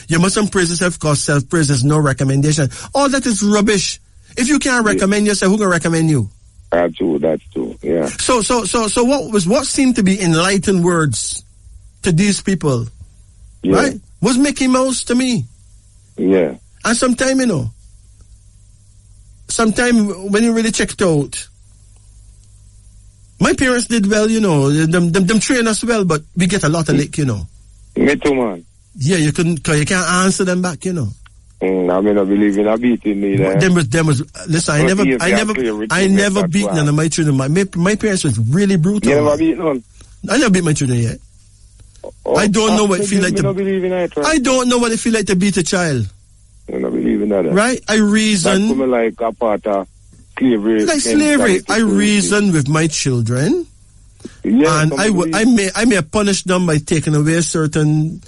you mustn't praise yourself because self-praise is no recommendation. All that is rubbish. If you can't recommend yourself, who can recommend you? That's true. Yeah. So what seemed to be enlightened words to these people? Yeah. Right? Was Mickey Mouse to me. Yeah. And sometime when you really checked out, my parents did well, them train us well, but we get a lot of lick, Me too, man. Yeah, you can't answer them back, I mean, I believe in a beating me there. Listen, I never beat none of my children. My parents was really brutal. You never beat none? I never beat my children yet. I don't know what it feel like I don't know what it feel like to beat a child. I don't believe in that. Right? I reason. That's like a part of slavery. Like slavery. I reason with my children. Yeah, and I may punish them by taking away certain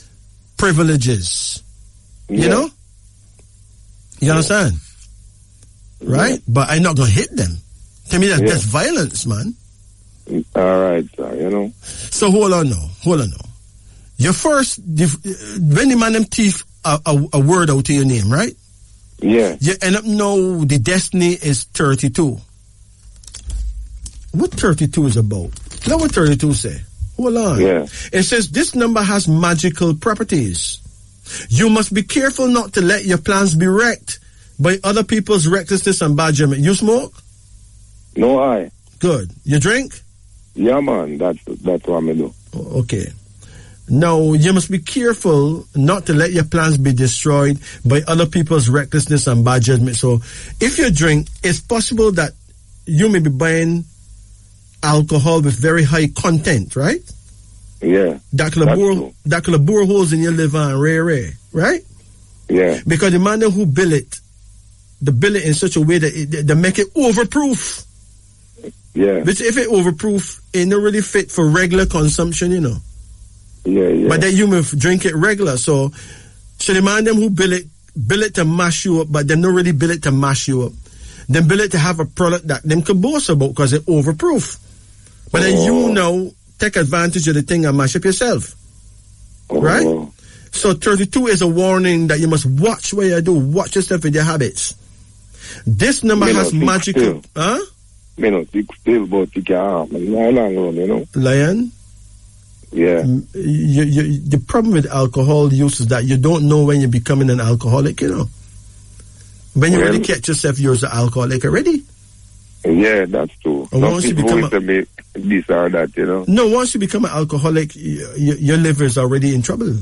privileges. Yeah. You know? You understand? Right? Yeah. But I'm not going to hit them. To me, that's violence, man. All right, sir, So hold on now. Your first, when the man them teeth a word out to your name, right? Yeah. You end up know the destiny is 32. What 32 is about? Look what 32 say. Hold on. Yeah. It says this number has magical properties. You must be careful not to let your plans be wrecked by other people's recklessness and bad judgment. You smoke? No, I. Good. You drink? Yeah, man. That's what I do. Okay. Now, you must be careful not to let your plans be destroyed by other people's recklessness and bad judgment. So, if you drink, it's possible that you may be buying alcohol with very high content, right? Yeah. That could have bore holes in your liver and rare, right? Yeah. Because the man who bill it in such a way that they make it overproof. Yeah. Which if it overproof, it not really fit for regular consumption, Yeah. But then you may drink it regular. So the man them who bill it to mash you up, but they not really bill it to mash you up. Then bill it to have a product that them can boast about because it overproof. But then take advantage of the thing and mash up yourself. Right? So 32 is a warning that you must watch what you do. Watch yourself with your habits. This number has magical... Huh? Me not still, but you can't. Lion? Yeah. The problem with alcohol use is that you don't know when you're becoming an alcoholic, When you really catch yourself, you're an alcoholic already. Yeah, that's true. Once you become this or that, No, once you become an alcoholic, your liver is already in trouble.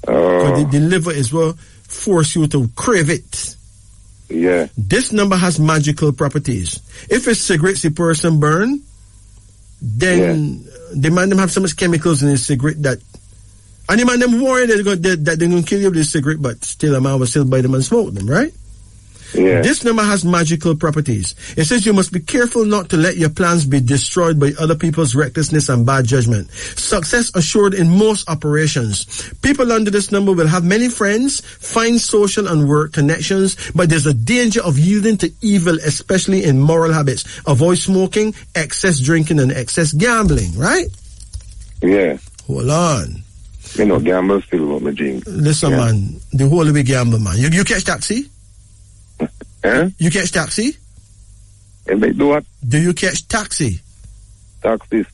The liver is what force you to crave it. Yeah. This number has magical properties. If it's cigarettes the person burn, then the man them have so much chemicals in his cigarette that, and the man them worry that they're going to kill you with this cigarette, but still a man will still buy them and smoke them, right? Yeah. This number has magical properties. It says you must be careful not to let your plans be destroyed by other people's recklessness and bad judgment. Success assured in most operations. People under this number will have many friends, fine social and work connections, but there's a danger of yielding to evil, especially in moral habits. Avoid smoking, excess drinking, and excess gambling, right? Yeah. Hold on. Gamble still with my drink. Listen, man, the whole of it gamble, man. You catch taxi? Huh? You catch taxi? And they do what? Do you catch taxi? Taxis.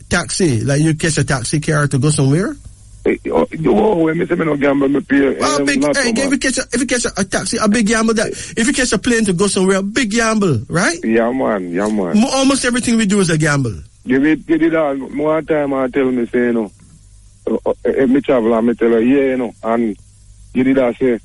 Taxi, like you catch a taxi car to go somewhere? When me say me no gamble, me pay. Well, big, hey, if you catch a taxi, a big gamble. That if you catch a plane to go somewhere, a big gamble, right? Yeah, man. Almost everything we do is a gamble. Give it all. More time I tell me say, you know, if me travel and me tell her, yeah, you know, and you did that say,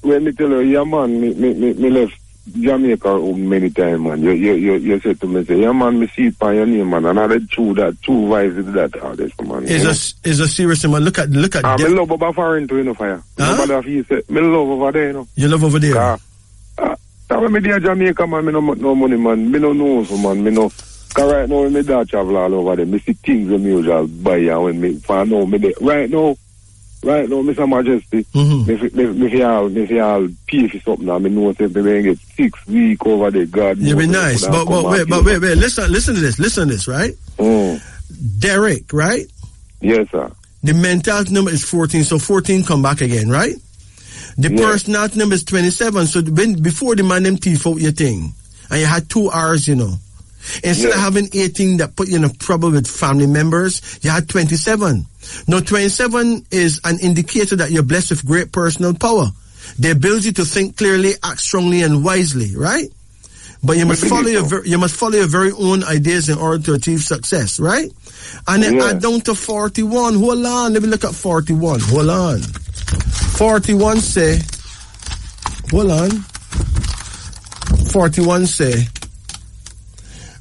when me tell her, yeah, man, me left Jamaica many times, man. You said to me, say, yeah, man, me see it by your name, man, and I read two wives did that all this, man. It's a serious thing, man. Look at. Me love over foreign to, you know, fire. Nobody have you say, me love over there, you know. You love over there? When me there Jamaica, man, me no money, man. Me no know, so, man, me no. Because right now, when me da travel all over there, me see things when me usually buy and when me find out me there. Right now, Mr. Majesty, me all pay for something and me know say me get 6 weeks over there, God. You be nice. But wait, listen to this, right? Derek, right? Yes, sir. The mentality number is 14, so 14 come back again, right? The personality number is 27, so before the man them teeth out your thing, and you had 2 hours, you know. Instead of having 18 that put you in a trouble with family members, you had 27. Now, 27 is an indicator that you're blessed with great personal power. The ability to think clearly, act strongly, and wisely, right? But you must follow your very own ideas in order to achieve success, right? And then add down to 41. Hold on, let me look at 41. Hold on. 41 say, hold on. 41 say,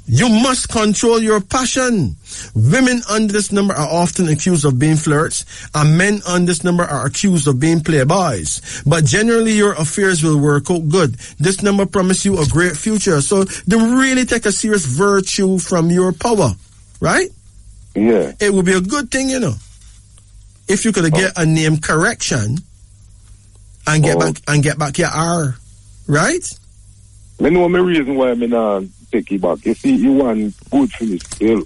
you must control your passion. Women on this number are often accused of being flirts, and men on this number are accused of being playboys. But generally, your affairs will work out good. This number promises you a great future. So they really take a serious virtue from your power, right? Yeah. It would be a good thing, you know, if you could get a name correction and get back your R, right? I know my reason why I'm not take it back. You see, you want good finish still.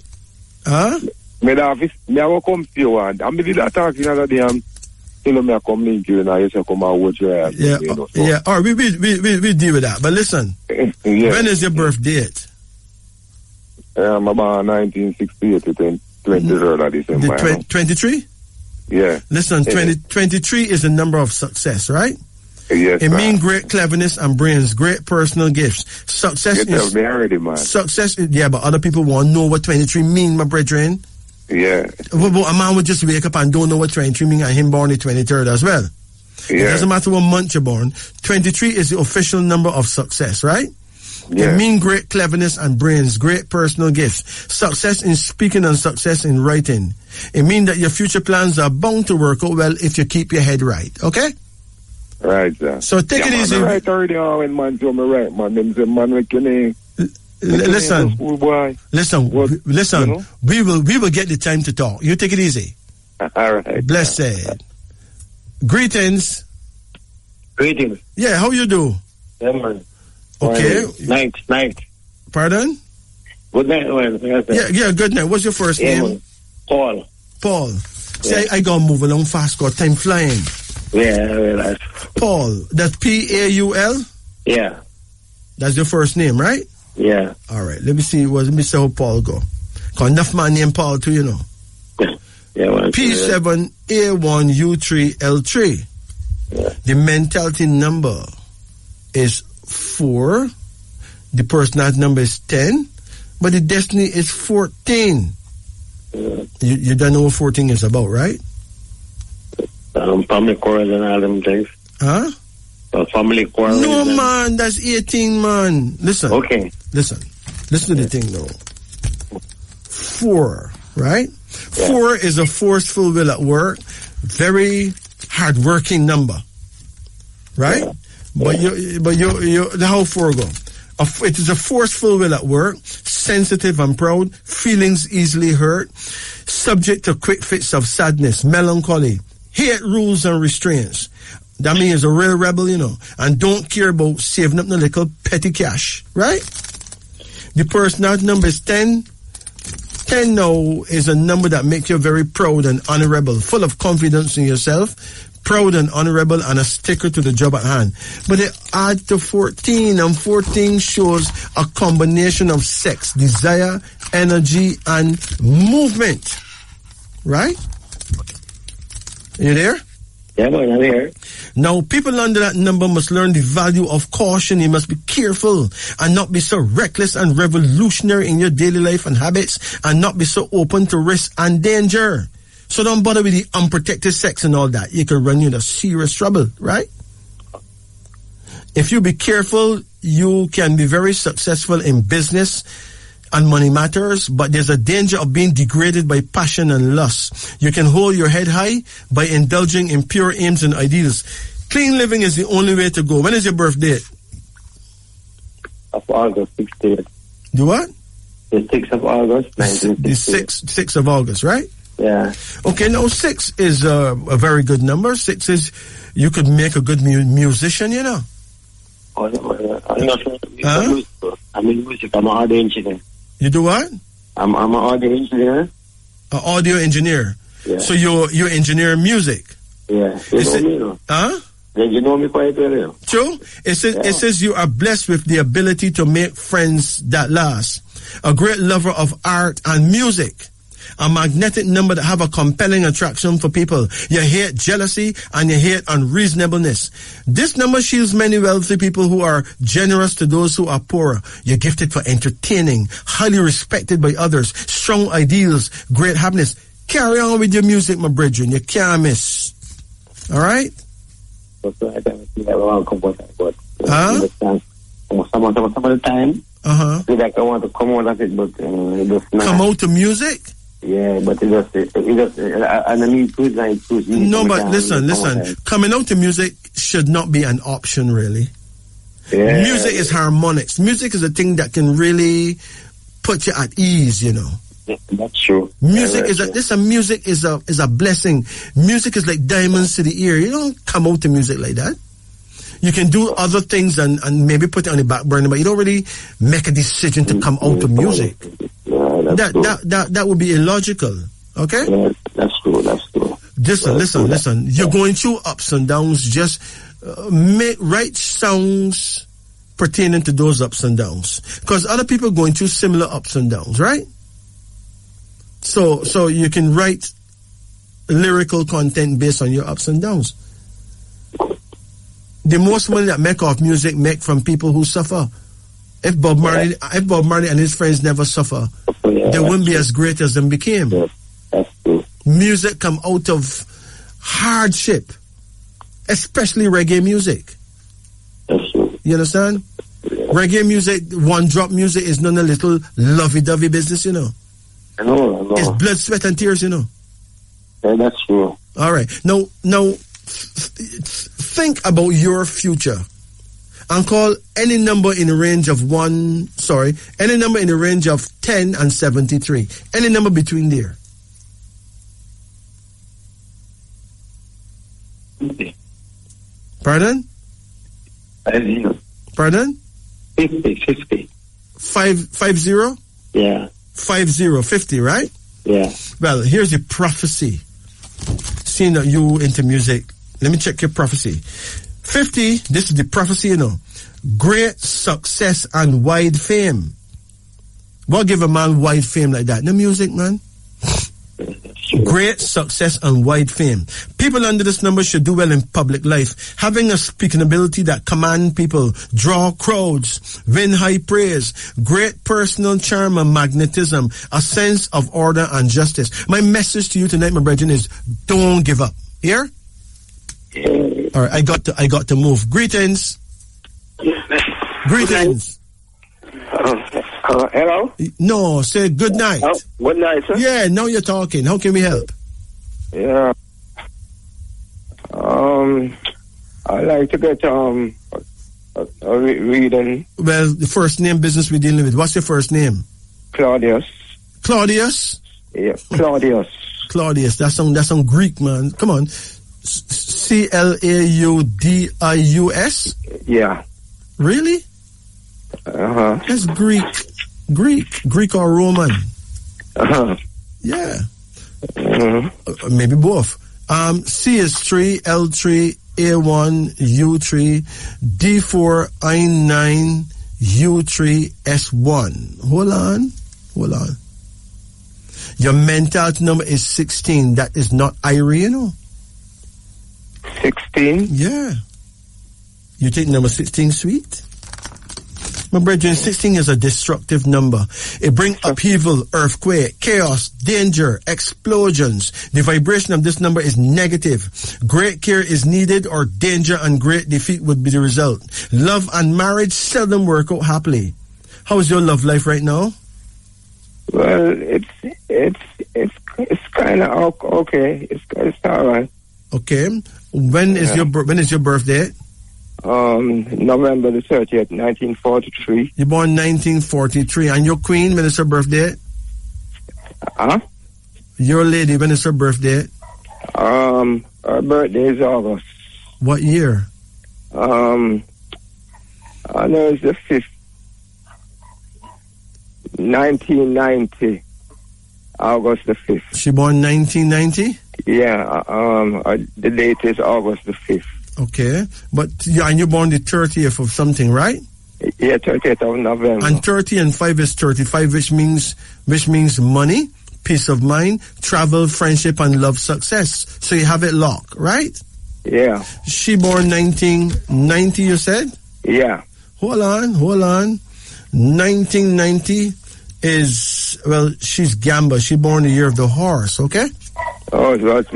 Huh? Me will come see you and I did that talk the other day and tell me I come link you and I used to come and watch your ass. Yeah, you know, so. yeah. All right, we deal with that. But listen, when is your birth date? I'm about 1968 to 23rd of December. 23? Yeah. Listen, 23 is the number of success, right? Yes, it means great cleverness and brains, great personal gifts. Success is already, man. Success is, yeah, but other people want to know what 23 mean, my brethren. Yeah. But a man would just wake up and don't know what 23 mean and him born the 23rd as well. Yeah. It doesn't matter what month you're born. 23 is the official number of success, right? Yeah. It means great cleverness and brains, great personal gifts. Success in speaking and success in writing. It means that your future plans are bound to work out well if you keep your head right, okay? Right, sir. So take it easy. Right already when man tell me right, man. Them say man make your name. Listen, you know? we will get the time to talk. You take it easy. All right. Blessed. Greetings. Greetings. Yeah, how you do? Yeah, man. Okay. Night. Pardon? Good night, man. Yeah, good night. What's your first name? Man. Paul. See, I gotta move along fast, got time flying. Yeah, Paul. That's Paul? Yeah. That's your first name, right? Yeah. All right. Let me see how Paul go. Cause enough man named Paul too, you know. Yeah. Well, P7A1U3L3. Yeah. The mentality number is 4. The personality number is 10. But the destiny is 14. Yeah. You don't know what 14 is about, right? Family quarrels and all them things. Huh? Family quarrels. No, man, that's 18, man. Listen. Okay. Listen to the thing, though. 4, right? Yeah. 4 is a forceful will at work, very hard-working number, right? Yeah. But you, how 4 go? It is a forceful will at work, sensitive and proud, feelings easily hurt, subject to quick fits of sadness, melancholy, hate rules and restraints. That means a real rebel, you know, and don't care about saving up the little petty cash, right? The personality number is 10. 10 now is a number that makes you very proud and honorable, full of confidence in yourself, proud and honorable, and a sticker to the job at hand. But it adds to 14, and 14 shows a combination of sex, desire, energy, and movement, right? You there? Yeah, man, I'm here. Now, people under that number must learn the value of caution. You must be careful and not be so reckless and revolutionary in your daily life and habits, and not be so open to risk and danger. So don't bother with the unprotected sex and all that. You can run you into serious trouble, right? If you be careful, you can be very successful in business and money matters, but there's a danger of being degraded by passion and lust. You can hold your head high by indulging in pure aims and ideals. Clean living is the only way to go. When is your birthday? Of August 16th. The what? The 6th of August, 1968. The 6th of August, right? Yeah. Okay, now 6 is a very good number. 6 is, you could make a good musician, you know. I'm in music. I'm an audio engineer. You do what? I'm an audio engineer. An audio engineer. Yeah. So you engineer music. Yeah. Huh? Yeah, you know me quite well. True. It says you are blessed with the ability to make friends that last. A great lover of art and music. A magnetic number that have a compelling attraction for people. You hate jealousy and you hate unreasonableness. This number shields many wealthy people who are generous to those who are poorer. You're gifted for entertaining, highly respected by others, strong ideals, great happiness. Carry on with your music, my brethren. You can't miss. All right? Some of the time, like I want to come out of it, but it just not. Come out to music? Yeah, but it just, and I need to like no, but listen. Coming out to music should not be an option, really. Yeah. Music is harmonics. Music is a thing that can really put you at ease, you know. Yeah, that's true. Music music is a blessing. Music is like diamonds to the ear. You don't come out to music like that. You can do other things and maybe put it on the back burner, but you don't really make a decision to come out to music. That would be illogical. Okay? Yeah, that's true. Listen. You're going through ups and downs. Just write songs pertaining to those ups and downs. Because other people are going through similar ups and downs, right? So you can write lyrical content based on your ups and downs. The most money that make off music make from people who suffer. If Bob Marley and his friends never suffer, they wouldn't be as great as them became. Music come out of hardship, especially reggae music. You understand? Reggae music, one drop music is not a little lovey-dovey business, you know. I know. It's blood, sweat, and tears, you know. Yeah, that's true. All right. Now, think about your future and call any number in the range of 10 and 73. Any number between there. Pardon? 50. Pardon? 50. 50? Yeah. 50, right? Yeah. Well, here's the prophecy. Seeing that you into music, let me check your prophecy. 50, this is the prophecy, you know. Great success and wide fame. What give a man wide fame like that? No music, man. Great success and wide fame. People under this number should do well in public life. Having a speaking ability that command people, draw crowds, win high praise, great personal charm and magnetism, a sense of order and justice. My message to you tonight, my brethren, is don't give up. Here? All right, I got to move. Greetings. Greetings. Hello? No, say good night. Oh, good night, sir. Yeah, now you're talking. How can we help? Yeah. I like to get a reading. Well, the first name business we're dealing with. What's your first name? Claudius. Claudius? Yeah, Claudius. Claudius. That's some Greek, man. Come on. Claudius? Yeah. Really? Uh-huh. That's Greek or Roman. Uh-huh. Yeah. Maybe both. C is 3, L3, A1, U3, D4, I9, U3, S1. Hold on. Your mental number is 16. That is not Irie, you know. 16? Yeah. You take number 16, sweet? My brethren, 16 is a destructive number. It brings upheaval, earthquake, chaos, danger, explosions. The vibration of this number is negative. Great care is needed, or danger and great defeat would be the result. Love and marriage seldom work out happily. How is your love life right now? Well, it's kind of okay. It's all right. Okay. When is your birthday? November the 30th, 1943. You're born 1943. And your queen, when is her birthday? Huh? Your lady, when is her birthday? Her birthday is August. What year? I know it's the 5th. 1990. August the 5th. She born 1990? Yeah, the date is August the 5th. Okay, but and you're born the 30th of something, right? Yeah, 30th of November. And 30 and 5 is 35, which means money, peace of mind, travel, friendship, and love success. So you have it locked, right? Yeah. She born 1990, you said? Yeah. Hold on. 1990 is, well, she's Gamba. She born the year of the horse, okay? Oh, what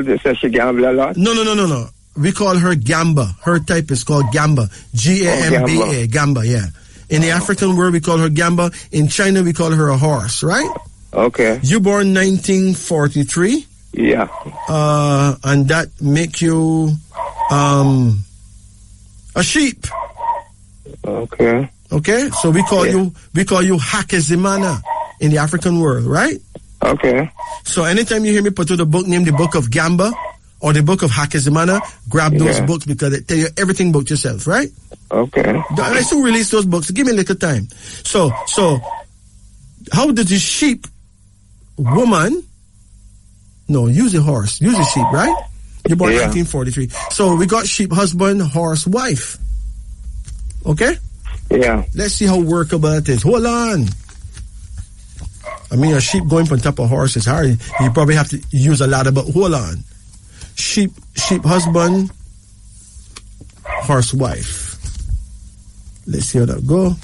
they say, she gamble a lot? No. We call her Gamba. Her type is called Gamba. Gamba. Gamba, yeah. In the African world, we call her Gamba. In China, we call her a horse, right? Okay. You born 1943? Yeah. And that make you a sheep. Okay. Okay? So we call you Hakezimana in the African world, right? Okay. So anytime you hear me put to the book named the Book of Gamba or the Book of Hakezimana, grab those books because they tell you everything about yourself, right? Okay. I still release those books. Give me a little time. So how did the sheep woman? No, use a horse. Use a sheep, right? You're born 1943. So we got sheep husband, horse wife. Okay? Yeah. Let's see how workable it is. Hold on. I mean, a sheep going on top of a horse is hard. You probably have to use a ladder, but hold on. Sheep husband, horse wife. Let's see how that go.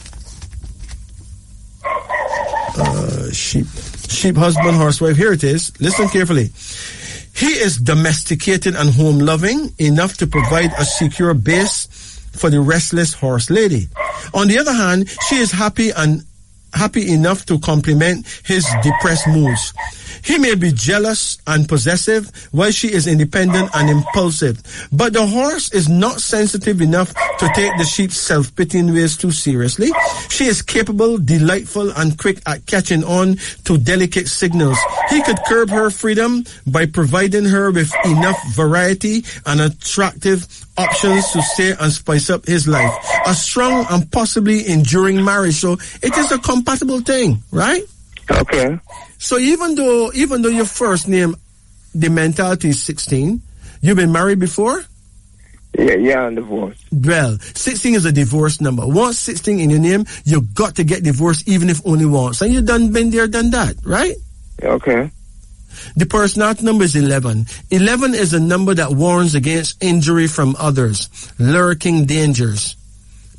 Sheep husband, horse wife. Here it is. Listen carefully. He is domesticated and home loving enough to provide a secure base for the restless horse lady. On the other hand, she is happy enough to complement his depressed moods. He may be jealous and possessive while she is independent and impulsive. But the horse is not sensitive enough to take the sheep's self-pitying ways too seriously. She is capable, delightful, and quick at catching on to delicate signals. He could curb her freedom by providing her with enough variety and attractive options to stay and spice up his life. A strong and possibly enduring marriage. So it is a compatible thing, right? Okay. So even though your first name, the mentality is 16, you've been married before? Yeah, I'm divorced. Well, 16 is a divorce number. Once 16 in your name, you got to get divorced even if only once. And you been there, done that, right? Okay. The personality number is 11. 11 is a number that warns against injury from others, lurking dangers.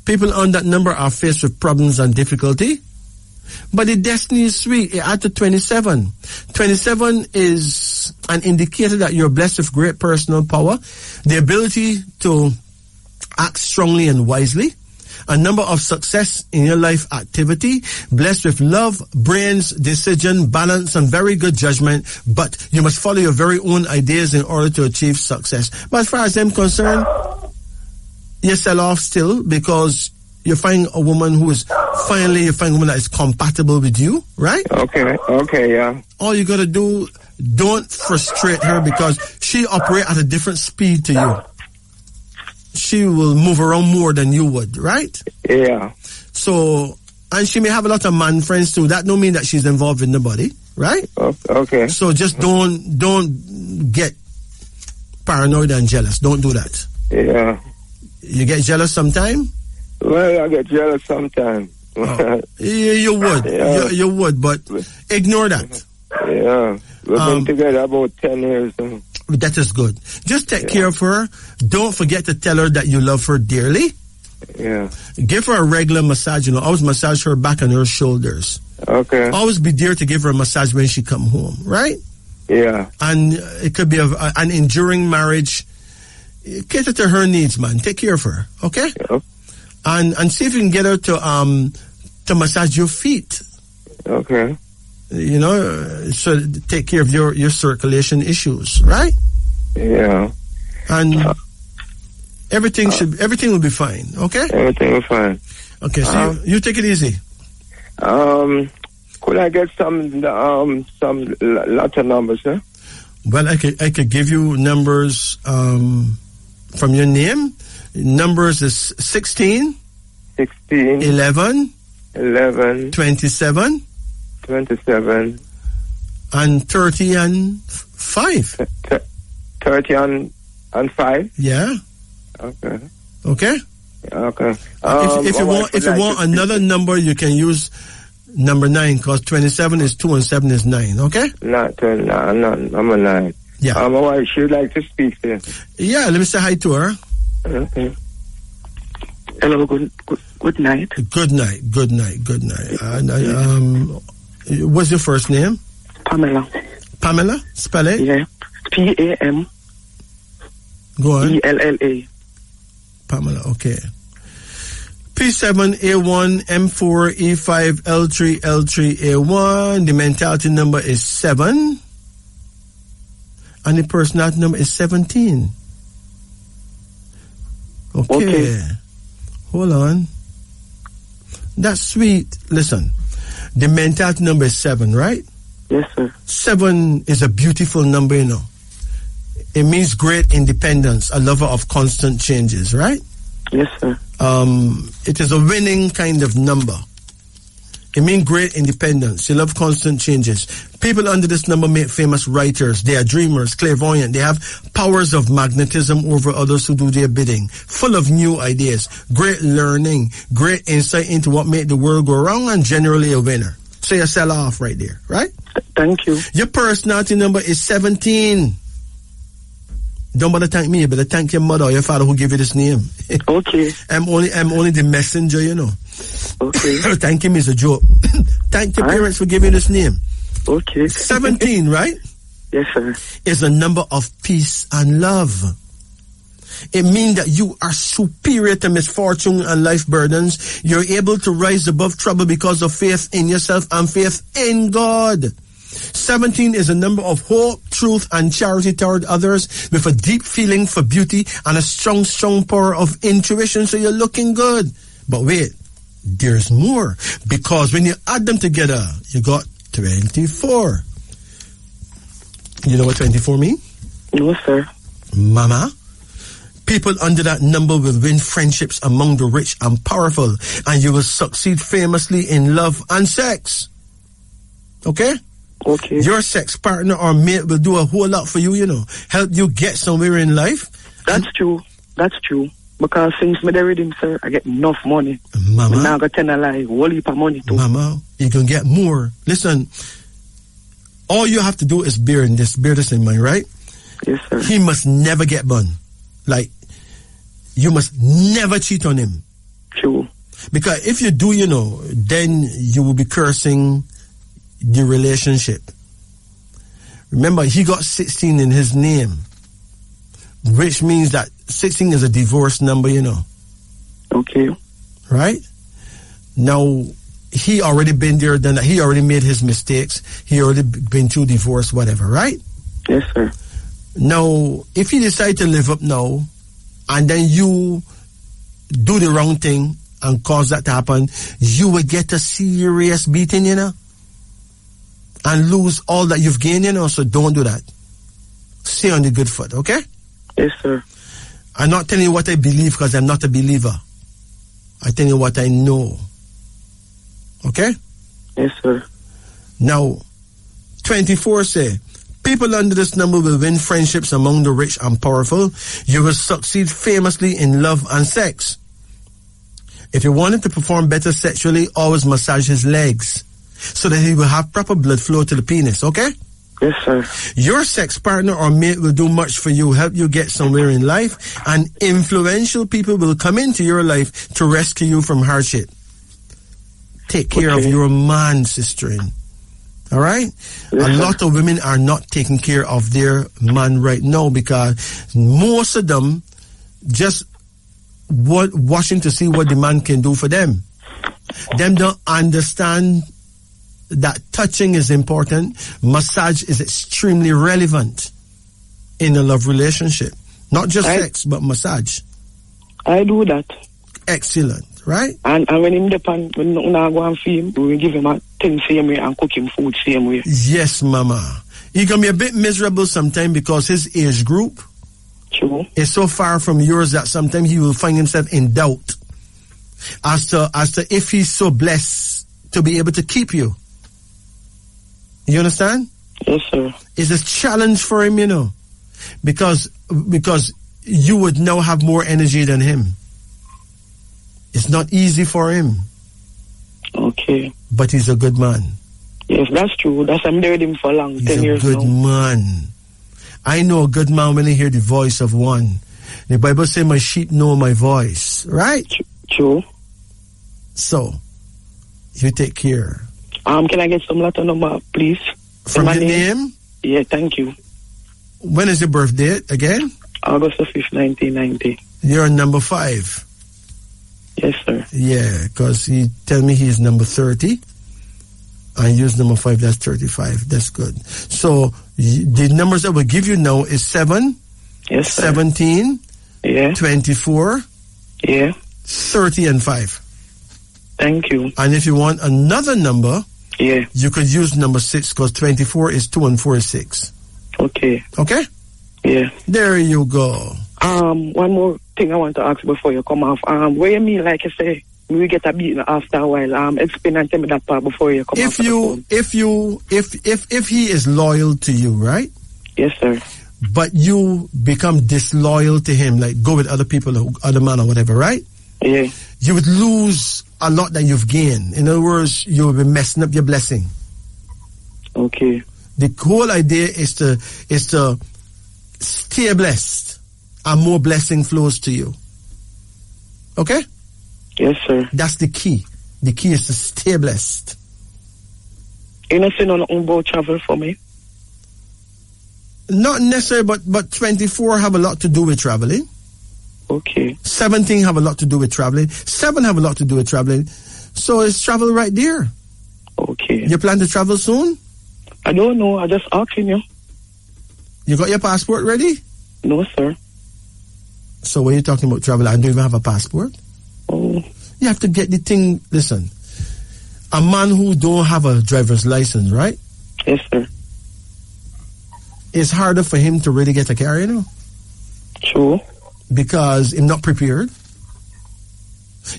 People on that number are faced with problems and difficulty. But the destiny is sweet. It adds to 27. 27 is an indicator that you're blessed with great personal power, the ability to act strongly and wisely, a number of success in your life activity, blessed with love, brains, decision, balance, and very good judgment, but you must follow your very own ideas in order to achieve success. But as far as I'm concerned, you sell off still because you find a woman who is, finally you find a woman that is compatible with you, right? Okay, yeah. All you gotta do, don't frustrate her because she operates at a different speed to you. She will move around more than you would, right? Yeah. So, and she may have a lot of man friends too. That don't mean that she's involved in the body, right? Okay. So just don't get paranoid and jealous. Don't do that. Yeah. You get jealous sometime? Well, I get jealous sometimes. You would. Yeah. You would, but ignore that. Yeah. We've been together about 10 years. That is good. Just take care of her. Don't forget to tell her that you love her dearly. Yeah. Give her a regular massage. Always massage her back and her shoulders. Okay. Always be there to give her a massage when she come home, right? Yeah. And it could be an enduring marriage. Cater to her needs, man. Take care of her, okay? Yeah. And see if you can get her to massage your feet. Okay. So take care of your circulation issues, right? Yeah. And everything will be fine, okay? Everything will be fine. Okay, so you take it easy. Could I get some lottery numbers, sir? Well, I could give you numbers from your name. Numbers is 16, 11, 27, and 30 and 5. 30 and 5? Yeah. Okay. Okay? Okay. If you want another number, you can use number 9, because 27 is 2 and 7 is 9, okay? I'm a 9. Yeah. My wife, she would like to speak to you. Yeah, let me say hi to her. Okay. Hello, good night. Good night. What's your first name? Pamela. Pamela? Spell it? Yeah. Pam. Go on. ELLA. Pamela, okay. P7, A1, M4, E5, L3, L3, A1. The mentality number is 7. And the personality number is 17. Okay. Hold on. That's sweet. Listen, the mentality number is 7, right? Yes, sir. 7 is a beautiful number, It means great independence, a lover of constant changes, right? Yes, sir. It is a winning kind of number. It means great independence. You love constant changes. People under this number make famous writers. They are dreamers, clairvoyant. They have powers of magnetism over others who do their bidding. Full of new ideas, great learning, great insight into what made the world go wrong, and generally a winner. So you sell off right there, right? Thank you. Your personality number is 17. Don't bother thank me, but thank your mother or your father who gave you this name. Okay. I'm only the messenger, Okay. Thank him is a joke. Thank your parents for giving you this name. Okay. 17, right? Yes, sir. Is a number of peace and love. It means that you are superior to misfortune and life burdens. You're able to rise above trouble because of faith in yourself and faith in God. 17 is a number of hope, truth, and charity toward others, with a deep feeling for beauty and a strong power of intuition. So you're looking good. But wait, there's more. Because when you add them together, you got 24. You know what 24 means? No, sir. Mama. People under that number will win friendships among the rich and powerful, and you will succeed famously in love and sex. Okay? Okay. Your sex partner or mate will do a whole lot for you, help you get somewhere in life. That's true. Because since me the reading, sir, I get enough money. Mama. Now I got 10 alive, whole heap of money too. Mama, you can get more. Listen, all you have to do is bear this in mind, right? Yes, sir. He must never get burned. Like, you must never cheat on him. True. Because if you do, then you will be cursing the relationship. Remember, he got 16 in his name, which means that 16 is a divorce number, Okay. Right? Now, he already been there, done that. He already made his mistakes. He already been through divorce, whatever, right? Yes, sir. Now, if he decide to live up now, and then you do the wrong thing and cause that to happen, you will get a serious beating, and lose all that you've gained, so don't do that. Stay on the good foot, okay? Yes, sir. I'm not telling you what I believe because I'm not a believer. I tell you what I know. Okay? Yes, sir. Now, 24 say, people under this number will win friendships among the rich and powerful. You will succeed famously in love and sex. If you wanted to perform better sexually, always massage his legs so that he will have proper blood flow to the penis, okay? Yes, sir. Your sex partner or mate will do much for you, help you get somewhere in life, and influential people will come into your life to rescue you from hardship. Take care of your man, sister. All right? Yes, a lot of women are not taking care of their man right now because most of them just watching to see what the man can do for them. Them don't understand that touching is important. Massage is extremely relevant in a love relationship. Not just sex, but massage. I do that. Excellent, right? And when him depend, when I go and feed him, we give him a thing same way and cook him food same way. Yes, mama. He can be a bit miserable sometimes because his age group is so far from yours that sometimes he will find himself in doubt as to if he's so blessed to be able to keep you. You understand? Yes, sir. It's a challenge for him, you know, because you would now have more energy than him. It's not easy for him. Okay. But he's a good man. Yes, that's true. I'm there with him for long, 10 years now. He's a good man. I know a good man when I hear the voice of one. The Bible says, my sheep know my voice, right? True. So, you take care. Can I get some letter number, please? From your name? Yeah, thank you. When is your birthday again? August the 5th, 1990. You're number 5. Yes, sir. Yeah, because he tell me he's number 30. I use number 5, that's 35. That's good. So, the numbers that we'll give you now is 7, yes, sir. 17, 24, 30, and 5. Thank you. And if you want another number, you could use number 6 because 24 is 2 and 4 is 6. Okay. Okay? Yeah. There you go. One more thing I want to ask before you come off. What you mean, like you say, we get a beating after a while? Explain and tell me that part before you come off. If he is loyal to you, right? Yes, sir. But you become disloyal to him, like go with other people or other man or whatever, right? Yeah. You would lose a lot that you've gained. In other words, you will be messing up your blessing. Okay. The whole idea is to stay blessed and more blessing flows to you. Okay? Yes, sir. That's the key. The key is to stay blessed. You know, say nothing about travel for me? Not necessarily, but 24 have a lot to do with traveling. Okay. 17 have a lot to do with traveling. 7 have a lot to do with traveling. So it's travel right there. Okay. You plan to travel soon? I don't know. I just asking you. You got your passport ready? No, sir. So when you're talking about travel, I don't even have a passport? Oh. You have to get the thing. Listen, a man who don't have a driver's license, right? Yes, sir. It's harder for him to really get a car, you know? True. Because he's not prepared.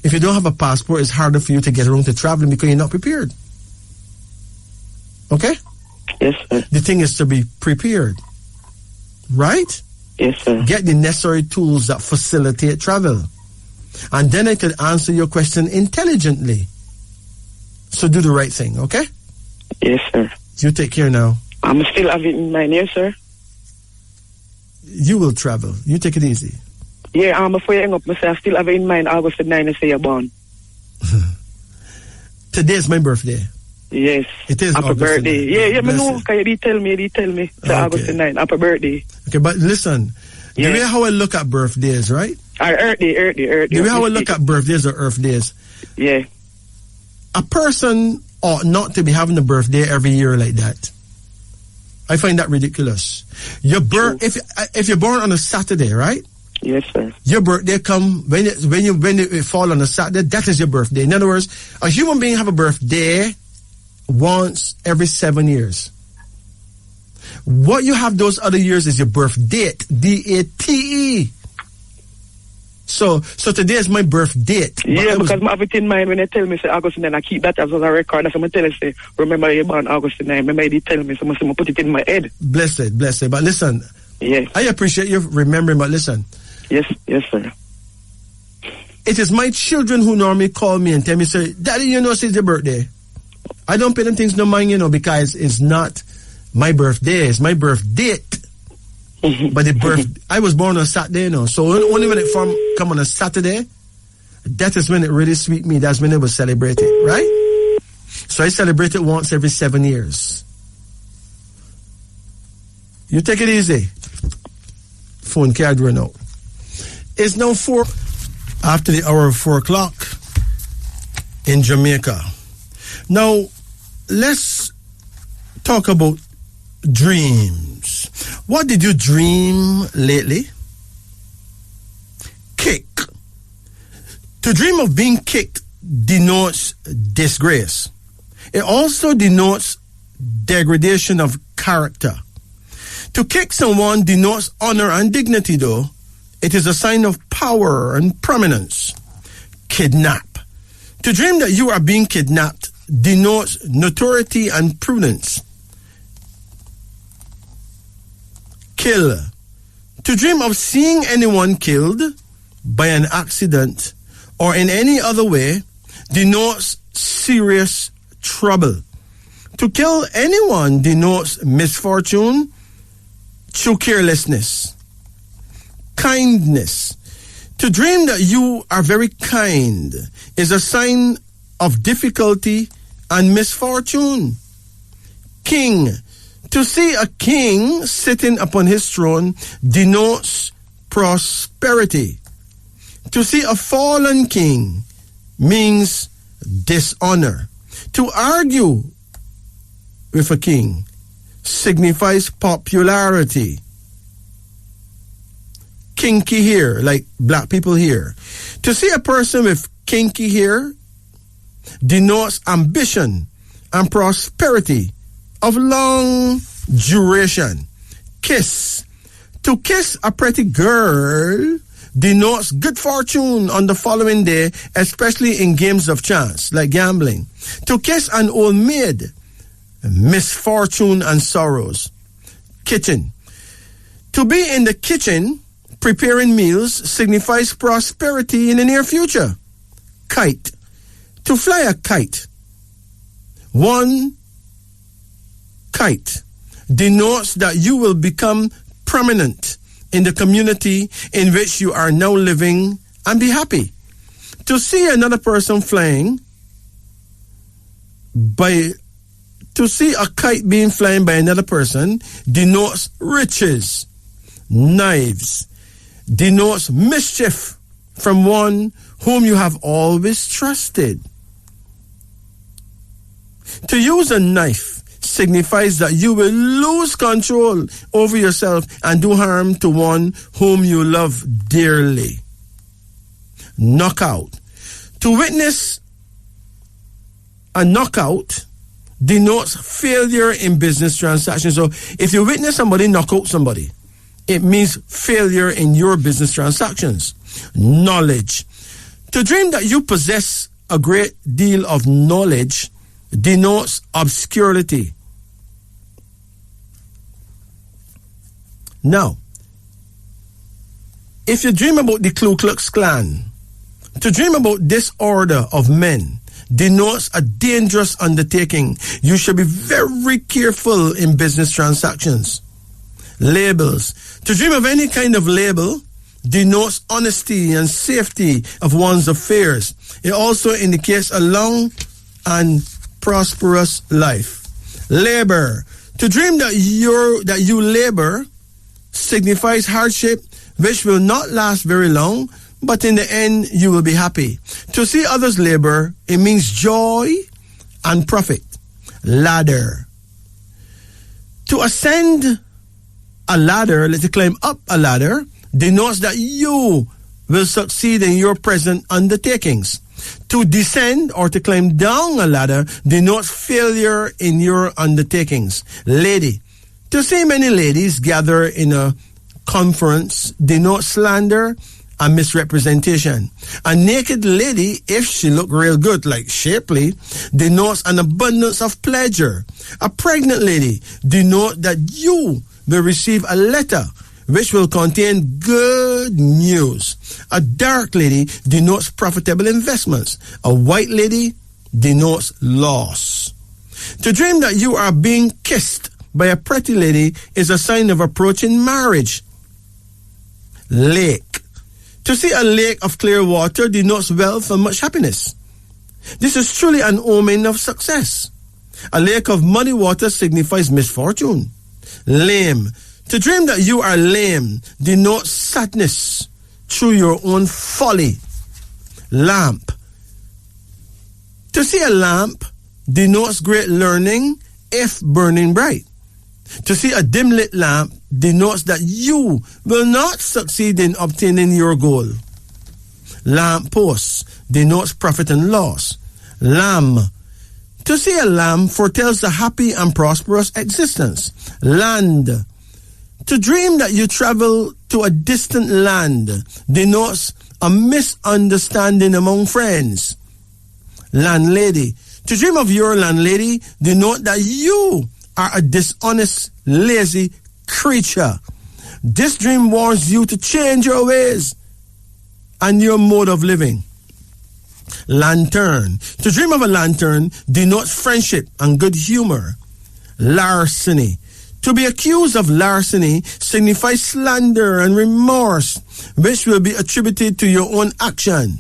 If you don't have a passport, it's harder for you to get around to traveling because you're not prepared. Okay? Yes, sir. The thing is to be prepared. Right? Yes, sir. Get the necessary tools that facilitate travel. And then I could answer your question intelligently. So do the right thing, okay? Yes, sir. You take care now. I'm still having it in mind, yes, sir. You will travel. You take it easy. Yeah, before you hang up, I still have it in mind August the 9th, say you're born. Today is my birthday. Yes. It is Happy August birthday. 9th. Yeah, me know. Can you tell me? It's August the 9th. Happy birthday. Okay, but listen. Yeah. The way how I look at birthdays, right? Earth Day. The way how I look at birthdays or Earth days. Yeah. A person ought not to be having a birthday every year like that. I find that ridiculous. If you're born on a Saturday, right? Yes, sir. Your birthday come when it fall on a Saturday. That is your birthday. In other words, a human being have a birthday once every 7 years. What you have those other years is your birth date, D-A-T-E. So today is my birth date. Yeah, because I have it in mind when they tell me say August 9, I keep that as a record. That's what I tell you, say, remember you're born August 9. Remember they tell me, so I put it in my head. Blessed. But listen, yes. I appreciate you remembering, but listen. Yes, sir. It is my children who normally call me and tell me, say, Daddy, you know, it's your birthday. I don't pay them things no mind, you know, because it's not my birthday is my birth date. But I was born on Saturday, so only when it come on a Saturday, that is when it really sweet me. That's when it was celebrated, right? So I celebrate it once every 7 years. You take it easy. Phone card run out. It's now 4 after the hour of 4 o'clock in Jamaica. Now, let's talk about dreams. What did you dream lately? Kick. To dream of being kicked denotes disgrace. It also denotes degradation of character. To kick someone denotes honor and dignity, though. It is a sign of power and prominence. Kidnap. To dream that you are being kidnapped denotes notoriety and prudence. Kill. To dream of seeing anyone killed by an accident or in any other way denotes serious trouble. To kill anyone denotes misfortune through carelessness. Kindness. To dream that you are very kind is a sign of difficulty and misfortune. King. To see a king sitting upon his throne denotes prosperity. To see a fallen king means dishonor. To argue with a king signifies popularity. Kinky hair, like black people here. To see a person with kinky hair denotes ambition and prosperity of long duration. Kiss. To kiss a pretty girl denotes good fortune on the following day, especially in games of chance, like gambling. To kiss an old maid, misfortune and sorrows. Kitchen. To be in the kitchen preparing meals signifies prosperity in the near future. Kite. To fly a kite. One kite denotes that you will become prominent in the community in which you are now living and be happy. To see another person flying to see a kite being flying by another person denotes riches. Knives denotes mischief from one whom you have always trusted. To use a knife signifies that you will lose control over yourself and do harm to one whom you love dearly. Knockout. To witness a knockout denotes failure in business transactions. So if you witness somebody knock out somebody, it means failure in your business transactions. Knowledge. To dream that you possess a great deal of knowledge denotes obscurity. Now, if you dream about the Ku Klux Klan, to dream about disorder of men denotes a dangerous undertaking. You should be very careful in business transactions. Labels. To dream of any kind of label denotes honesty and safety of one's affairs. It also indicates a long and prosperous life. Labor. To dream that you labor signifies hardship which will not last very long, but in the end you will be happy. To see others labor, it means joy and profit. Ladder. To ascend a ladder, let's climb up a ladder, denotes that you will succeed in your present undertakings. To descend or to climb down a ladder denotes failure in your undertakings. Lady. To see many ladies gather in a conference denotes slander and misrepresentation. A naked lady, if she look real good, like shapely, denotes an abundance of pleasure. A pregnant lady denotes that you will receive a letter which will contain good news. A dark lady denotes profitable investments. A white lady denotes loss. To dream that you are being kissed by a pretty lady is a sign of approaching marriage. Lake. To see a lake of clear water denotes wealth and much happiness. This is truly an omen of success. A lake of muddy water signifies misfortune. Lame. To dream that you are lame denotes sadness through your own folly. Lamp. To see a lamp denotes great learning if burning bright. To see a dim-lit lamp denotes that you will not succeed in obtaining your goal. Lamp post denotes profit and loss. Lamb. To see a lamb foretells a happy and prosperous existence. Land. To dream that you travel to a distant land denotes a misunderstanding among friends. Landlady. To dream of your landlady denotes that you are a dishonest, lazy creature. This dream warns you to change your ways and your mode of living. Lantern. To dream of a lantern denotes friendship and good humor. Larceny. To be accused of larceny signifies slander and remorse, which will be attributed to your own action.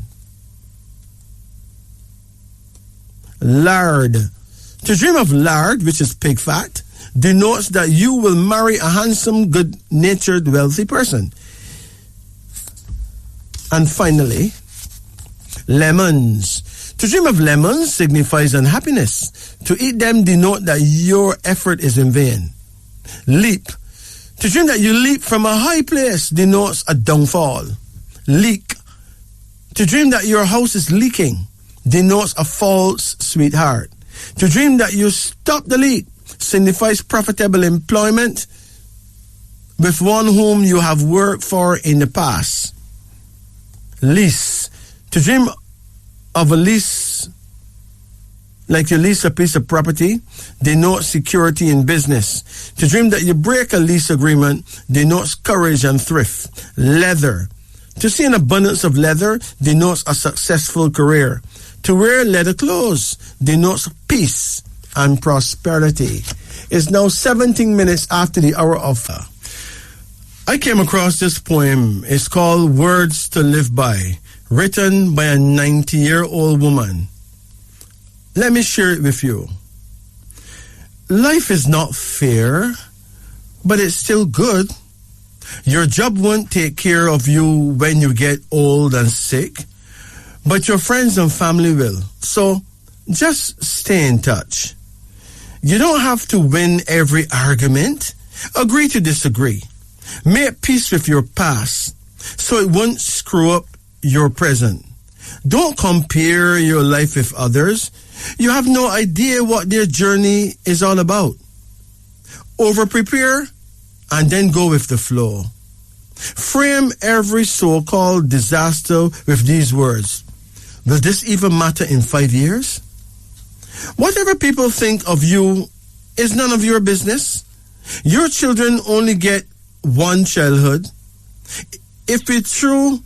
Lard. To dream of lard, which is pig fat, denotes that you will marry a handsome, good-natured, wealthy person. And finally, lemons. To dream of lemons signifies unhappiness. To eat them denote that your effort is in vain. Leap. To dream that you leap from a high place denotes a downfall. Leak. To dream that your house is leaking denotes a false sweetheart. To dream that you stop the leak signifies profitable employment with one whom you have worked for in the past. Lease. To dream of a lease, like you lease a piece of property, denotes security in business. To dream that you break a lease agreement denotes courage and thrift. Leather. To see an abundance of leather denotes a successful career. To wear leather clothes denotes peace and prosperity. It's now 17 minutes after the hour of... I came across this poem. It's called Words to Live By, written by a 90-year-old woman. Let me share it with you. Life is not fair, but it's still good. Your job won't take care of you when you get old and sick, but your friends and family will. So just stay in touch. You don't have to win every argument. Agree to disagree. Make peace with your past so it won't screw up your present. Don't compare your life with others. You have no idea what their journey is all about. Over-prepare and then go with the flow. Frame every so-called disaster with these words. Will this even matter in 5 years? Whatever people think of you is none of your business. Your children only get one childhood. If we threw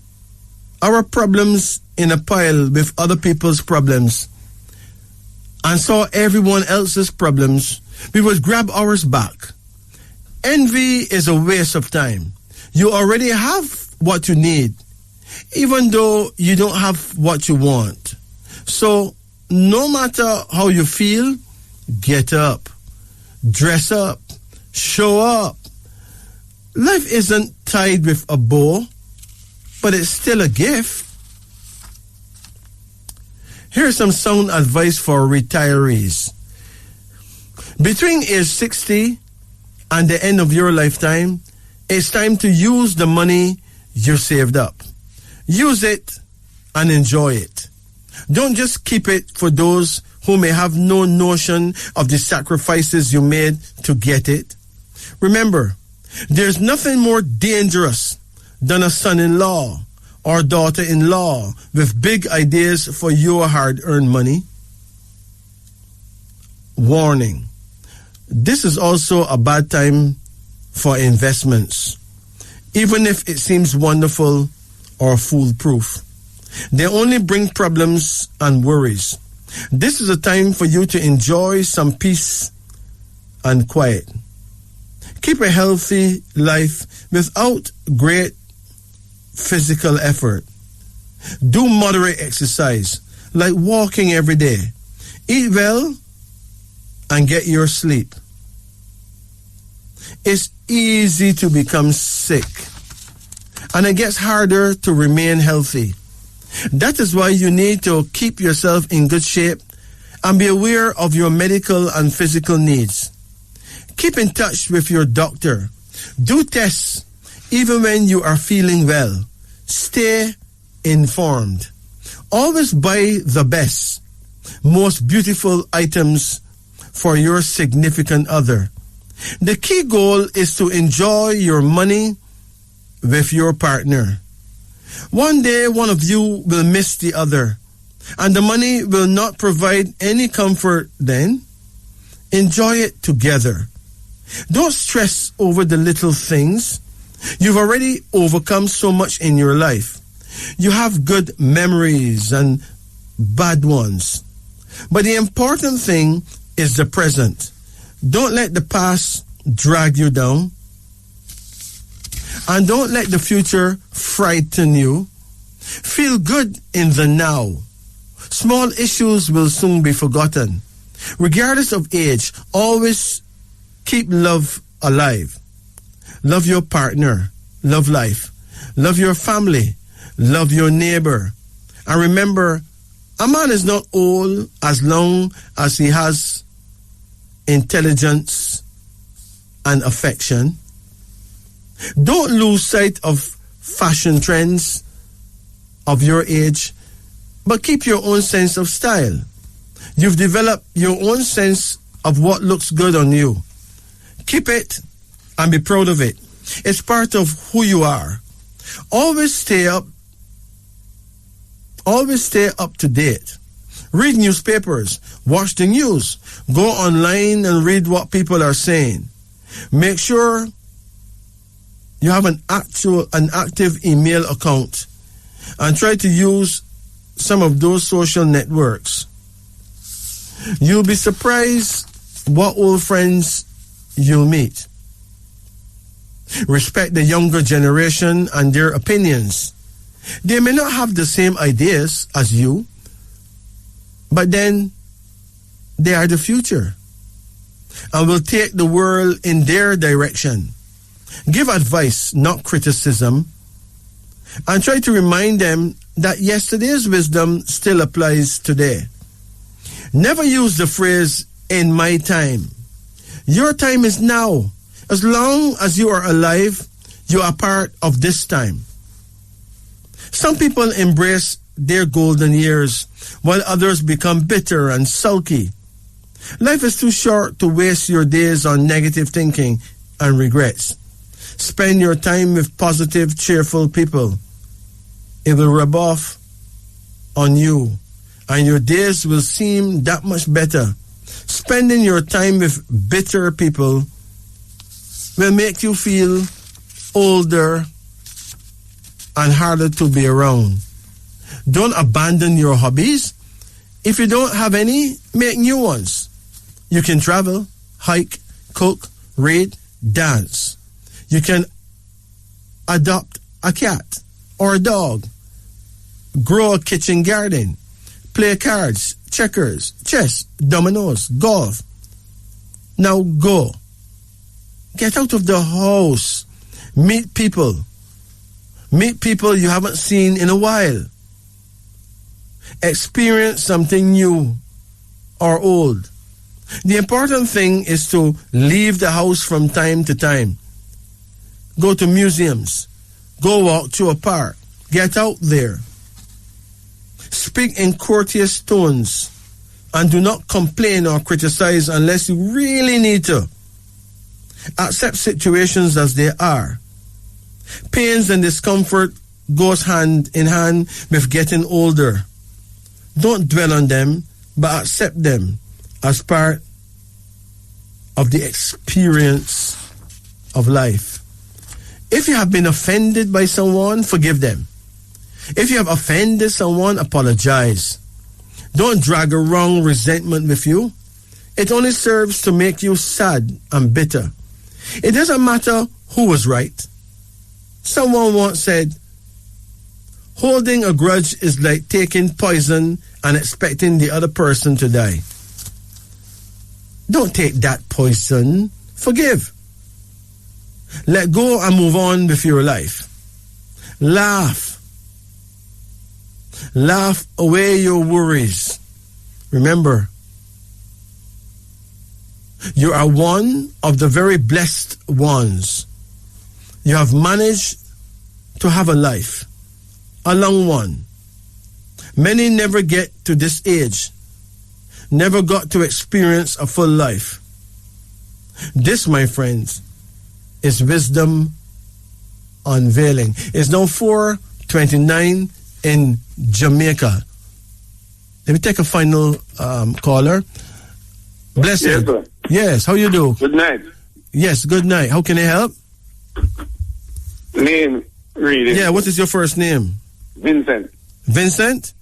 our problems in a pile with other people's problems and saw everyone else's problems, we would grab ours back. Envy is a waste of time. You already have what you need, even though you don't have what you want. So, no matter how you feel, get up, dress up, show up. Life isn't tied with a bow, but it's still a gift. Here's some sound advice for retirees. Between age 60 and the end of your lifetime, it's time to use the money you saved up. Use it and enjoy it. Don't just keep it for those who may have no notion of the sacrifices you made to get it. Remember, there's nothing more dangerous than a son-in-law or daughter-in-law with big ideas for your hard-earned money. Warning. This is also a bad time for investments, even if it seems wonderful or foolproof. They only bring problems and worries. This is a time for you to enjoy some peace and quiet. Keep a healthy life without great physical effort. Do moderate exercise, like walking every day. Eat well and get your sleep. It's easy to become sick, and it gets harder to remain healthy. That is why you need to keep yourself in good shape and be aware of your medical and physical needs. Keep in touch with your doctor. Do tests even when you are feeling well. Stay informed. Always buy the best, most beautiful items for your significant other. The key goal is to enjoy your money with your partner. One day, one of you will miss the other, and the money will not provide any comfort then. Enjoy it together. Don't stress over the little things. You've already overcome so much in your life. You have good memories and bad ones. But the important thing is the present. Don't let the past drag you down. And don't let the future frighten you. Feel good in the now. Small issues will soon be forgotten. Regardless of age, always keep love alive. Love your partner. Love life. Love your family. Love your neighbor. And remember, a man is not old as long as he has intelligence and affection. Don't lose sight of fashion trends of your age, but keep your own sense of style. You've developed your own sense of what looks good on you. Keep it and be proud of it. It's part of who you are. Always stay up to date. Read newspapers, watch the news, go online and read what people are saying. Make sure you have an active email account and try to use some of those social networks. You'll be surprised what old friends you'll meet. Respect the younger generation and their opinions. They may not have the same ideas as you, but then they are the future and will take the world in their direction. Give advice, not criticism, and try to remind them that yesterday's wisdom still applies today. Never use the phrase, "in my time." Your time is now. As long as you are alive, you are part of this time. Some people embrace their golden years, while others become bitter and sulky. Life is too short to waste your days on negative thinking and regrets. Spend your time with positive, cheerful people. It will rub off on you, and your days will seem that much better. Spending your time with bitter people will make you feel older and harder to be around. Don't abandon your hobbies. If you don't have any, make new ones. You can travel, hike, cook, read, dance. You can adopt a cat or a dog, grow a kitchen garden, play cards, checkers, chess, dominoes, golf. Now go. Get out of the house. Meet people. Meet people you haven't seen in a while. Experience something new or old. The important thing is to leave the house from time to time. Go to museums. Go walk to a park. Get out there. Speak in courteous tones and do not complain or criticize unless you really need to. Accept situations as they are. Pains and discomfort goes hand in hand with getting older. Don't dwell on them, but accept them as part of the experience of life. If you have been offended by someone, forgive them. If you have offended someone, apologize. Don't drag a wrong resentment with you. It only serves to make you sad and bitter. It doesn't matter who was right. Someone once said, holding a grudge is like taking poison and expecting the other person to die. Don't take that poison. Forgive. Let go and move on with your life. Laugh. Laugh away your worries. Remember, you are one of the very blessed ones. You have managed to have a life, a long one. Many never get to this age, never got to experience a full life. This, my friends, is wisdom unveiling. It's now 4:29 in Jamaica. Let me take a final caller. Blessed. Yes, sir. Yes, how you do? Good night. Yes, good night. How can I help? Name, reading. Yeah, what is your first name? Vincent. Vincent?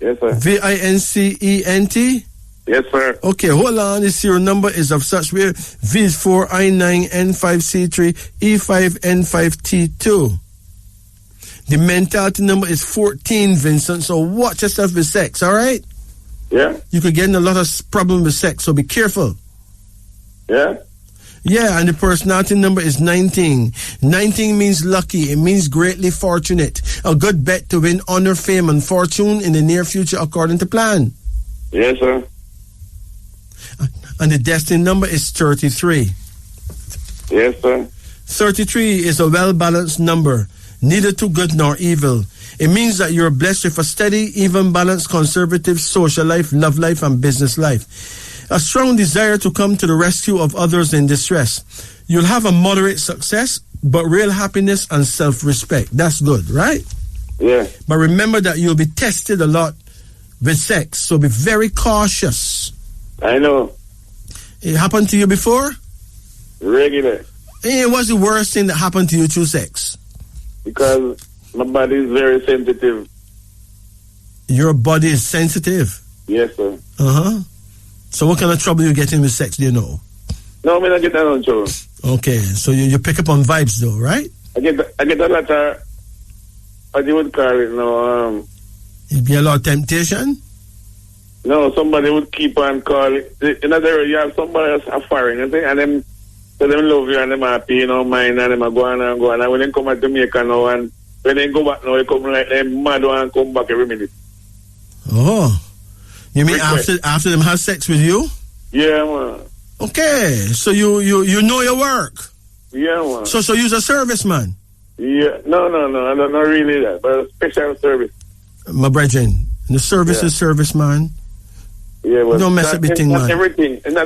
Yes, sir. Vincent? Yes, sir. Okay, hold on. This serial number is of such way V4I9N5C3E5N5T2. The mentality number is 14, Vincent, so watch yourself with sex, all right? Yeah. You could get in a lot of problem with sex, so be careful. Yeah. Yeah, and the personality number is 19. 19 means lucky. It means greatly fortunate. A good bet to win honor, fame, and fortune in the near future according to plan. Yes, sir. And the destiny number is 33. Yes, sir. 33 is a well-balanced number, neither too good nor evil. It means that you're blessed with a steady, even balanced, conservative social life, love life, and business life. A strong desire to come to the rescue of others in distress. You'll have a moderate success, but real happiness and self-respect. That's good, right? Yeah. But remember that you'll be tested a lot with sex, so be very cautious. I know. It happened to you before? Regular. Hey, what's the worst thing that happened to you through sex? Because my body is very sensitive. Your body is sensitive? Yes, sir. Uh-huh. So what kind of trouble you get in with sex, do you know? No, I mean, I get that on trouble. Okay, so you pick up on vibes though, right? I get a lot of, what you would call it now, It'd be a lot of temptation? no, somebody would keep on calling. In other words, you have somebody else offering, and them, so them love you and them happy, you know, mind, and them are going and going. And when they come at Jamaica now, and when they go back now, they come like them mad and come back every minute. Oh. You mean after them have sex with you? Yeah, man. Okay, so you know your work. Yeah, man. So you're a serviceman. Yeah, no, I don't know really that, but a special service. My brethren, the service is serviceman. Yeah, but don't mess up your thing, man. Not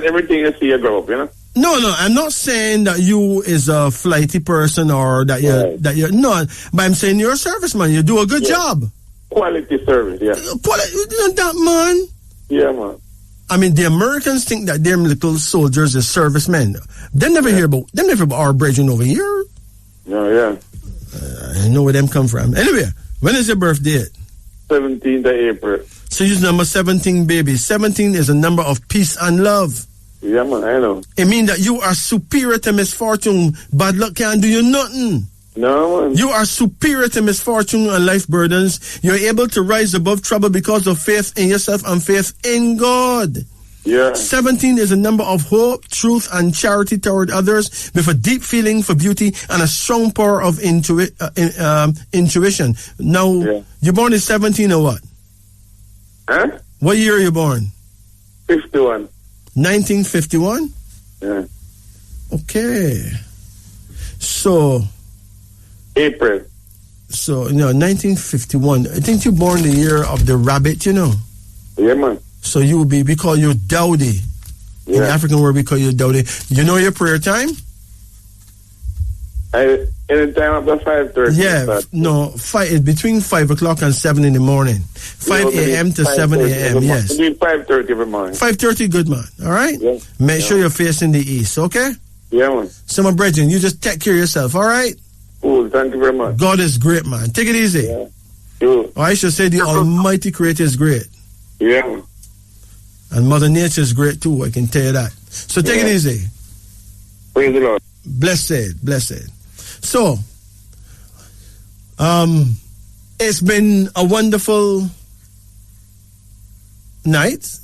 everything you see you grow up, you know. No, I'm not saying that you is a flighty person or that you're no, but I'm saying you're a serviceman. You do a good job. Quality service, yeah. Quality, that man. Yeah, man. I mean, the Americans think that them little soldiers are servicemen. They never hear about our brethren over here. No, yeah. I know where them come from. Anyway, when is your birthday? 17th of April. So use number 17, baby. 17 is a number of peace and love. Yeah, man, I know. It means that you are superior to misfortune. Bad luck can't do you nothing. No, man. You are superior to misfortune and life burdens. You're able to rise above trouble because of faith in yourself and faith in God. Yeah. 17 is a number of hope, truth, and charity toward others with a deep feeling for beauty and a strong power of intuition. Now, you're born in 17 or what? Huh? What year are you born? 51. 1951? Yeah. Okay. So... April. So, 1951. I think you're born the year of the rabbit, you know? Yeah, man. So we call you Dowdy. Yeah. In the African word, we call you Dowdy. You know your prayer time? Anytime after 5:30. Yeah, it's between 5 o'clock and 7 in the morning. 5 a.m. to 7 a.m., yes. Between 5:30 every morning. 5:30, good man, all right? Yeah. Make sure you're facing the east, okay? Yeah, man. So, my brethren, you just take care of yourself, all right? Cool, thank you very much. God is great, man. Take it easy. Yeah. Cool. Or I should say the Almighty Creator is great. Yeah. And Mother Nature is great too, I can tell you that. So take it easy. Praise the Lord. Blessed. So, it's been a wonderful night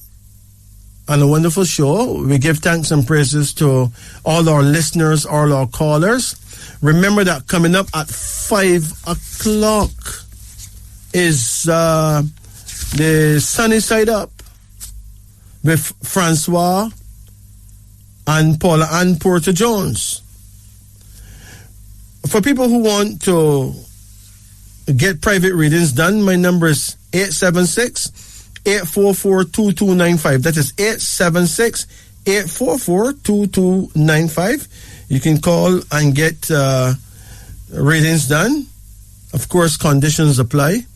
and a wonderful show. We give thanks and praises to all our listeners, all our callers. Remember that coming up at 5 o'clock is the Sunny Side Up with Francois and Paula and Porter Jones. For people who want to get private readings done, my number is 876-844-2295. That is 876-844-2295. You can call and get readings done. Of course, conditions apply.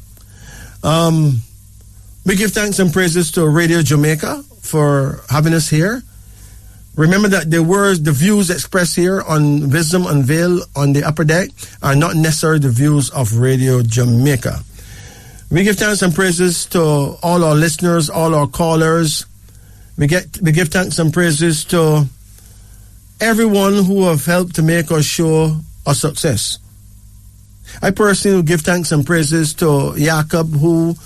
We give thanks and praises to Radio Jamaica for having us here. Remember that the views expressed here on Wisdom Unveiled on the Upper Deck are not necessarily the views of Radio Jamaica. We give thanks and praises to all our listeners, all our callers. We give thanks and praises to everyone who have helped to make our show a success. I personally give thanks and praises to Jacob, who,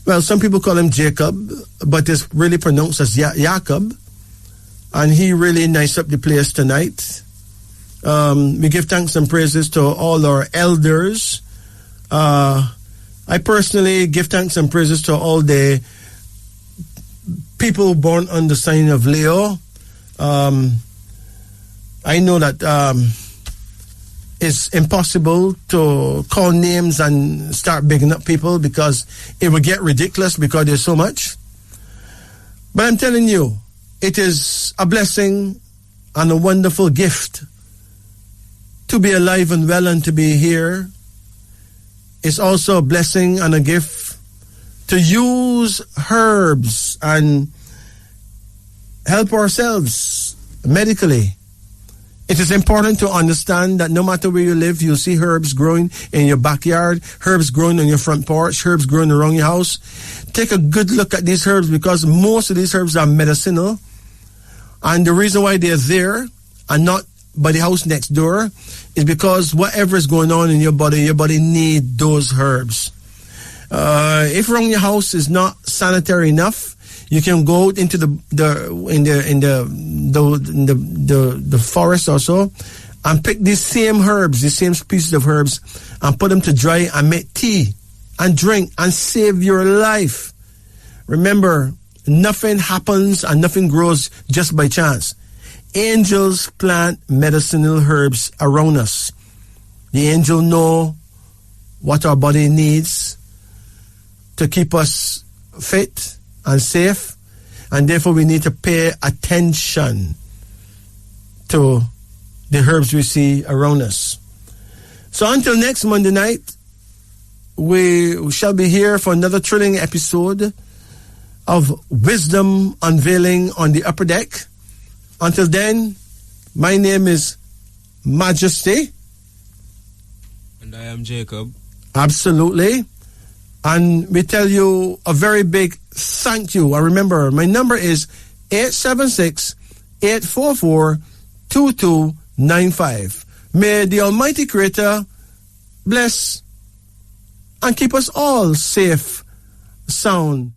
well, some people call him Jacob, but it's really pronounced as Jacob. And he really niced up the place tonight. We give thanks and praises to all our elders. I personally give thanks and praises to all the people born on the sign of Leo. I know that it's impossible to call names and start bigging up people because it will get ridiculous because there's so much. But I'm telling you, it is a blessing and a wonderful gift to be alive and well and to be here. It's also a blessing and a gift to use herbs and help ourselves medically. It is important to understand that no matter where you live, you'll see herbs growing in your backyard, herbs growing on your front porch, herbs growing around your house. Take a good look at these herbs because most of these herbs are medicinal. And the reason why they're there and not by the house next door is because whatever is going on in your body needs those herbs. If around your house is not sanitary enough, you can go into the forest or so and pick these same herbs, these same species of herbs, and put them to dry and make tea and drink and save your life. Remember, nothing happens and nothing grows just by chance. Angels plant medicinal herbs around us. The angel know what our body needs to keep us fit and safe, and therefore we need to pay attention to the herbs we see around us. So until next Monday night, we shall be here for another thrilling episode of Wisdom Unveiling on the Upper Deck. Until then, my name is Majesty. And I am Jacob. Absolutely. And we tell you a very big thank you. And remember, my number is 876-844-2295. May the Almighty Creator bless and keep us all safe, sound,